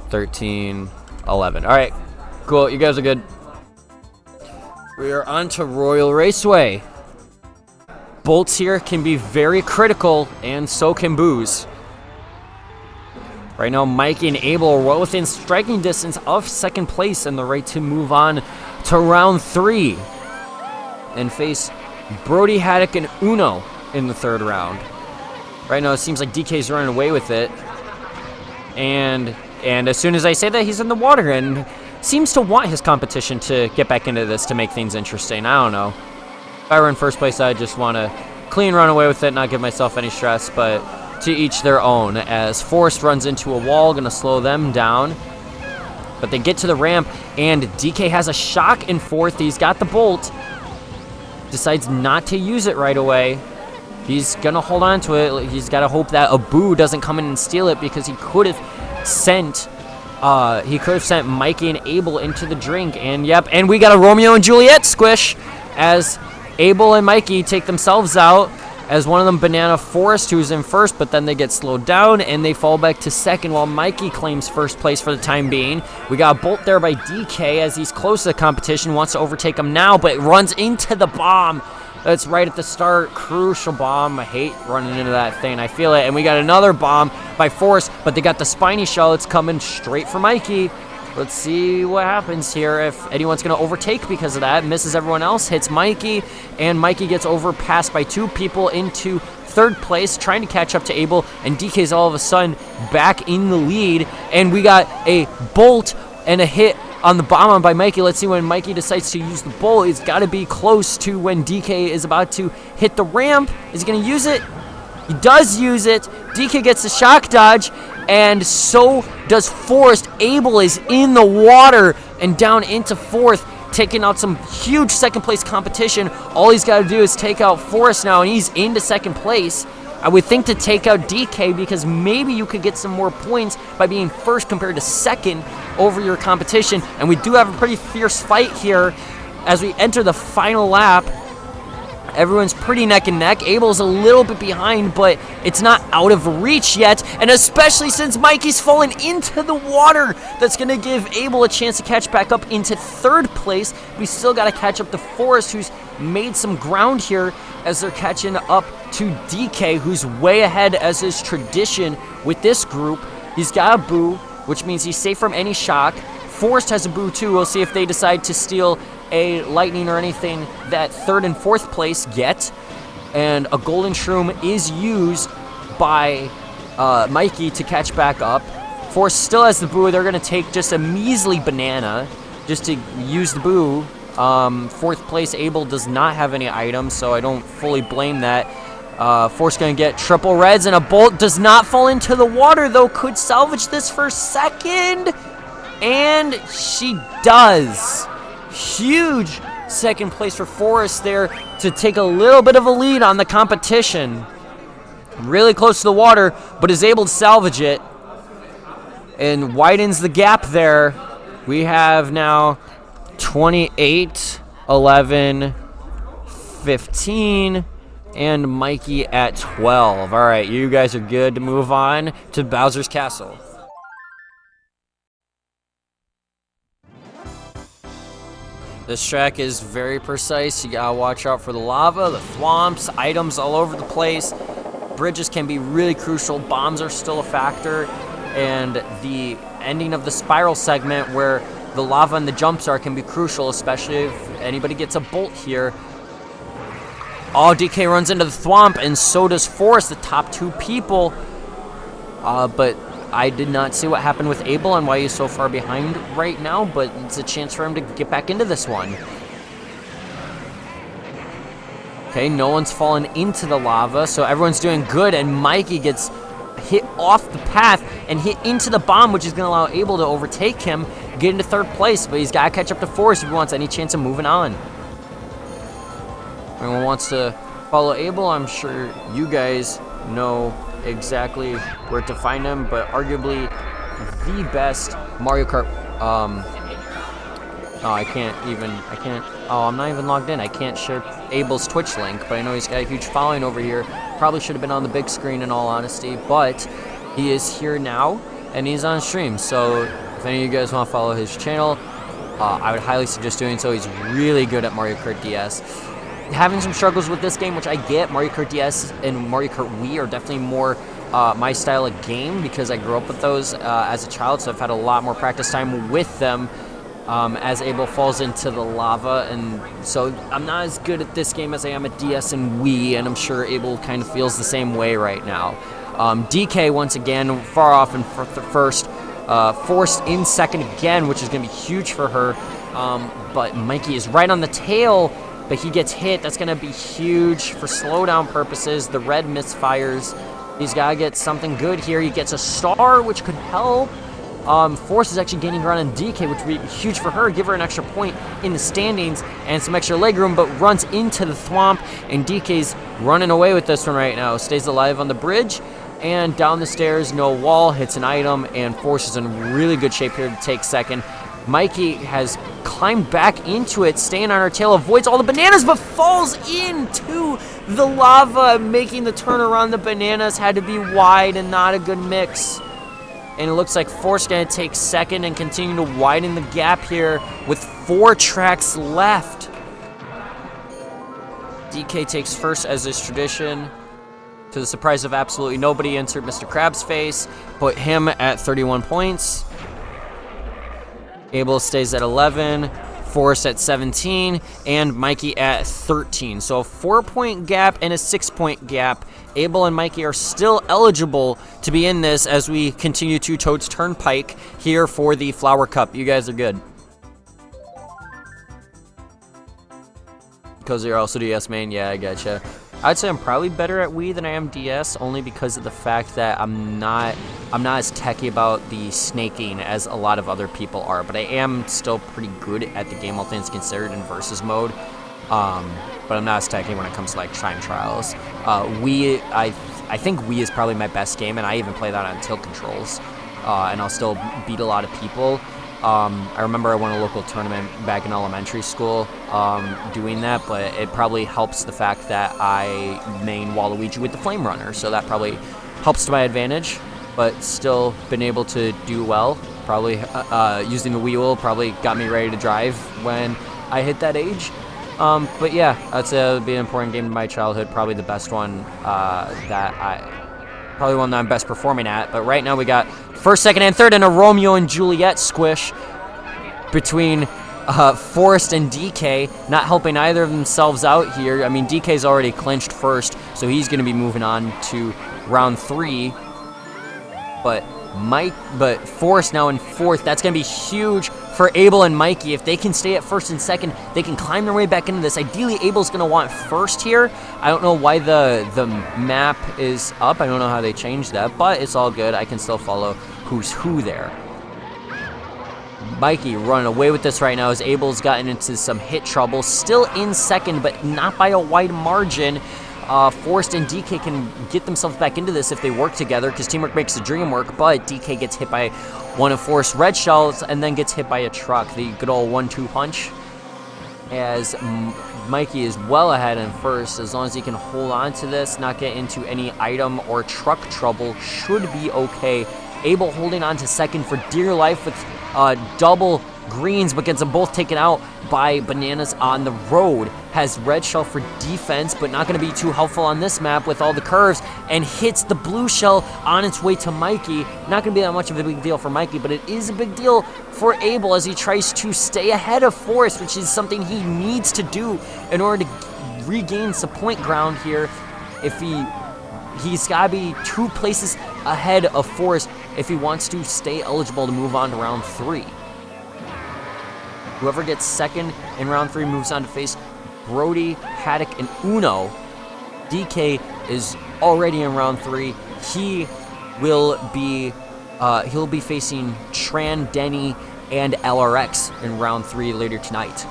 13, 11. All right, cool. You guys are good. We are on to Royal Raceway. Bolts here can be very critical, and so can boos. Right now, Mikey and Abel are well within striking distance of second place and the right to move on to round 3 and face Brody, Haddock, and Uno in the 3rd round. Right now, it seems like DK's running away with it. And as soon as I say that, he's in the water and seems to want his competition to get back into this to make things interesting. I don't know. If I were in first place, I'd just want to clean run away with it, not give myself any stress, but to each their own, as Forrest runs into a wall, gonna slow them down. But they get to the ramp, and DK has a shock in 4th. He's got the bolt. Decides not to use it right away. He's gonna hold on to it. He's gotta hope that a boo doesn't come in and steal it, because he could have sent Mikey and Abel into the drink. And yep, and we got a Romeo and Juliet squish as Abel and Mikey take themselves out, as one of them Banana Forrest, who's in 1st, but then they get slowed down and they fall back to 2nd while Mikey claims 1st place for the time being. We got a bolt there by DK as he's close to the competition, wants to overtake him now, but runs into the bomb. That's right at the start. Crucial bomb. I hate running into that thing. I feel it. And we got another bomb by Forrest, but they got the spiny shell. It's coming straight for Mikey. Let's see what happens here. If anyone's going to overtake because of that, misses everyone else, hits Mikey, and Mikey gets overpassed by 2 people into 3rd place, trying to catch up to Abel, and DK's all of a sudden back in the lead, and we got a bolt and a hit on the bomb by Mikey. Let's see when Mikey decides to use the bolt. It's got to be close to when DK is about to hit the ramp. Is he going to use it? He does use it. DK gets the shock dodge, and so does Forrest. Abel is in the water and down into 4th, taking out some huge 2nd place competition. All he's got to do is take out Forrest now, and he's into 2nd place. I would think to take out DK, because maybe you could get some more points by being 1st compared to 2nd over your competition. And we do have a pretty fierce fight here as we enter the final lap. Everyone's pretty neck and neck. Abel's a little bit behind, but it's not out of reach yet. And especially since Mikey's fallen into the water, that's going to give Abel a chance to catch back up into 3rd place. We still got to catch up to Forrest, who's made some ground here as they're catching up to DK, who's way ahead as is tradition with this group. He's got a boo, which means he's safe from any shock. Forrest has a boo too. We'll see if they decide to steal a lightning or anything that 3rd and 4th place get. And a golden shroom is used by Mikey to catch back up. Forrest still has the boo. They're going to take just a measly banana just to use the boo. 4th place, Abel does not have any items, so I don't fully blame that. Forrest going to get triple reds, and a bolt does not fall into the water, though. Could salvage this for 2nd. And she does. Huge 2nd place for Forrest there to take a little bit of a lead on the competition. Really close to the water, but is able to salvage it and widens the gap there. We have now 28, 11, 15, and Mikey at 12. All right, you guys are good to move on to Bowser's Castle. This track is very precise. You gotta watch out for the lava, the thwomps, items all over the place. Bridges can be really crucial. Bombs are still a factor. And the ending of the spiral segment where the lava and the jumps are can be crucial, especially if anybody gets a bolt here. Oh, DK runs into the thwomp, and so does Forrest, the top 2 people. But I did not see what happened with Abel and why he's so far behind right now, but it's a chance for him to get back into this one. Okay, no one's fallen into the lava, so everyone's doing good, and Mikey gets hit off the path and hit into the bomb, which is going to allow Abel to overtake him, get into 3rd place, but he's got to catch up to Forrest if he wants any chance of moving on. Anyone wants to follow Abel? I'm sure you guys know exactly where to find him, but arguably the best Mario Kart. I'm not even logged in. I can't share Abel's Twitch link, but I know he's got a huge following over here. Probably should have been on the big screen in all honesty, but he is here now and he's on stream. So if any of you guys want to follow his channel, I would highly suggest doing so. He's really good at Mario Kart DS. having some struggles with this game, which I get. Mario Kart DS and Mario Kart Wii are definitely more my style of game because I grew up with those as a child, so I've had a lot more practice time with them as Abel falls into the lava, and so I'm not as good at this game as I am at DS and Wii, and I'm sure Abel kind of feels the same way right now. DK, once again, far off in first, forced in second again, which is going to be huge for her, but Mikey is right on the tail, but he gets hit. That's going to be huge for slowdown purposes. The red misfires. He's got to get something good here. He gets a star, which could help. Force is actually gaining ground on DK, which would be huge for her. Give her an extra point in the standings and some extra leg room, but runs into the thwomp, and DK's running away with this one right now. Stays alive on the bridge, and down the stairs, no wall, hits an item, and Force is in really good shape here to take second. Mikey has climbed back into it, staying on her tail, avoids all the bananas, but falls into the lava, making the turn around. The bananas had to be wide and not a good mix. And it looks like Force going to take second and continue to widen the gap here with 4 tracks left. DK takes first, as is tradition. To the surprise of absolutely nobody, insert Mr. Krabs' face. Put him at 31 points. Abel stays at 11, Force at 17, and Mikey at 13. So a 4-point gap and a 6-point gap. Abel and Mikey are still eligible to be in this as we continue to Toad's Turnpike here for the Flower Cup. You guys are good. Because you're also DS main? Yeah, I gotcha. I'd say I'm probably better at Wii than I am DS, only because of the fact that I'm not as techy about the snaking as a lot of other people are, but I am still pretty good at the game, all things considered, in versus mode. But I'm not as techy when it comes to like time trials. Wii, I think Wii is probably my best game, and I even play that on tilt controls, and I'll still beat a lot of people. I remember I won a local tournament back in elementary school doing that, but it probably helps the fact that I main Waluigi with the Flame Runner, so that probably helps to my advantage, but still been able to do well. Probably using the Wii U probably got me ready to drive when I hit that age. But yeah, I'd say it would be an important game in my childhood, probably the best one probably one that I'm best performing at. But right now we got first, second, and third in a Romeo and Juliet squish between Forrest and DK, not helping either of themselves out here. I mean, DK's already clinched first, so he's going to be moving on to round 3. But Forrest now in fourth. That's going to be huge for Abel and Mikey. If they can stay at first and second, they can climb their way back into this. Ideally, Abel's going to want first here. I don't know why the map is up. I don't know how they changed that, but it's all good. I can still follow who's who there. Mikey running away with this right now as Abel's gotten into some hit trouble. Still in second, but not by a wide margin. Forrest and DK can get themselves back into this if they work together, because teamwork makes the dream work, but DK gets hit by one of Forrest's red shells and then gets hit by a truck. The good old 1-2 punch, as Mikey is well ahead in first. As long as he can hold on to this, not get into any item or truck trouble, should be okay. Abel holding on to second for dear life with double greens, but gets them both taken out by bananas on the road. Has red shell for defense, but not going to be too helpful on this map with all the curves, and hits the blue shell on its way to Mikey. Not going to be that much of a big deal for Mikey, but it is a big deal for Abel as he tries to stay ahead of Forrest, which is something he needs to do in order to regain some point ground here. If he's got to be 2 places ahead of Forrest if he wants to stay eligible to move on to round 3. Whoever gets second in round 3 moves on to face Brody, Haddock, and Uno. DK is already in round 3. He'll be facing Tran, Denny, and LRX in round 3 later tonight.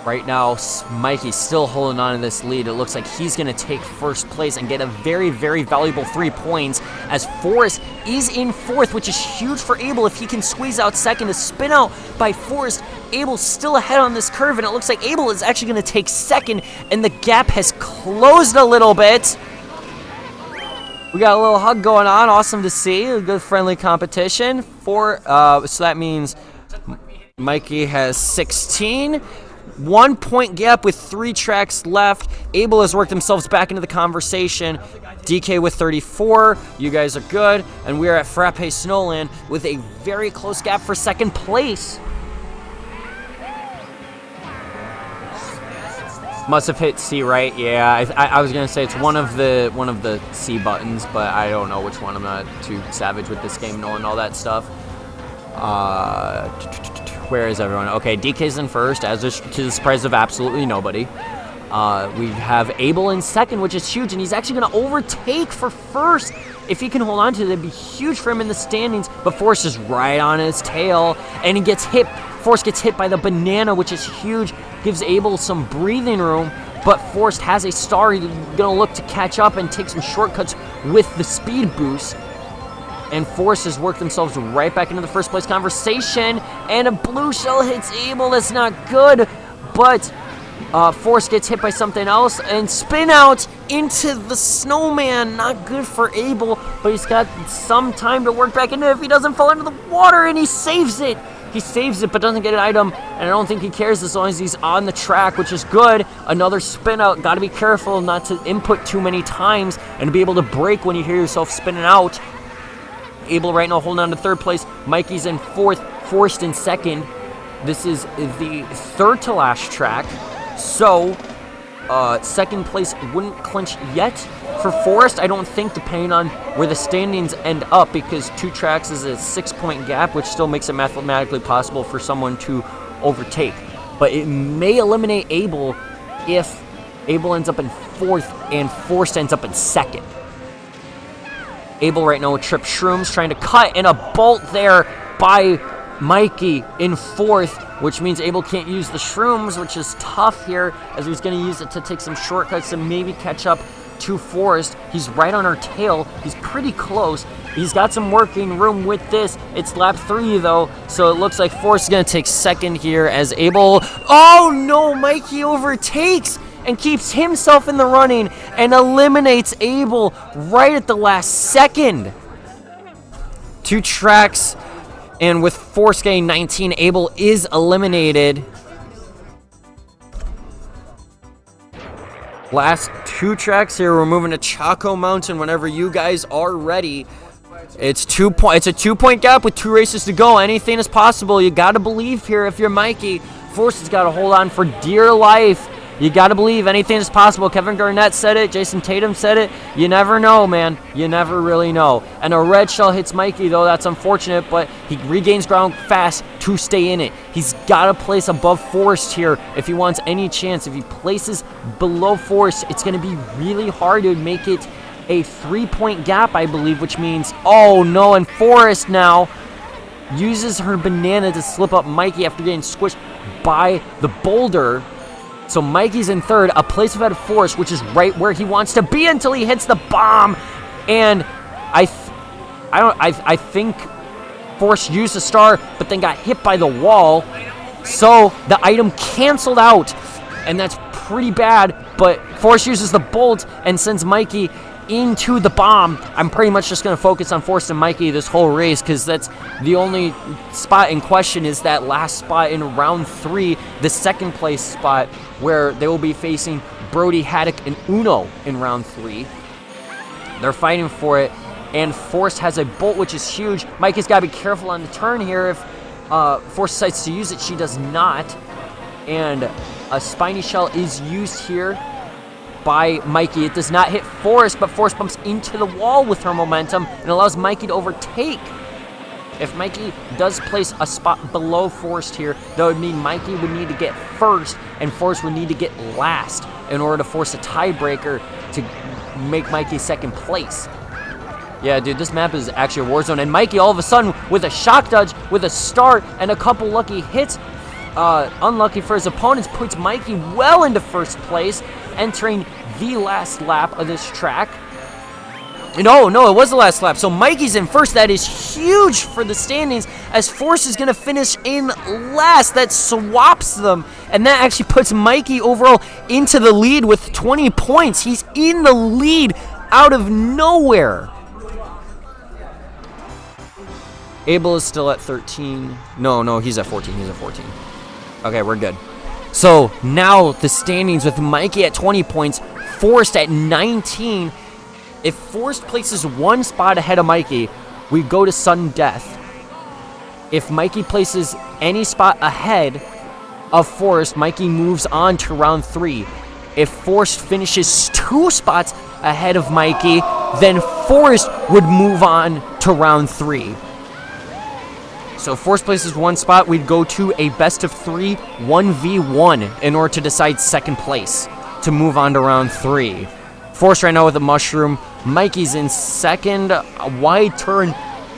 Right now, Mikey's still holding on to this lead. It looks like he's going to take first place and get a very, very valuable 3 points, as Forrest is in fourth, which is huge for Abel if he can squeeze out second. To spin out by Forrest, Abel's still ahead on this curve, and it looks like Abel is actually going to take second, and the gap has closed a little bit. We got a little hug going on. Awesome to see. A good friendly competition. So that means Mikey has 16. 1 point gap with 3 tracks left. Abel has worked themselves back into the conversation. DK with 34. You guys are good. And we are at Frappe Snowland with a very close gap for second place. Must have hit C, right? Yeah, I was gonna say it's one of the C buttons, but I don't know which one. I'm not too savage with this game, knowing all that stuff. Where is everyone? Okay, DK's in first, as is, to the surprise of absolutely nobody. We have Abel in second, which is huge, and he's actually gonna overtake for first. If he can hold on to it, it'd be huge for him in the standings. But Forrest is right on his tail, and he gets hit. Forrest gets hit by the banana, which is huge. Gives Abel some breathing room, but Forrest has a star. He's gonna look to catch up and take some shortcuts with the speed boost. And Forrest has worked themselves right back into the first place conversation. And a blue shell hits Abel. That's not good, but Forrest gets hit by something else and spin out into the snowman. Not good for Abel, but he's got some time to work back into it if he doesn't fall into the water, and he saves it. He saves it, but doesn't get an item, and I don't think he cares as long as he's on the track, which is good. Another spin out. Got to be careful not to input too many times and to be able to brake when you hear yourself spinning out. Abel right now holding on to third place. Mikey's in fourth. Forrest in second. This is the third to last track, so second place wouldn't clinch yet for Forrest, I don't think, depending on where the standings end up, because 2 tracks is a 6-point gap, which still makes it mathematically possible for someone to overtake. But it may eliminate Abel if Abel ends up in fourth and Forrest ends up in second. Abel right now with Trip Shrooms trying to cut, and a bolt there by Mikey in fourth, which means Abel can't use the shrooms, which is tough here, as he's going to use it to take some shortcuts and maybe catch up to Forrest. He's right on our tail. He's pretty close. He's got some working room with this. It's lap 3 though, so it looks like Forrest is going to take second here as Abel. Oh no, Mikey overtakes and keeps himself in the running and eliminates Abel right at the last second. 2 tracks. And with Forrest getting 19, Abel is eliminated. Last 2 tracks here. We're moving to Chaco Mountain whenever you guys are ready. It's a 2-point gap with 2 races to go. Anything is possible. You got to believe here if you're Mikey. Forrest has got to hold on for dear life. You got to believe anything is possible. Kevin Garnett said it. Jason Tatum said it. You never know, man. You never really know. And a red shell hits Mikey, though. That's unfortunate, but he regains ground fast to stay in it. He's got to place above Forrest here if he wants any chance. If he places below Forrest, it's going to be really hard to make it a 3-point gap, I believe, which means, oh, no, and Forrest now uses her banana to slip up Mikey after getting squished by the boulder. So Mikey's in third, a place ahead of Forrest, which is right where he wants to be until he hits the bomb. And I think Forrest used a star, but then got hit by the wall. So the item canceled out, and that's pretty bad. But Forrest uses the bolt and sends Mikey into the bomb. I'm pretty much just going to focus on Forrest and Mikey this whole race, because that's the only spot in question is that last spot in round 3, the second place spot, where they will be facing Brody, Haddock, and Uno in round 3. They're fighting for it, and Forrest has a bolt, which is huge. Mikey's got to be careful on the turn here. If Forrest decides to use it, she does not. And a spiny shell is used here by Mikey. It does not hit Forrest, but Forrest bumps into the wall with her momentum and allows Mikey to overtake. If Mikey does place a spot below Forrest here, that would mean Mikey would need to get first and Forrest would need to get last in order to force a tiebreaker to make Mikey second place. Yeah, dude, this map is actually a war zone. And Mikey, all of a sudden, with a shock dodge, with a start, and a couple lucky hits, unlucky for his opponents, puts Mikey well into first place, entering the last lap of this track. No, it was the last lap. So Mikey's in first. That is huge for the standings, as Forrest is going to finish in last. That swaps them, and that actually puts Mikey overall into the lead with 20 points. He's in the lead out of nowhere. Abel is still at 13. No, he's at 14. Okay, we're good. So now the standings with Mikey at 20 points, Forrest at 19. If Forrest places one spot ahead of Mikey, we go to sudden death. If Mikey places any spot ahead of Forrest, Mikey moves on to round 3. If Forrest finishes 2 spots ahead of Mikey, then Forrest would move on to round 3. So if Forrest places one spot, we'd go to a best of 3 1v1 in order to decide second place to move on to round 3. Forrest right now with a mushroom. Mikey's in second. A wide turn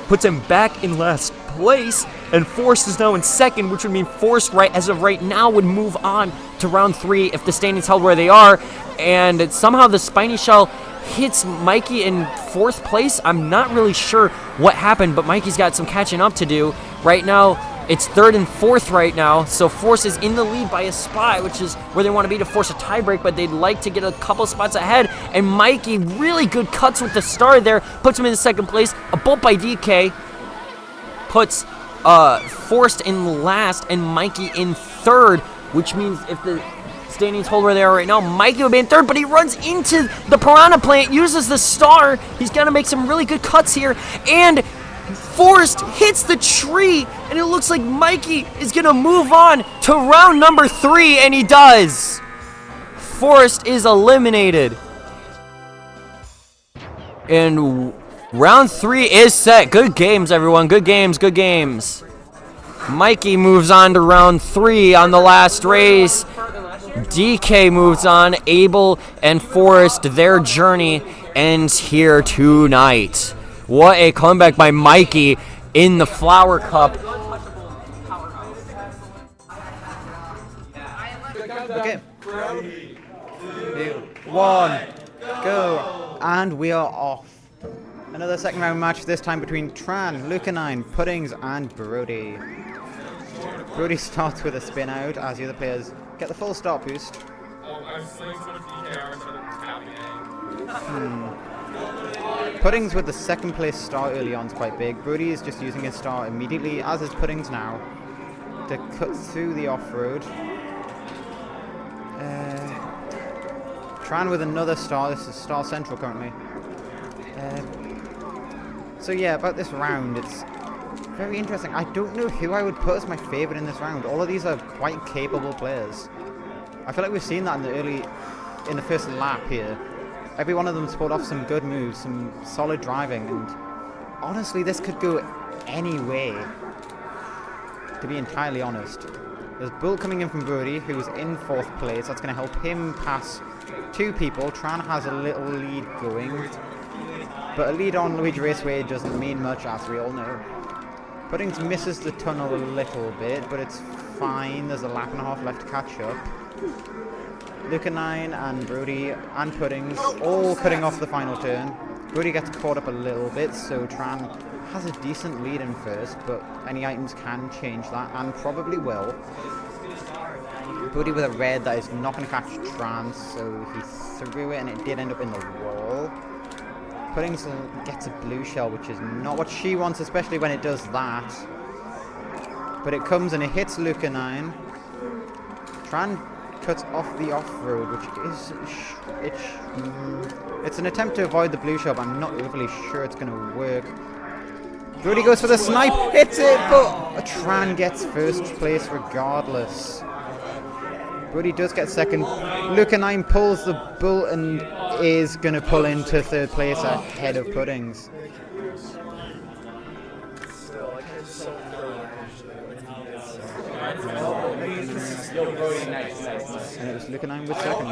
puts him back in last place, and Forrest is now in second, which would mean Forrest as of right now would move on to round 3 if the standings held where they are. And somehow the spiny shell hits Mikey in 4th place. I'm not really sure what happened, but Mikey's got some catching up to do. Right now, it's 3rd and 4th right now, so Forrest is in the lead by a spot, which is where they want to be to force a tiebreak, but they'd like to get a couple spots ahead. And Mikey, really good cuts with the star there, puts him in second place. A bolt by DK puts Forrest in last and Mikey in 3rd, which means if the standings hold where they are right now, Mikey would be in 3rd, but he runs into the piranha plant, uses the star. He's got to make some really good cuts here, and Forrest hits the tree, and it looks like Mikey is going to move on to round number 3, and he does. Forrest is eliminated. And round 3 is set. Good games, everyone. Good games, good games. Mikey moves on to round 3 on the last race. DK moves on. Abel and Forrest, their journey ends here tonight. What a comeback by Mikey in the Flower Cup. Okay. 2, 1, go. And we are off. Another second round match, this time between Tran, Lucanine, Puddings, and Brody. Brody starts with a spin out as the other players get the full start boost. Puddings with the second place star early on is quite big. Brody is just using his star immediately, as is Puddings now, to cut through the off-road. Tran with another star. This is Star Central currently. So yeah, about this round, it's very interesting. I don't know who I would put as my favourite in this round. All of these are quite capable players. I feel like we've seen that in the first lap here. Every one of them pulled off some good moves, some solid driving, and honestly, this could go any way, to be entirely honest. There's Bull coming in from Brody, who's in 4th place. That's going to help him pass 2 people. Tran has a little lead going, but a lead on Luigi Raceway doesn't mean much, as we all know. Puddings misses the tunnel a little bit, but it's fine. There's a lap and a half left to catch up. Lucanine and Brody and Puddings all cutting off the final turn. Brody gets caught up a little bit, so Tran has a decent lead in first, but any items can change that, and probably will. Brody with a red that is not going to catch Tran, so he threw it and it did end up in the wall. Puddings gets a blue shell, which is not what she wants, especially when it does that. But it comes and it hits Lucanine. Tran cuts off the off-road, which is it's an attempt to avoid the blue shell, but I'm not overly sure it's going to work. Brody goes for the snipe, hits it, but Tran gets first place regardless. Brody does get second. Lucanine pulls the bull and is going to pull into 3rd place ahead of Puddings. And it was Lucanine with second.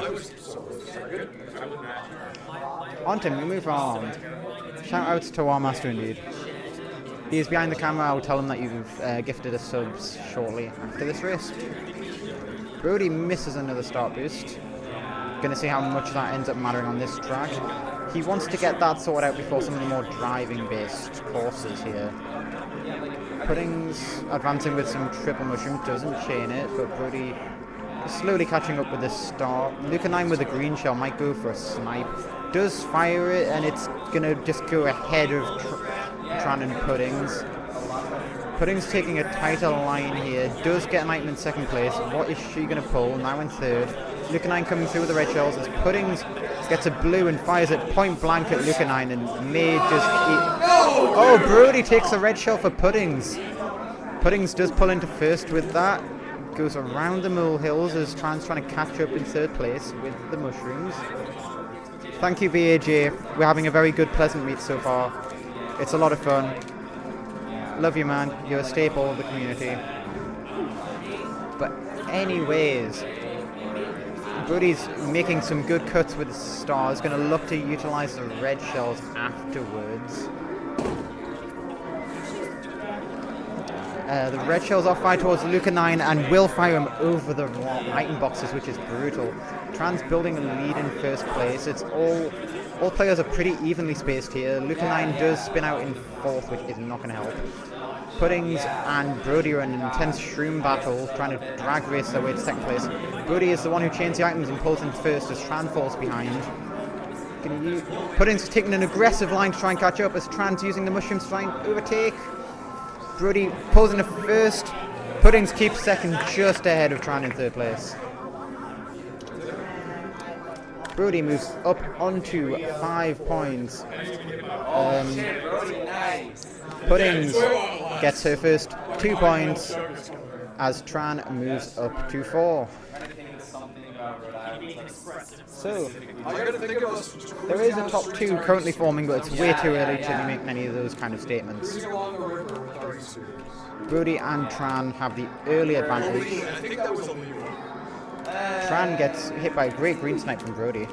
On to move on. Shout outs to our master indeed. He is behind the camera. I will tell him that you've gifted us subs shortly after this race. Brody misses another start boost. Gonna see how much that ends up mattering on this track. He wants to get that sorted out before some of the more driving based courses here. Puddings advancing with some triple mushroom, doesn't chain it, but Brody is slowly catching up with this star. Lucanine with a green shell might go for a snipe. Does fire it, and it's gonna just go ahead of Tran and Puddings. Pudding's taking a tighter line here. Does get an item in second place. What is she going to pull? Now in third. Lucanine coming through with the red shells as Puddings gets a blue and fires it point blank at Lucanine and may just eat. Oh, Brody takes a red shell for Puddings. Puddings does pull into first with that. Goes around the molehills as Tran's trying to catch up in third place with the mushrooms. Thank you, VAJ. We're having a very good, pleasant meet so far. It's a lot of fun. Love you, man. You're a staple of the community. But anyways, Brody's making some good cuts with the stars. Going to look to utilize the red shells afterwards. The red shells are fired towards Lucanine and will fire him over the item boxes, which is brutal. Tran's building a lead in first place. It's all players are pretty evenly spaced here. Lucanine does spin out in fourth, which is not going to help. Puddings and Brody are in an intense shroom battle, trying to drag race their way to second place. Brody is the one who chains the items and pulls in first as Tran falls behind. Puddings taking an aggressive line to try and catch up as Tran's using the mushrooms to try and overtake. Brody pulls into first. Puddings keeps second, just ahead of Tran in third place. Brody moves up onto 5 points. Puddings gets her first 2 points as Tran moves up to 4. So, there is a top 2 currently forming, but it's way too early to make any of those kind of statements. Brody and Tran have the early advantage. Tran gets hit by a great green snipe from Brody.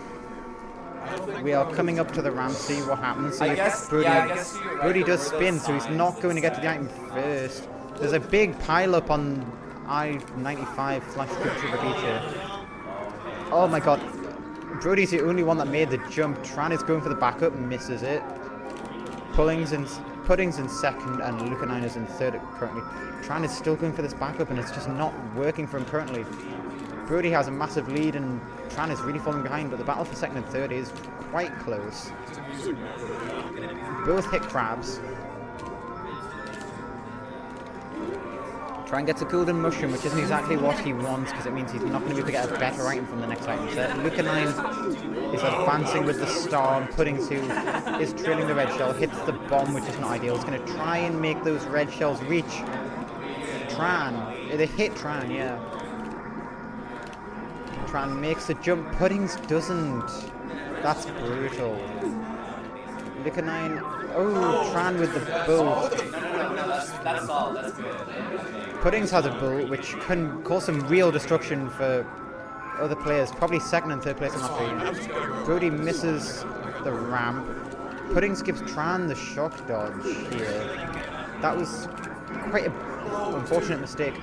We are coming up to the ramp, see what happens. Brody does spin, so he's not going to get to the item first. There's a big pile up on I-95 /Triple Beach here. Oh my god. Brody's the only one that made the jump. Tran is going for the backup, misses it. Puddings in second and Lucanine is in third currently. Tran is still going for this backup and it's just not working for him currently. Brody has a massive lead and Tran is really falling behind, but the battle for second and third is quite close. Both hit crabs. Tran gets a golden mushroom, which isn't exactly what he wants because it means he's not going to be able to get a better item from the next item set. Lucanine is advancing with the star, and Puddings, who is trailing the red shell, hits the bomb, which is not ideal. It's going to try and make those red shells reach Tran. They hit Tran, yeah. Tran makes the jump. Puddings doesn't. That's brutal. Lucanine. Oh, Tran with the bull. That's all. That's good. Puddings has a bull, which can cause some real destruction for other players. Probably second and third place on that field. Brody misses the ramp. Puddings gives Tran the shock dodge here. That was quite an unfortunate mistake.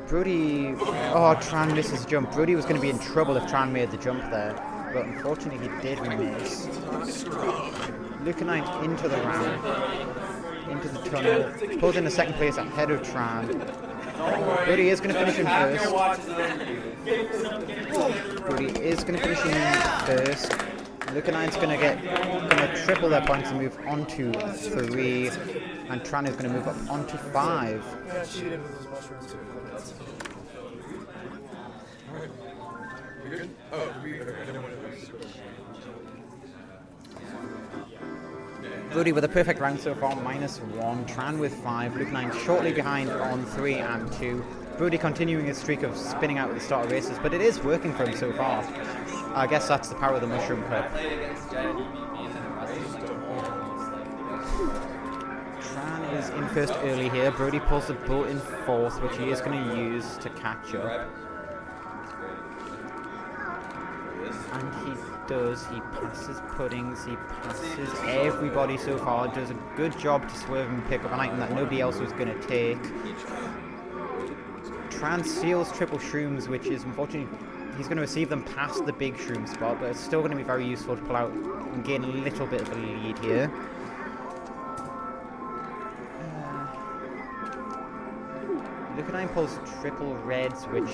Brody... Oh, Tran misses jump. Brody was going to be in trouble if Tran made the jump there. But unfortunately he did miss. Lucanine into the ramp. Into the tunnel. Pulls in the second place ahead of Tran. Brody is going to finish in first. Brody is going to finish in first. Lucanine's going to triple their points and move on to 3. And Tran is going to move up onto 5. Brody with a perfect round so far, -1. Tran with 5. Lucanine shortly behind on 3 and 2. Brody continuing his streak of spinning out at the start of races, but it is working for him so far. I guess that's the power of the mushroom clip. Tran is in first early here. Brody pulls the bull in fourth, which he is going to use to catch up. And he does. He passes Puddings. He passes everybody so far. Does a good job to swerve and pick up an item that nobody else was going to take. Tran seals triple shrooms, which is unfortunately he's going to receive them past the big shroom spot, but it's still going to be very useful to pull out and gain a little bit of a lead here. Lucanine pulls triple reds, which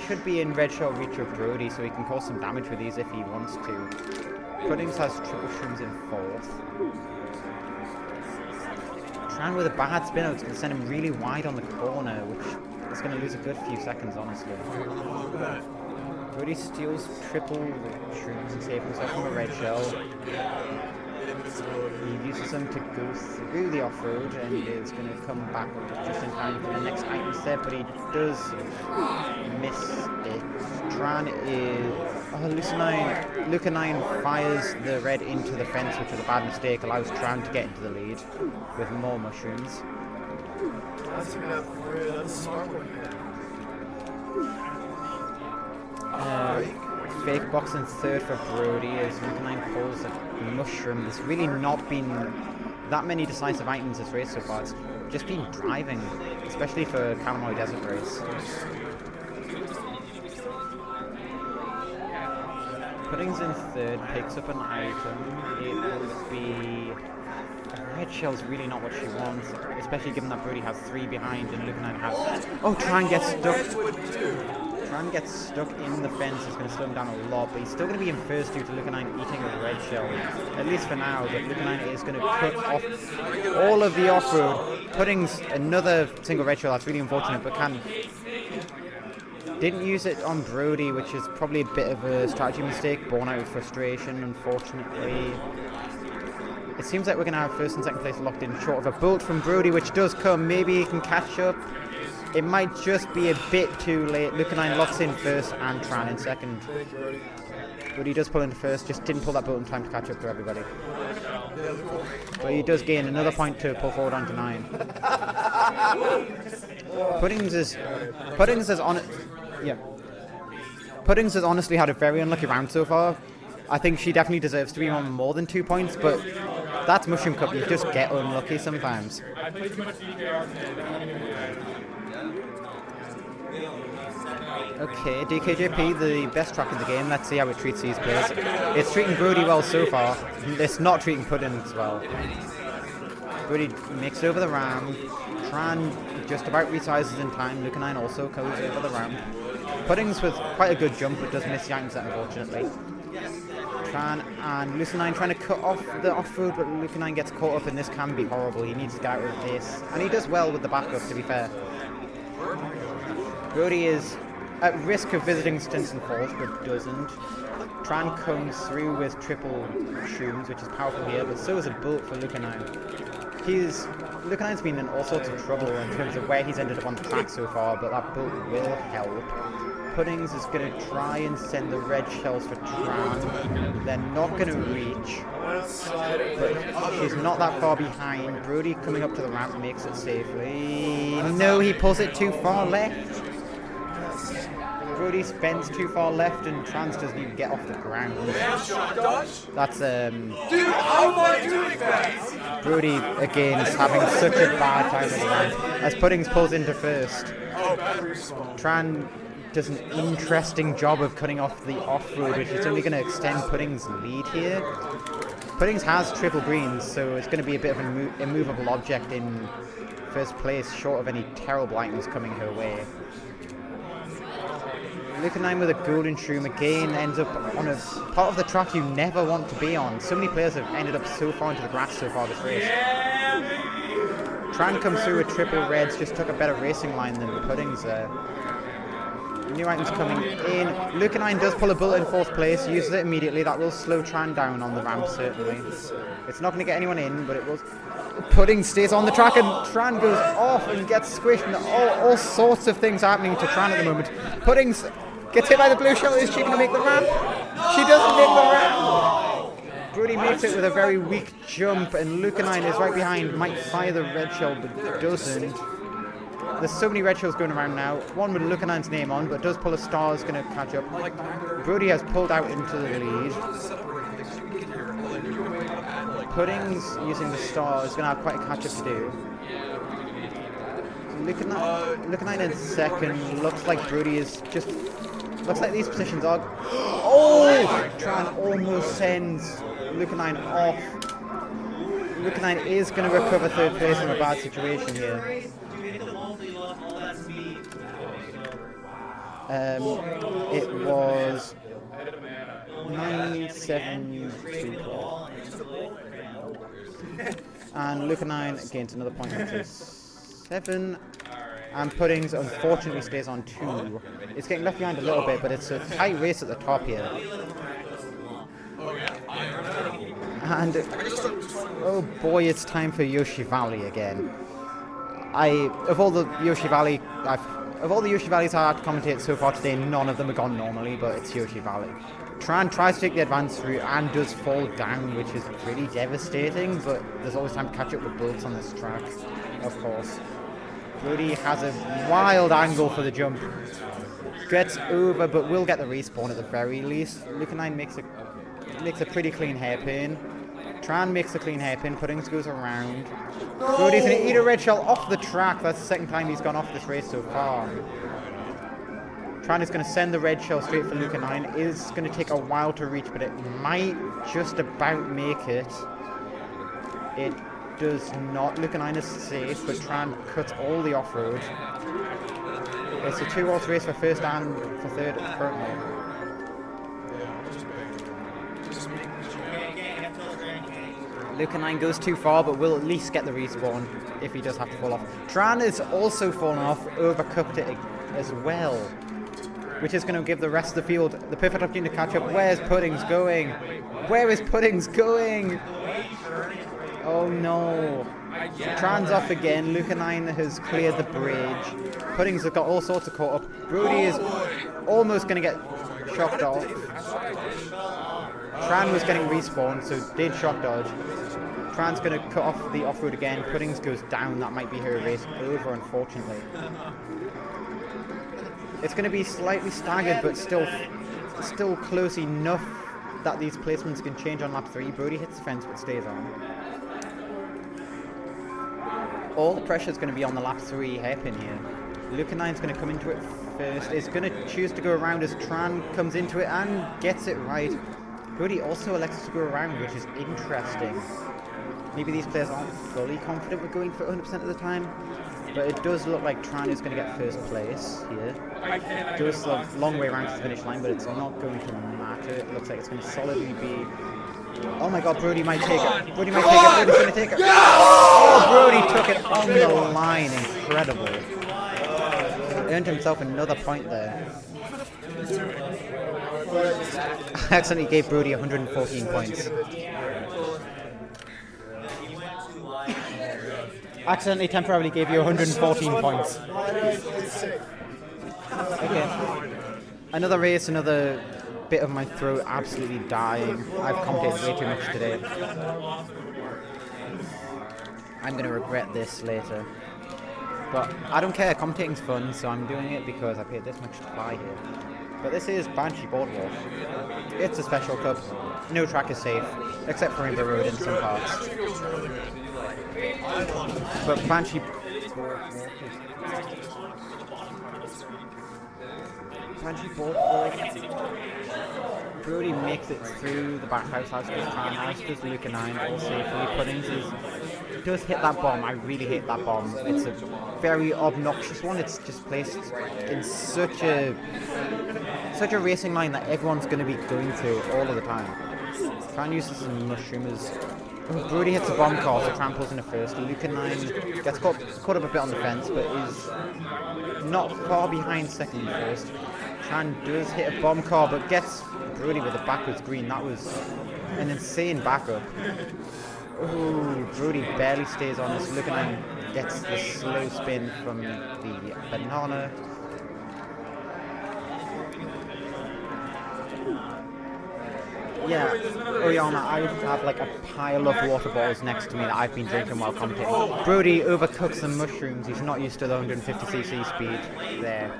should be in red shell reach of Brody, so he can cause some damage with these if he wants to. Puddings has triple shrooms in fourth. Tran with a bad spin out, it's going to send him really wide on the corner, which is going to lose a good few seconds, honestly. Brody steals triple shrooms and saves himself from a red shell. He uses them to go through the off-road and is going to come back just in time for the next item set, but he does miss it. Tran is... Oh, Lucanine fires the red into the fence, which is a bad mistake, allows Tran to get into the lead with more mushrooms. Fake box in third for Brody as Lucanine pulls a mushroom. There's really not been that many decisive items this race so far. It's just been driving, especially for Calamoy Desert Race. Pudding's in third, picks up an item. It would be... Red shell's really not what she wants, especially given that Brody has 3 behind and Lucanine has... Oh, Tran gets stuck! Tran gets stuck in the fence. It's going to slow him down a lot, but he's still going to be in first due to Lucanine eating a red shell, at least for now. But Lucanine is going to cut off all of the off-road. Pudding's another single red shell. That's really unfortunate, but didn't use it on Brody, which is probably a bit of a strategy mistake, born out of frustration, unfortunately. It seems like we're going to have first and second place locked in short of a bolt from Brody, which does come. Maybe he can catch up. It might just be a bit too late. Lucanine locks in first and Tran in second. But he does pull into first, just didn't pull that bolt in time to catch up to everybody. But he does gain another point to pull forward onto 9. Puddings has honestly had a very unlucky round so far. I think she definitely deserves to be on more than 2 points, but that's Mushroom Cup. You just get unlucky sometimes. Okay, DKJP, the best track in the game. Let's see how it treats these players. It's treating Brody well so far. It's not treating Puddings well. Brody makes it over the ramp. Tran just about resizes in time. Lucanine also goes over the ramp. Puddings with quite a good jump, but does miss the item set, unfortunately. Tran and Lucanine trying to cut off the off-road, but Lucanine gets caught up, and this can be horrible. He needs to get out of this. And he does well with the backup, to be fair. Brody is at risk of visiting stints and falls, but doesn't. Tran comes through with triple shrooms, which is powerful here, but so is a bolt for Lucanine. Lucanine's been in all sorts of trouble in terms of where he's ended up on the track so far, but that bolt will help. Puddings is going to try and send the red shells for Tran. They're not going to reach, but she's not that far behind. Brody coming up to the ramp makes it safely. No, he pulls it too far left. Brody spends too far left and Tran doesn't even get off the ground. That's Dude, how am I doing that? Brody again is having such a bad time with the ramp as Puddings pulls into first. Tran does an interesting job of cutting off the off-road, which is only going to extend Puddings' lead here. Puddings has triple greens, so it's going to be a bit of an immovable object in first place, short of any terrible items coming her way. Lucanine with a golden shroom again ends up on a part of the track you never want to be on. So many players have ended up so far into the grass so far this race. Tran comes through with triple reds, just took a better racing line than Puddings there. New items coming in. Lucanine does pull a bullet in fourth place, uses it immediately. That will slow Tran down on the ramp, certainly. It's not going to get anyone in, but it will. Pudding stays on the track and Tran goes off and gets squished, and all sorts of things are happening to Tran at the moment. Puddings gets hit by the blue shell. Is she going to make the ramp? She doesn't make the ramp. Brody makes it with a very weak jump, and Lucanine is right behind. Might fire the red shell, but doesn't. There's so many red shells going around now. One with Lucanine's name on, but does pull a star, is going to catch up. Brody has pulled out into the lead. Puddings using the star is going to have quite a catch up to do. Lucanine in second. Looks like Brody is just... Looks like these positions are... Oh! Tran almost sends Lucanine off. Lucanine is going to recover third place in a bad situation here. It was 9-7-2. And Lucanine gains another point up to 7. And Puddings unfortunately stays on 2. It's getting left behind a little bit, but it's a tight race at the top here. And oh boy, it's time for Yoshi Valley again. Of all the Yoshi Valleys I had to commentate so far today, none of them have gone normally, but it's Yoshi Valley. Tran tries to take the advanced route and does fall down, which is pretty devastating, but there's always time to catch up with bullets on this track, of course. Brody has a wild angle for the jump. Gets over, but will get the respawn at the very least. Lucanine makes a pretty clean hairpin. Tran makes a clean hairpin. Puddings goes around. Brody's going to eat a red shell off the track. That's the second time he's gone off this race so far. Tran is going to send the red shell straight for Lucanine. It's going to take a while to reach, but it might just about make it. It does not. Lucanine is safe, but Tran cuts all the off-road. It's a 2-horse race for first and for third currently. Lucanine goes too far, but will at least get the respawn if he does have to fall off. Tran is also fallen off, overcooked it as well, which is going to give the rest of the field the perfect opportunity to catch up. Where's Puddings going? Where is Puddings going? Oh no. Tran's off again. Lucanine has cleared the bridge. Puddings have got all sorts of caught up. Brody is almost going to get shock dodge. Tran was getting respawned, so did shock dodge. Tran's going to cut off the off-road again. Puddings goes down. That might be her race over, unfortunately. It's going to be slightly staggered, but still close enough that these placements can change on lap 3. Brody hits the fence, but stays on. All the pressure is going to be on the lap 3 hairpin here. Lucanine's going to come into it first. Is going to choose to go around as Tran comes into it and gets it right. Brody also elects to go around, which is interesting. Maybe these players aren't fully confident with going for 100% of the time, but it does look like Tran is going to get first place here. It goes a long way around to the finish line, but it's not going to matter. It looks like it's going to solidly be... Oh my god, Brody might take it. Brody might take it. Brody's going to take it. Oh, Brody took it on the line. Incredible. Earned himself another point there. I accidentally gave Brody 114 points. Accidentally temporarily gave you 114 points. Okay. Another race, another bit of my throat absolutely dying. I've commentated way too much today. I'm going to regret this later. But I don't care, commentating's fun, so I'm doing it because I paid this much to fly here. But this is Banshee Boardwalk. It's a special cup. No track is safe, except for Rainbow Road in some parts. But Banshee Boardwalk. Brody makes it through the back house, as does Tran, as does Lucanine, all safely. Puddings does hit that bomb. I really hate that bomb. It's a very obnoxious one. It's just placed in such a racing line that everyone's going to be going through all of the time. Tran uses some mushroomers. Brody hits a bomb car, so Tran pulls in a first. Lucanine gets caught up a bit on the fence, but is not far behind second and first. Tran does hit a bomb car, but gets Brody with a backwards green. That was an insane backup. Ooh, Brody barely stays on this. Lucanine gets the slow spin from the banana. Yeah, Oriana, I have like a pile of water bottles next to me that I've been drinking while commentating. Brody overcooks the mushrooms. He's not used to the 150cc speed there.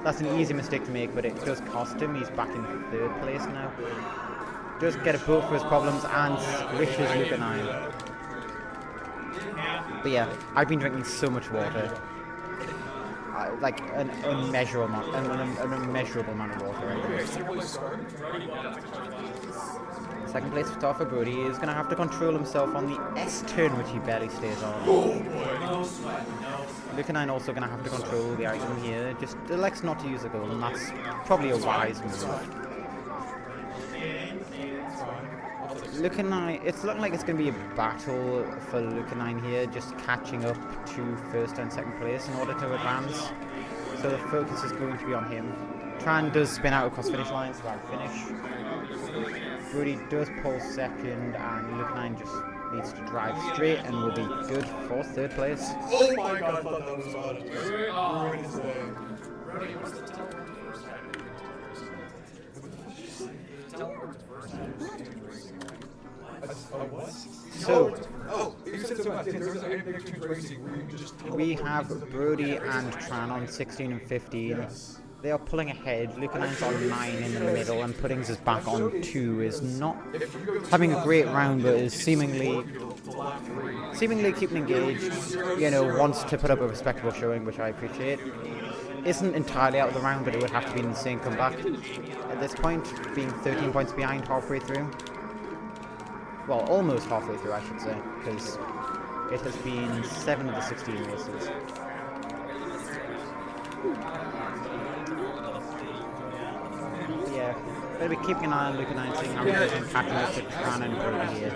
That's an easy mistake to make, but it does cost him. He's back in third place now. Does get a boat for his problems and squishes Lucanine. But yeah, I've been drinking so much water. Like an immeasurable amount of water right now. Second place for Brody is going to have to control himself on the S-turn, which he barely stays on. Lucanine also going to have to control the item here. Just elects not to use a goal, and that's probably a wise move. Lucanine, it's looking like it's going to be a battle for Lucanine here, just catching up to first and second place in order to advance. So the focus is going to be on him. Tran does spin out across finish lines without finish. Brody does pull second, and Lucanine just needs to drive straight and will be good for third place. Oh my god, I thought that was on. Ruined his day. So, we have Brody and Tran on 16 and 15. They are pulling ahead. Lucanine's on 9 in the middle, and Puddings is back on 2. Is not having a great round, but is seemingly keeping engaged. You know, wants to put up a respectable showing, which I appreciate. Isn't entirely out of the round, but it would have to be an insane comeback at this point, being 13 points behind halfway through. Well, almost halfway through, I should say, because it has been 7 of the 16 races. Yeah, better be keeping an eye on Lucanine, seeing how many can catching up to Tran and Brody here.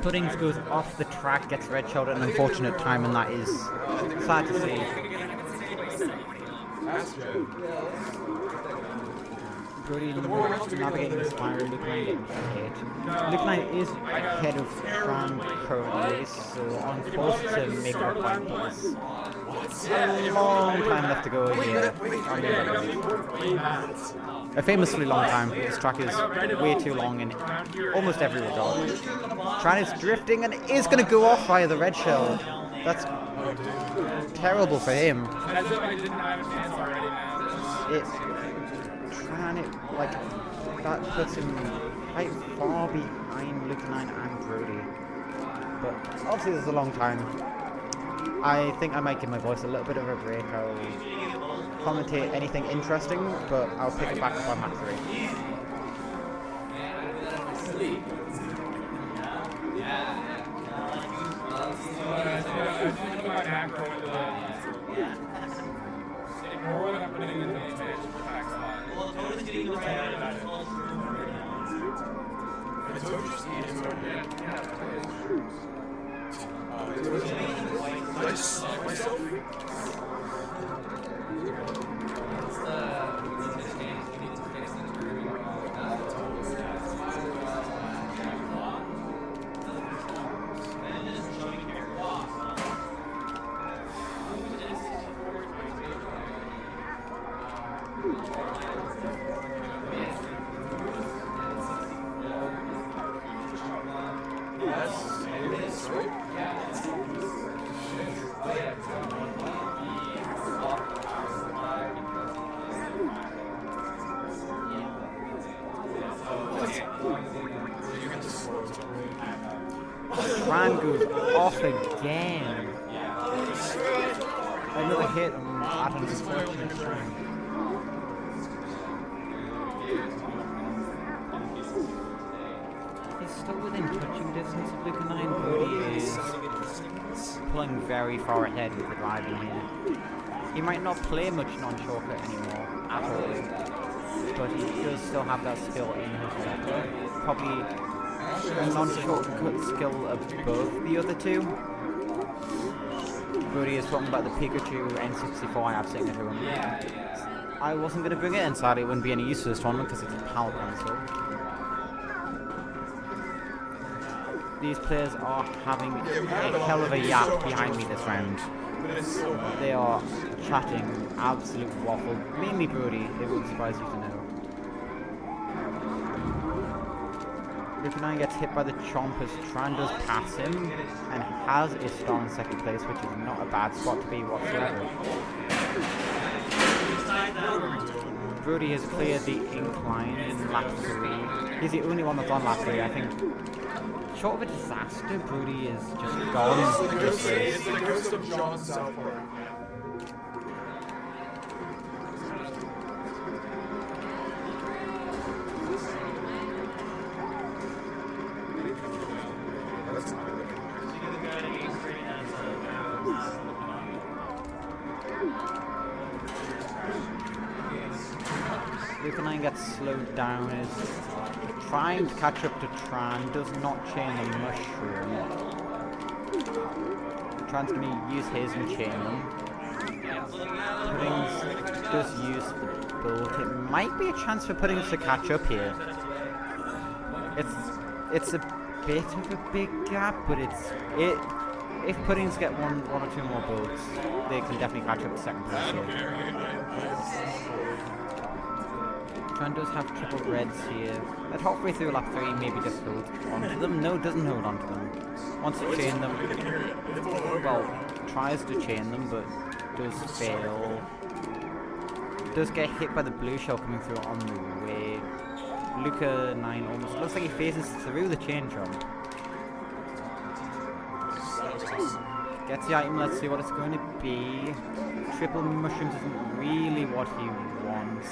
Puddings goes off the track, gets red shelled at an unfortunate time, and that is sad to see. Brody navigating the spiral, Lucanine getting hit. Lucanine is ahead of Tran currently, so on course to make our point place. A long time left to go here. A famously long time. This track is way too long in almost every regard. Tran is drifting and is going to go off via the red shell. That's terrible for him. That puts him quite far behind Lucanine and Brody. But obviously there's a long time. I think I might give my voice a little bit of a break. I'll commentate anything interesting, but I'll pick it back up on lap 3. Tran goes off again. Another hit at an unfortunate time. He's still within touching distance of Lucanine. Brody is pulling very far ahead with the driving here. He might not play much non-shortcut anymore at all, but he does still have that skill in his locker. Probably a non-shortcut skill above the other two. Brody is talking about the Pikachu N64 I have sitting at home. I wasn't going to bring it in, sadly it wouldn't be any use for this tournament because it's a PAL console. These players are having a hell of a yap behind me this round. They are chatting absolute waffle. Mainly Brody, it won't surprise you to know. Lucanine gets hit by the chomp as Tran does pass him and has a star in second place, which is not a bad spot to be whatsoever. Brody has cleared the incline in lap 3. He's the only one that's on lap 3, I think. Short of a disaster, Brody is just gone this race. It's the ghost of John Southport. Lucanine gets slowed down as trying to catch up to Tran, does not chain the mushroom. Tran's going to use his and chain them. Puddings does use the bolt. It might be a chance for Puddings to catch up here. It's a bit of a big gap, but if Puddings get one or two more bolts, they can definitely catch up to second place here. Tran does have triple reds here. At halfway through lap 3, maybe just hold onto them. No, doesn't hold onto them. Wants to chain them. Well, tries to chain them, but does fail. Does get hit by the blue shell coming through on the way. Lucanine almost looks like he phases through the chain jump. Gets the item, let's see what it's going to be. Triple mushrooms isn't really what he wants.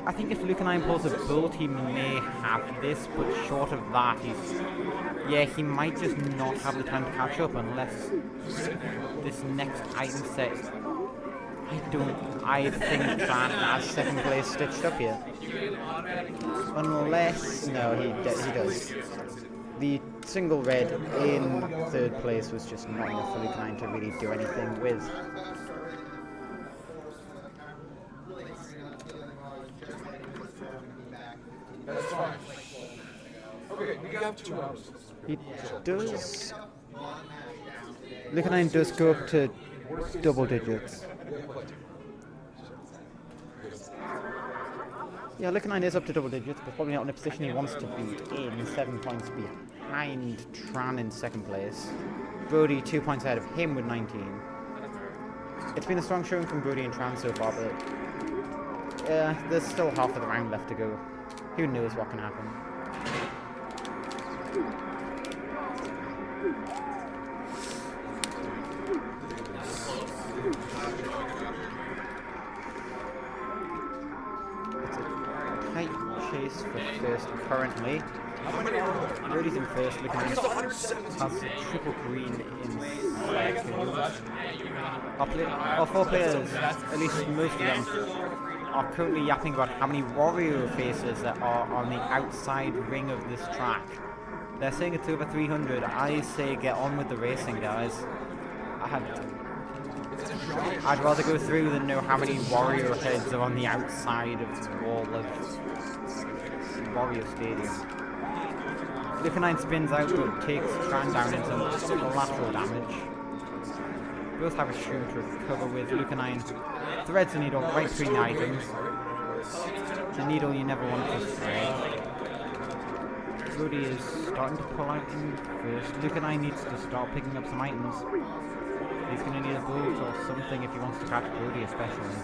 I think if Lucanine pulls a bolt, he may have this, but short of that, he might just not have the time to catch up unless this next item set. I think Tran has second place stitched up here. Unless, no, he does. The single red in third place was just not enough for Lucanine to really do anything with. That's fine. Okay, we have 2 hours. He does. Lucanine does go up to double digits. Yeah, Lucanine is up to double digits, but probably not in a position he wants to be in. 7 points behind Tran in second place. Brody 2 points ahead of him with 19. It's been a strong showing from Brody and Tran so far, but there's still half of the round left to go. Who knows what can happen? It's a tight chase for first currently. Brody's in first, looking at has triple green in second. Our 4 players, at least most of them, are currently yapping about how many Wario faces that are on the outside ring of this track. They're saying it's over 300. I say get on with the racing, guys. I'd rather go through than know how many Wario heads are on the outside of the wall of Wario Stadium. Lucanine spins out but takes Tran down into some collateral damage. Both have a shroom to recover with. Lucanine threads the needle right between the items. The needle you never want to thread. Brody is starting to pull out in first. Lucanine needs to start picking up some items. He's going to need a bolt or something if he wants to catch Brody especially.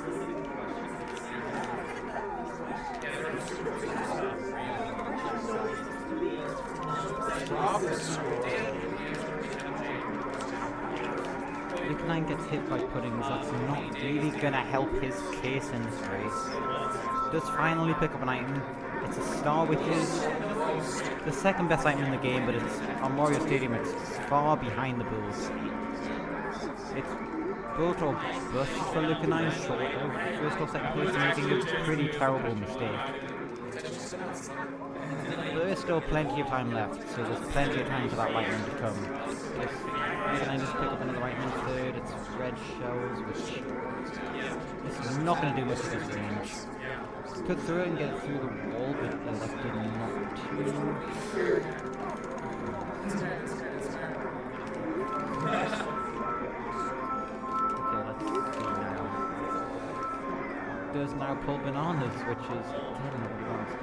Lucanine gets hit by Puddings. That's not really gonna help his case in this race. Does finally pick up an item. It's a star, which is the second best item in the game, but it's on Wario Stadium. It's far behind the Bulls. It's bolt or bust for Lucanine, short of first or second place, making a pretty terrible mistake. There is still plenty of time left, so there's plenty of time for that lightning to come. Lucanine just pick up another lightning third. It's red shells, which is not going to do much of this range. Could throw it and get it through the wall, but elected not to. Okay, let's see now. Does now pull Bananas, which is dead not what he wants.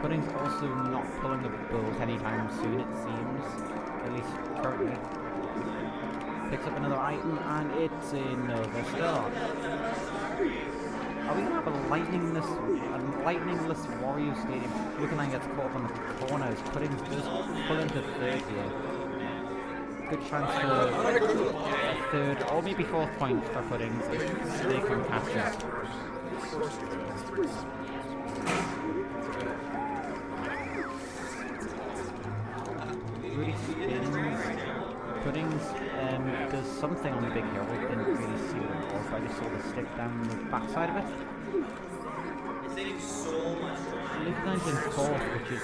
Pudding's also not pulling a bolt anytime soon, it seems. At least currently. Picks up another item, and it's another star. Are we gonna have a lightningless Wario Stadium? Lucanine gets caught on the corners. Pudding does pull into third here. Good chance for a third or maybe fourth point for Puddings if they can catch up. Brody spins. Puddings does something on the big hill. We didn't really see what it was, but I just saw the stick down the backside of it. Lucanine's in fourth, which is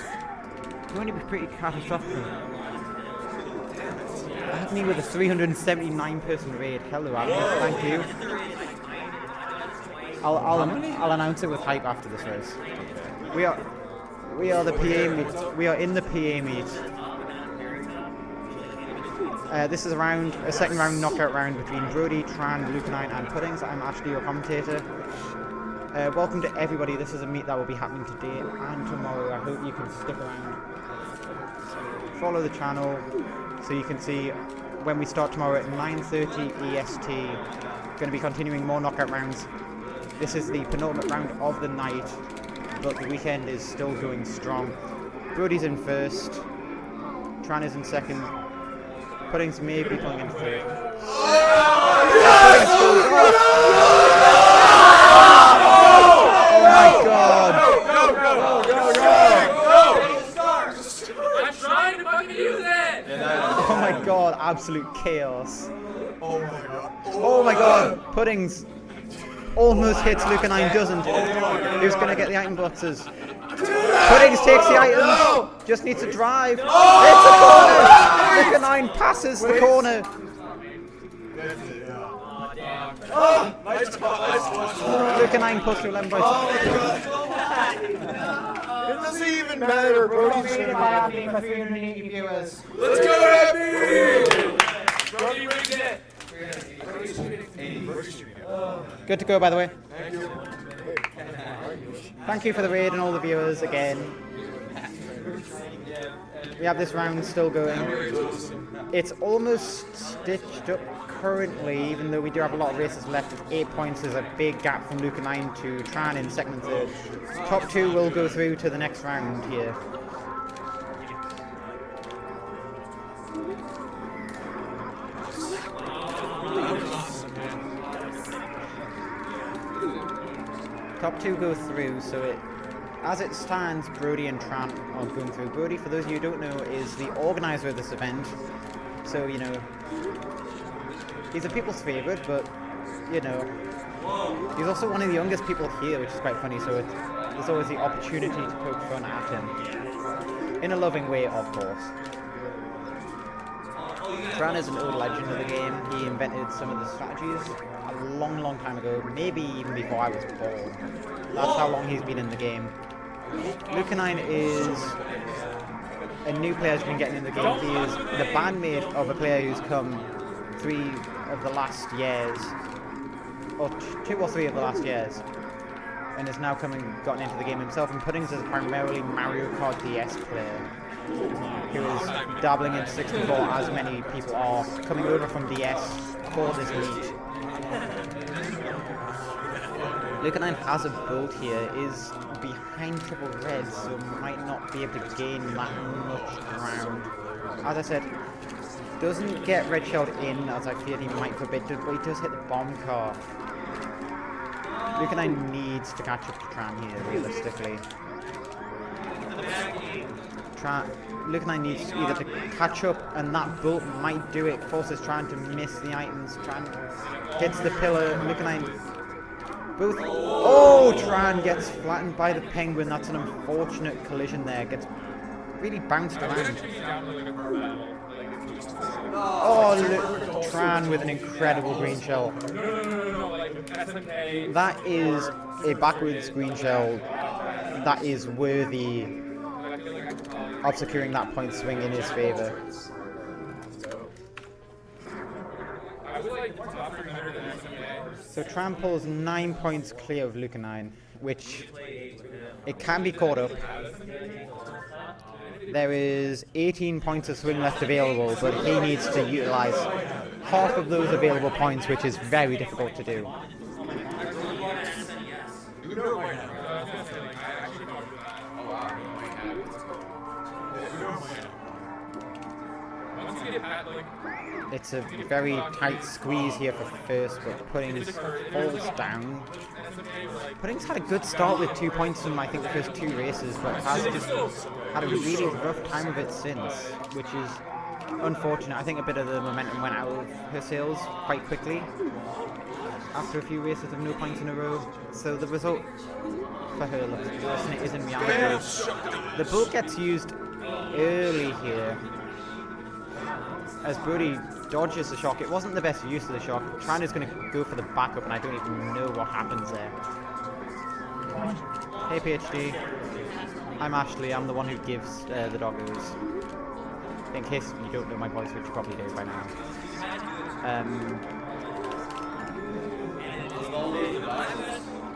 going to be pretty catastrophic. Agni with a 379 person raid. Hello, Agni. Thank you. I'll announce it with hype after this race. We are the PA meet. We are in the PA meet. This is a second round knockout round between Brody, Tran, Lucanine, and Puddings. I'm Ashley, your commentator. Welcome to everybody. This is a meet that will be happening today and tomorrow. I hope you can stick around. Follow the channel so you can see when we start tomorrow at 9:30 EST. Going to be continuing more knockout rounds. This is the penultimate round of the night, but the weekend is still going strong. Brody's in first, Tran is in second, Puddings may be pulling in third. Oh my god! I'm trying to fucking use it! Oh my god, absolute chaos. Oh my god. Oh my god, Puddings almost hits Lucanine, doesn't. Who's gonna get the item boxes? Puddings takes the items, just needs to drive. It's a corner! Lucanine passes the corner. Oh, nice Lucanine pushed through 11 points. It doesn't even matter, bro. For 380 viewers. Let's go, Happy! Brody rigged it! Good to go, by the way. Thank you for the raid and all the viewers again. We have this round still going. It's almost stitched up currently, even though we do have a lot of races left. 8 points is a big gap from Lucanine to Tran in second and third. Top two will go through to the next round here. Top two go through, so as it stands, Brody and Tran are going through. Brody, for those of you who don't know, is the organizer of this event. So, you know, he's a people's favourite, but, you know, he's also one of the youngest people here, which is quite funny, so there's always the opportunity to poke fun at him. In a loving way, of course. Tran is an old legend of the game. He invented some of the strategies a long, long time ago, maybe even before I was born. That's how long he's been in the game. Lucanine is a new player who's been getting in the game. He is the bandmate of a player who's come 3 of the last years, or 2 or 3 of the last years, and has now gotten into the game himself. And Puddings is primarily Mario Kart DS player, who is dabbling in 64, as many people are, coming over from DS for this meet. Lucanine has a build here, is behind triple red, so might not be able to gain that much ground. As I said, doesn't get red shelled in, as I feared he might for a bit, but he does hit the bomb car. Lucanine needs to catch up to Tran here, realistically. Lucanine needs either to catch up, and that bolt might do it, forces Tran to miss the items. Tran hits the pillar, Lucanine both. Oh, Tran gets flattened by the penguin. That's an unfortunate collision there. Gets really bounced around. Oh, Tran with an incredible green shell. That is a backwards green shell that is worthy of securing that point swing in his favor. So Tran pulls 9 points clear of Lucanine, which it can be caught up. There is 18 points of swing left available, but he needs to utilize half of those available points, which is very difficult to do. It's a very tight squeeze here for first, but Puddings falls down. Puddings had a good start with 2 points in, I think, the first 2 races, but has just had a really rough time of it since, which is unfortunate. I think a bit of the momentum went out of her sails quite quickly. after a few races of no points in a row. So the result for her looks worse than it is in reality. The bull gets used early here as Brody dodges the shock. It wasn't the best use of the shock. Tran is going to go for the backup, and I don't even know what happens there. Hey PhD, I'm Ashley. I'm the one who gives the doggos. In case you don't know my voice, which you probably do by now.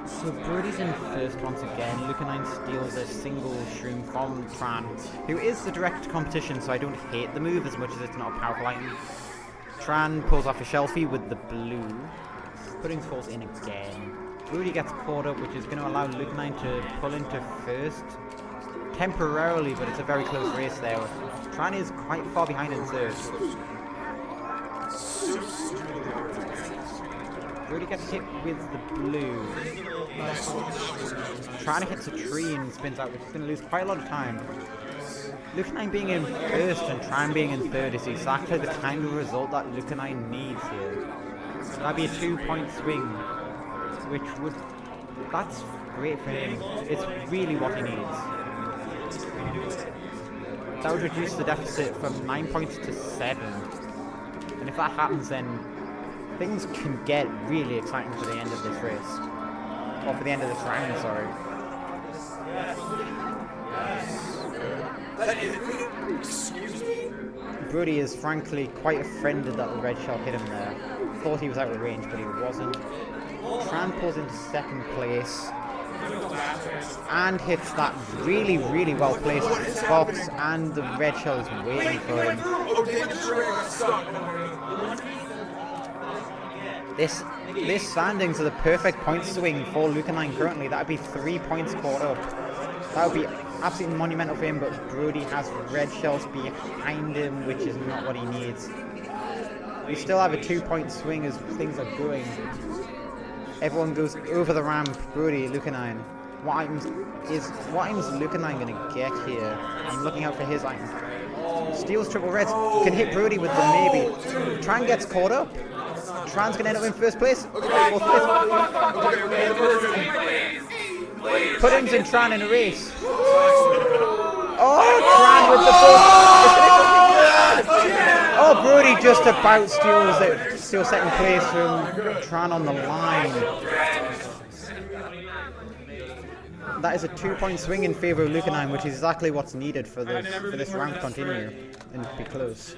So Brody's in first once again. Lucanine steals a single shroom from Tran, who is the direct competition, so I don't hate the move as much as it's not a powerful item. Tran pulls off a Shelfie with the blue. Puddings falls in again. Brody gets caught up, which is going to allow Lucanine to pull into first temporarily, but it's a very close race there. Tran is quite far behind in third. Brody gets hit with the blue. Tran hits a tree and spins out, which is going to lose quite a lot of time. Lucanine being in first and Tran being in third is exactly the kind of result that Lucanine needs here. That'd be a 2-point swing, which would... that's great for him. It's really what he needs. That would reduce the deficit from 9 points to 7. And if that happens, then things can get really exciting for the end of this race. Or for the end of this round, sorry. Brody is frankly quite offended that the red shell hit him there. Thought he was out of range, but he wasn't. Tran pulls into second place and hits that really, really well placed box, and the red shell is waiting for him. This standings are the perfect point swing for Lucanine currently. That would be 3 points caught up. That would be absolutely monumental for him, but Brody has red shells behind him, which is not what he needs. We still have a 2-point swing as things are going. Everyone goes over the ramp. Brody, Lucanine. What items is Lucanine going to get here? I'm looking out for his item. Steals triple reds. Can hit Brody with them maybe. Tran gets caught up. Tran's going to end up in first place. Fourth place. Puddings and Tran in a race. Oh, Tran with the ball. Oh, Brody just about steals second place from Tran on the line. That is a 2-point swing in favour of Lucanine, which is exactly what's needed for this round to continue and be close.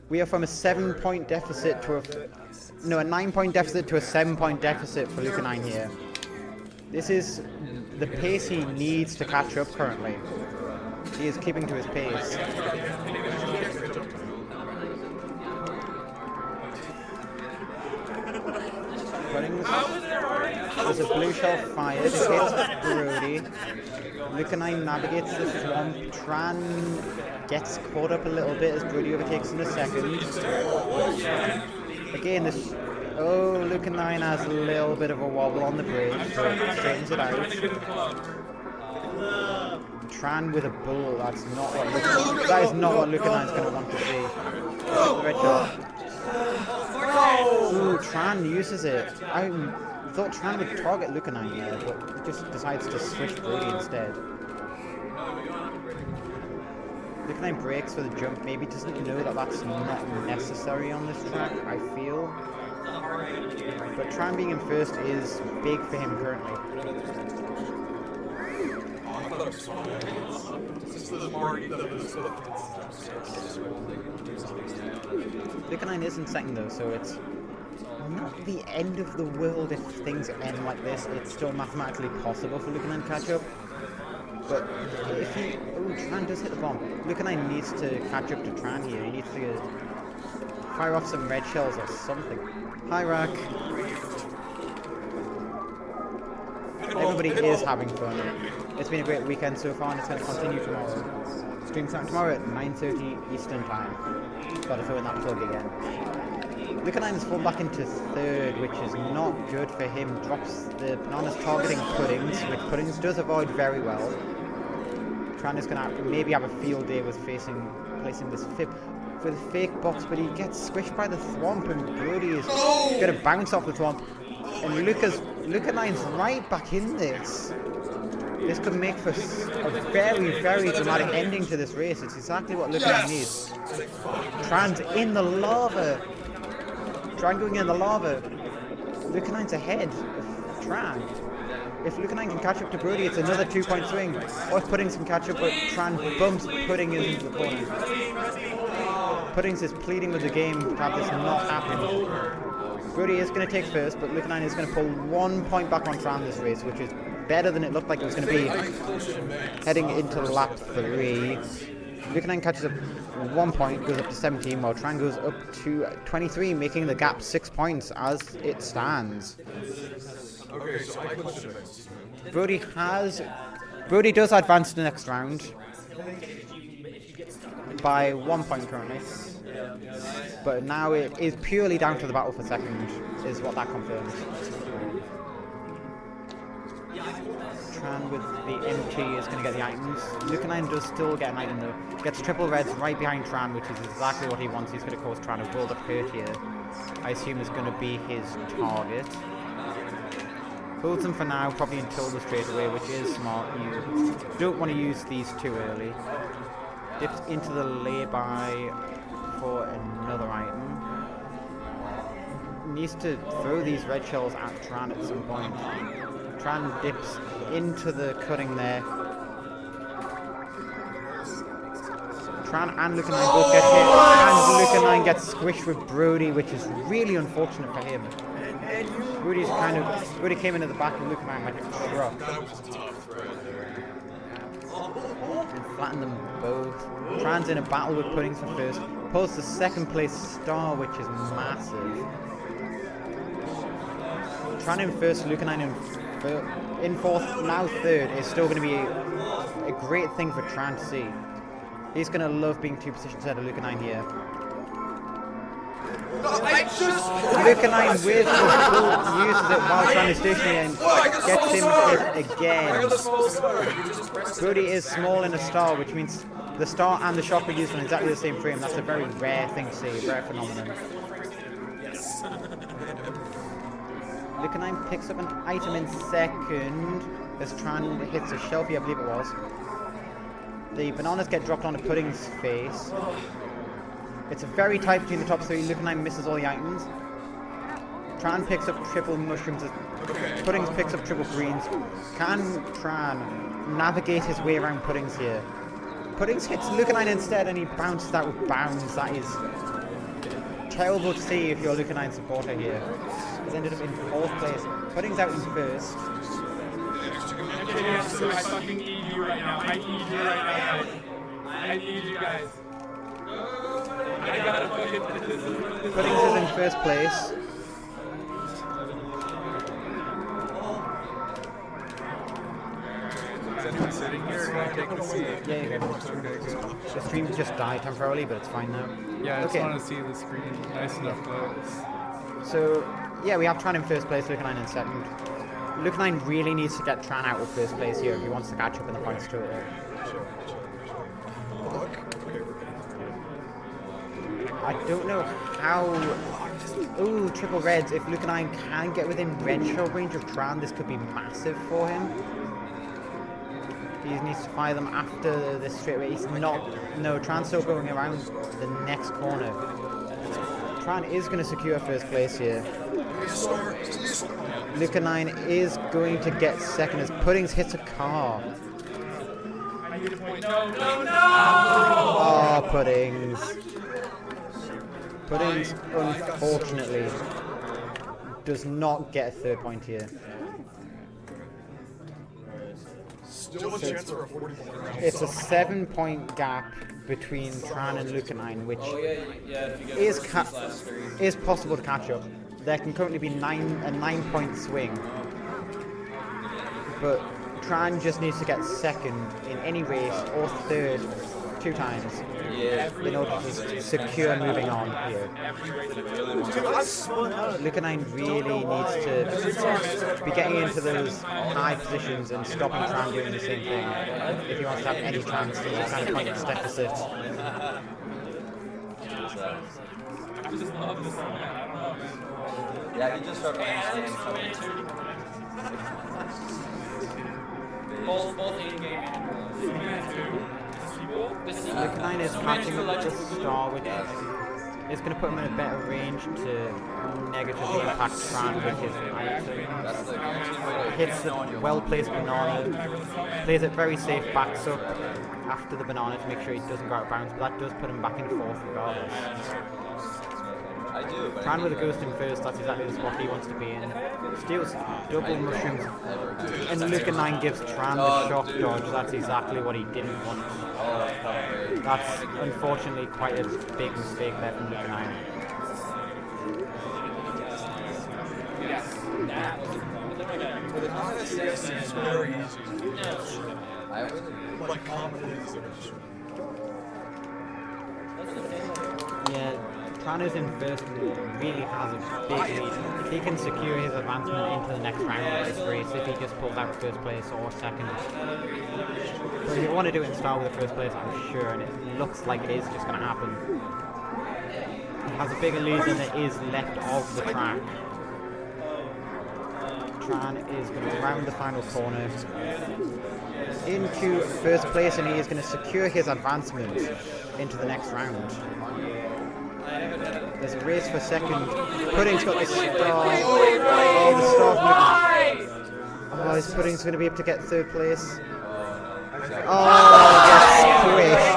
We are from a 7-point deficit to a 9-point deficit to a 7-point deficit for Lucanine here. This is the pace he needs to catch up currently. He is keeping to his pace. There's a blue shell fired. It hits Brody. Lucanine navigates the swamp. Tran gets caught up a little bit as Brody overtakes in a second. Again, Lucanine has a little bit of a wobble on the bridge, but straightens it out. Tran with a bull. That is not what Lucanine's going to want to see. The red shot. Ooh, Tran uses it. I thought Tran would target Lucanine there, but he just decides to switch Brody instead. Lucanine breaks for the jump, maybe doesn't know that that's not necessary on this track, I feel. But Tran being in first is big for him currently. Lucanine is in second though, so it's not the end of the world if things end like this. It's still mathematically possible for Lucanine to catch up. But if he... Oh, Tran does hit the bomb. Lucanine needs to catch up to Tran here. He needs to fire off some red shells or something. Hi, Rack. Everybody is having fun. It's been a great weekend so far, and it's going to continue tomorrow. Stream starting tomorrow at 9:30 Eastern Time. Gotta throw in that plug again. Lucanine has fallen back into third, which is not good for him. Drops the bananas targeting Puddings, which Puddings does avoid very well. Tran is going to maybe have a field day with placing this fib. for the fake box, but he gets squished by the thwomp, and Brody is going to bounce off the thwomp. And Lucanine's right back in this. This could make for a very, very dramatic ending to this race. It's exactly what Lucanine needs. Tran's in the lava. Tran going in the lava. Lucanine's ahead of Tran. If Lucanine can catch up to Brody, it's another 2-point swing. Or if Puddings can catch up, but Tran bumps Puddings into the corner. Puddings is pleading with the game to have this not happen. Brody is going to take first, but Lucanine is going to pull 1 point back on Tran this race, which is better than it looked like it was going to be heading into lap 3. Lucanine catches up 1 point, goes up to 17, while Tran goes up to 23, making the gap 6 points as it stands. Okay, so my question is, Brody does advance to the next round by 1 point currently, but now it is purely down to the battle for second, is what that confirms. Tran with the MT is going to get the items. Lucanine does still get an item though. Gets triple reds right behind Tran, which is exactly what he wants. He's going to cause Tran a world of hurt here. I assume is going to be his target. Holds them for now, probably until the straightaway, which is smart. You don't want to use these too early. Dips into the lay-by for another item. Needs to throw these red shells at Tran at some point. Tran dips into the cutting there. Tran and Lucanine both get hit, and Lucanine gets squished with Brody, which is really unfortunate for him. Brody came into the back of Lucanine like a truck. And flattened them both. Tran's in a battle with Puddings for first. Pulls the second place star, which is massive. Tran in first, Lucanine in fourth, now third, is still going to be a great thing for Tran to see. He's going to love being 2 positions ahead of Lucanine here. Lucanine with the pull uses it while Tran is stationary and gets him hit again. Brody is small in a star, which means the star and the shock are used on exactly the same frame. That's a very rare thing to see, a rare phenomenon. Lucanine picks up an item in second as Tran hits a shelfie, I believe it was. The bananas get dropped onto Pudding's face. It's a very tight between the top three. Lucanine misses all the items. Tran picks up triple mushrooms as Puddings picks up triple greens. Can Tran navigate his way around Puddings here? Puddings hits Lucanine instead and he bounces out with bounds. That is terrible to see if you're a Lucanine supporter here. He's ended up in fourth place. Puddings out in first. I fucking need you right now. I need you right now. I need you guys. I gotta fucking this. Puddings is in first place. is anyone sitting here? Can I take the seat? Yeah, you go. The stream just died temporarily, but it's fine now. Yeah, I just want to see the screen nice enough close. So, yeah, we have Tran in first place, Lucanine in second. Lucanine really needs to get Tran out of first place here if he wants to catch up in the points total. I don't know how... Ooh, triple reds. If Lucanine can get within red shell range of Tran, this could be massive for him. He needs to fire them after this straightaway. He's not... No, Tran's still going around the next corner. Tran is going to secure first place here. Lucanine is going to get second as Puddings hits a car. Oh, Puddings. Puddings, unfortunately, does not get a third point here. Still a chance for a 40-point round. It's a 7-point gap between Tran and Lucanine, which is possible to catch up. There can currently be a 9-point swing, but Tran just needs to get second in any race or third 2 times in order to secure moving on here. Lucanine really needs to be getting into those high positions and stopping Tran doing the same thing if he wants to have any chance in this kind of pointless deficit. I just love this man. I don't know, man. Yeah, he just started playing Both in-game Lucanine is catching up with the star, which is going to put him in a better range to negatively impact Tran with his item. Hits the well-placed banana, plays it very safe, backs up after the banana to make sure he doesn't go out of bounds, but that does put him back into fourth regardless. I do, but Tran with a ghost in first, that's exactly the spot he wants to be in. Steals double mushrooms, and Lucanine gives Tran the shock dodge, that's exactly what he didn't want. That's unfortunately quite a big mistake there from Lucanine. Very easy. Like common is. Yeah, Tran is in first and really has a big lead. If he can secure his advancement into the next round of this race, if he just pulls out first place or second. But he'll want to do it in style with the first place, I'm sure, and it looks like it is just going to happen. He has a bigger lead than there is left of the track. Tran is going to round the final corner into first place, and he is going to secure his advancement into the next round. There's a race for second. Pudding's got the star. Oh, the star's moving. Otherwise, Pudding's going to be able to get third place. Oh, yes, squished.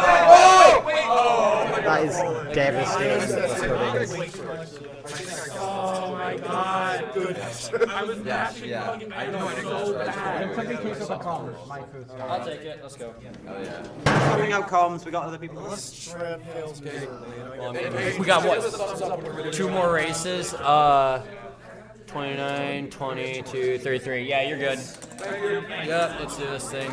That is devastating for Pudding. Oh my god. Goodness. I was mashing fucking so bad. Somebody takes up a column. I'll take it. Let's go. Oh yeah. Covering out columns, we got other people. Tran fails We got what? 2 more races. 29, 22, 33. Yeah, you're good. Yep, let's do this thing.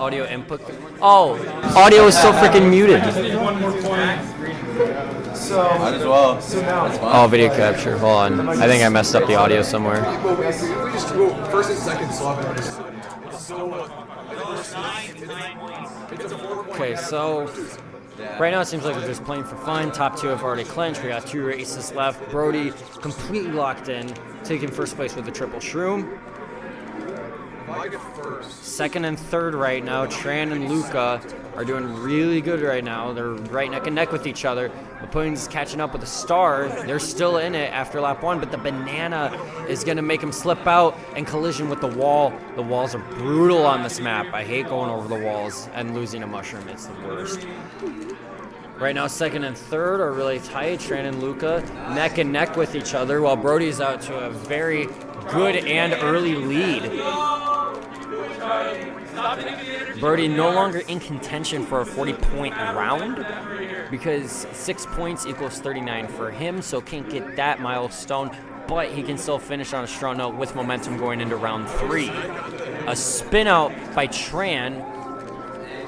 Audio input. Oh, audio is so freaking muted. So, Might as well. so now, Oh, video capture. Hold on. I think I messed up the audio somewhere. we just go first and second swap. Okay, so right now it seems like we're just playing for fun. Top 2 have already clinched. We got 2 races left. Brody completely locked in, taking first place with the triple shroom. I get first. Second and third right now. Tran and Luca are doing really good right now. They're right neck and neck with each other. The Pudding's catching up with the star. They're still in it after lap 1, but the banana is going to make him slip out and collision with the wall. The walls are brutal on this map. I hate going over the walls and losing a mushroom. It's the worst. Right now, second and third are really tight. Tran and Luca neck and neck with each other, while Brody's out to a very good and early lead. Brody no longer in contention for a 40-point round because 6 points equals 39 for him, so can't get that milestone, but he can still finish on a strong note with momentum going into round 3. A spin out by Tran,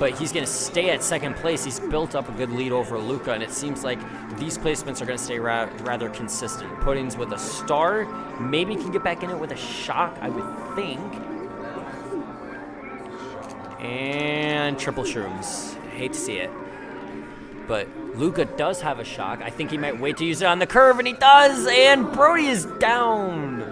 but he's going to stay at second place. He's built up a good lead over Luca, and it seems like these placements are going to stay rather consistent. Puddings with a star, maybe can get back in it with a shock, I would think. And triple shrooms. Hate to see it. But Luca does have a shock. I think he might wait to use it on the curve, and he does! And Brody is down!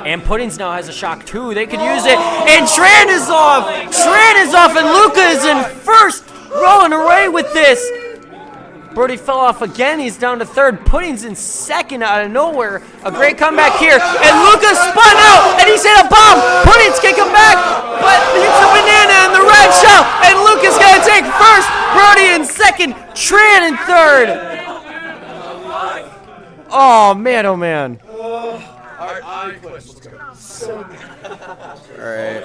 And Puddings now has a shock too. They could use it. And Tran is off! Tran is off, and Luca is in first! Rolling away with this! Brody fell off again. He's down to third. Pudding's in second out of nowhere. A great comeback here. And Luca spun out, and he's hit a bomb. Pudding's can come back, but hits the banana and the red shell. And Luca's going to take first. Brody in second. Tran in third. Oh, man, oh, man. All right.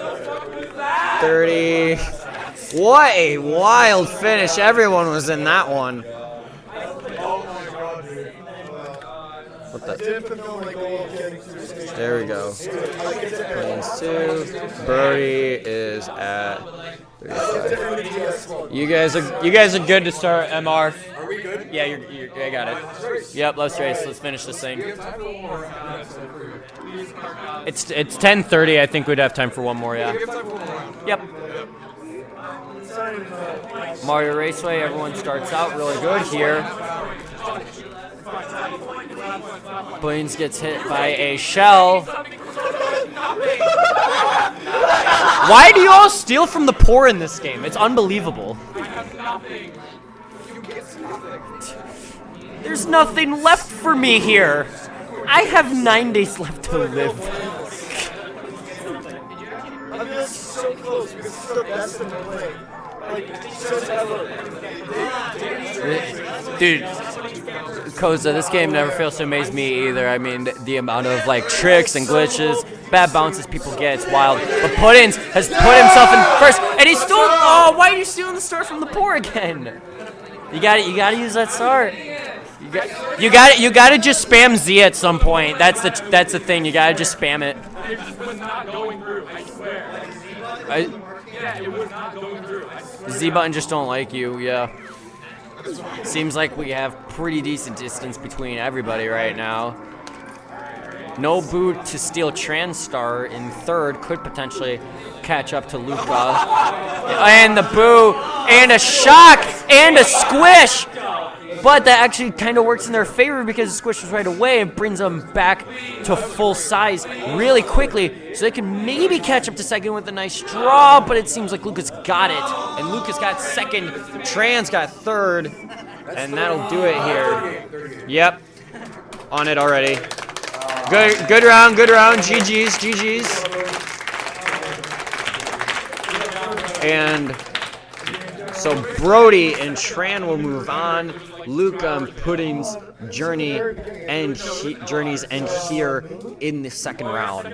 30. What a wild finish. Everyone was in that one. What the? There we go. Puddings 2. Brody is at 35. You guys are good to start, MR. Are we good? Yeah, I got it. Yep, let's race. Let's finish this thing. It's 10:30. I think we'd have time for one more. Yeah. Yep. Mario Raceway, everyone starts out really good here. Blaines gets hit by a shell. Why do you all steal from the poor in this game? It's unbelievable. There's nothing left for me here. I have 9 days left to live. I mean, that's so close because it's the best in the play. Like, just ever. Dude, Koza, this game never fails to amaze me either. I mean, the amount of like tricks and glitches, bad bounces people get, it's wild. But Puddins has put himself in first, and he's still. Oh, why are you stealing the start from the poor again? You got it. You got to use that start. You got to just spam Z at some point. That's the thing. You got to just spam it. It just was not going through, I swear. Yeah, it was not going through. Z button just don't like you, yeah. Seems like we have pretty decent distance between everybody right now. No boot to steal Transtar in third, could potentially catch up to Luca. And the boo, and a shock, and a squish! But that actually kind of works in their favor because the squish was right away and brings them back to full size really quickly. So they can maybe catch up to second with a nice draw, but it seems like Lucas got it. And Lucas got second, Tran's got third, and that'll do it here. Yep, on it already. Good round, GG's. And so Brody and Tran will move on. Luca and Pudding's journeys end here in the second round.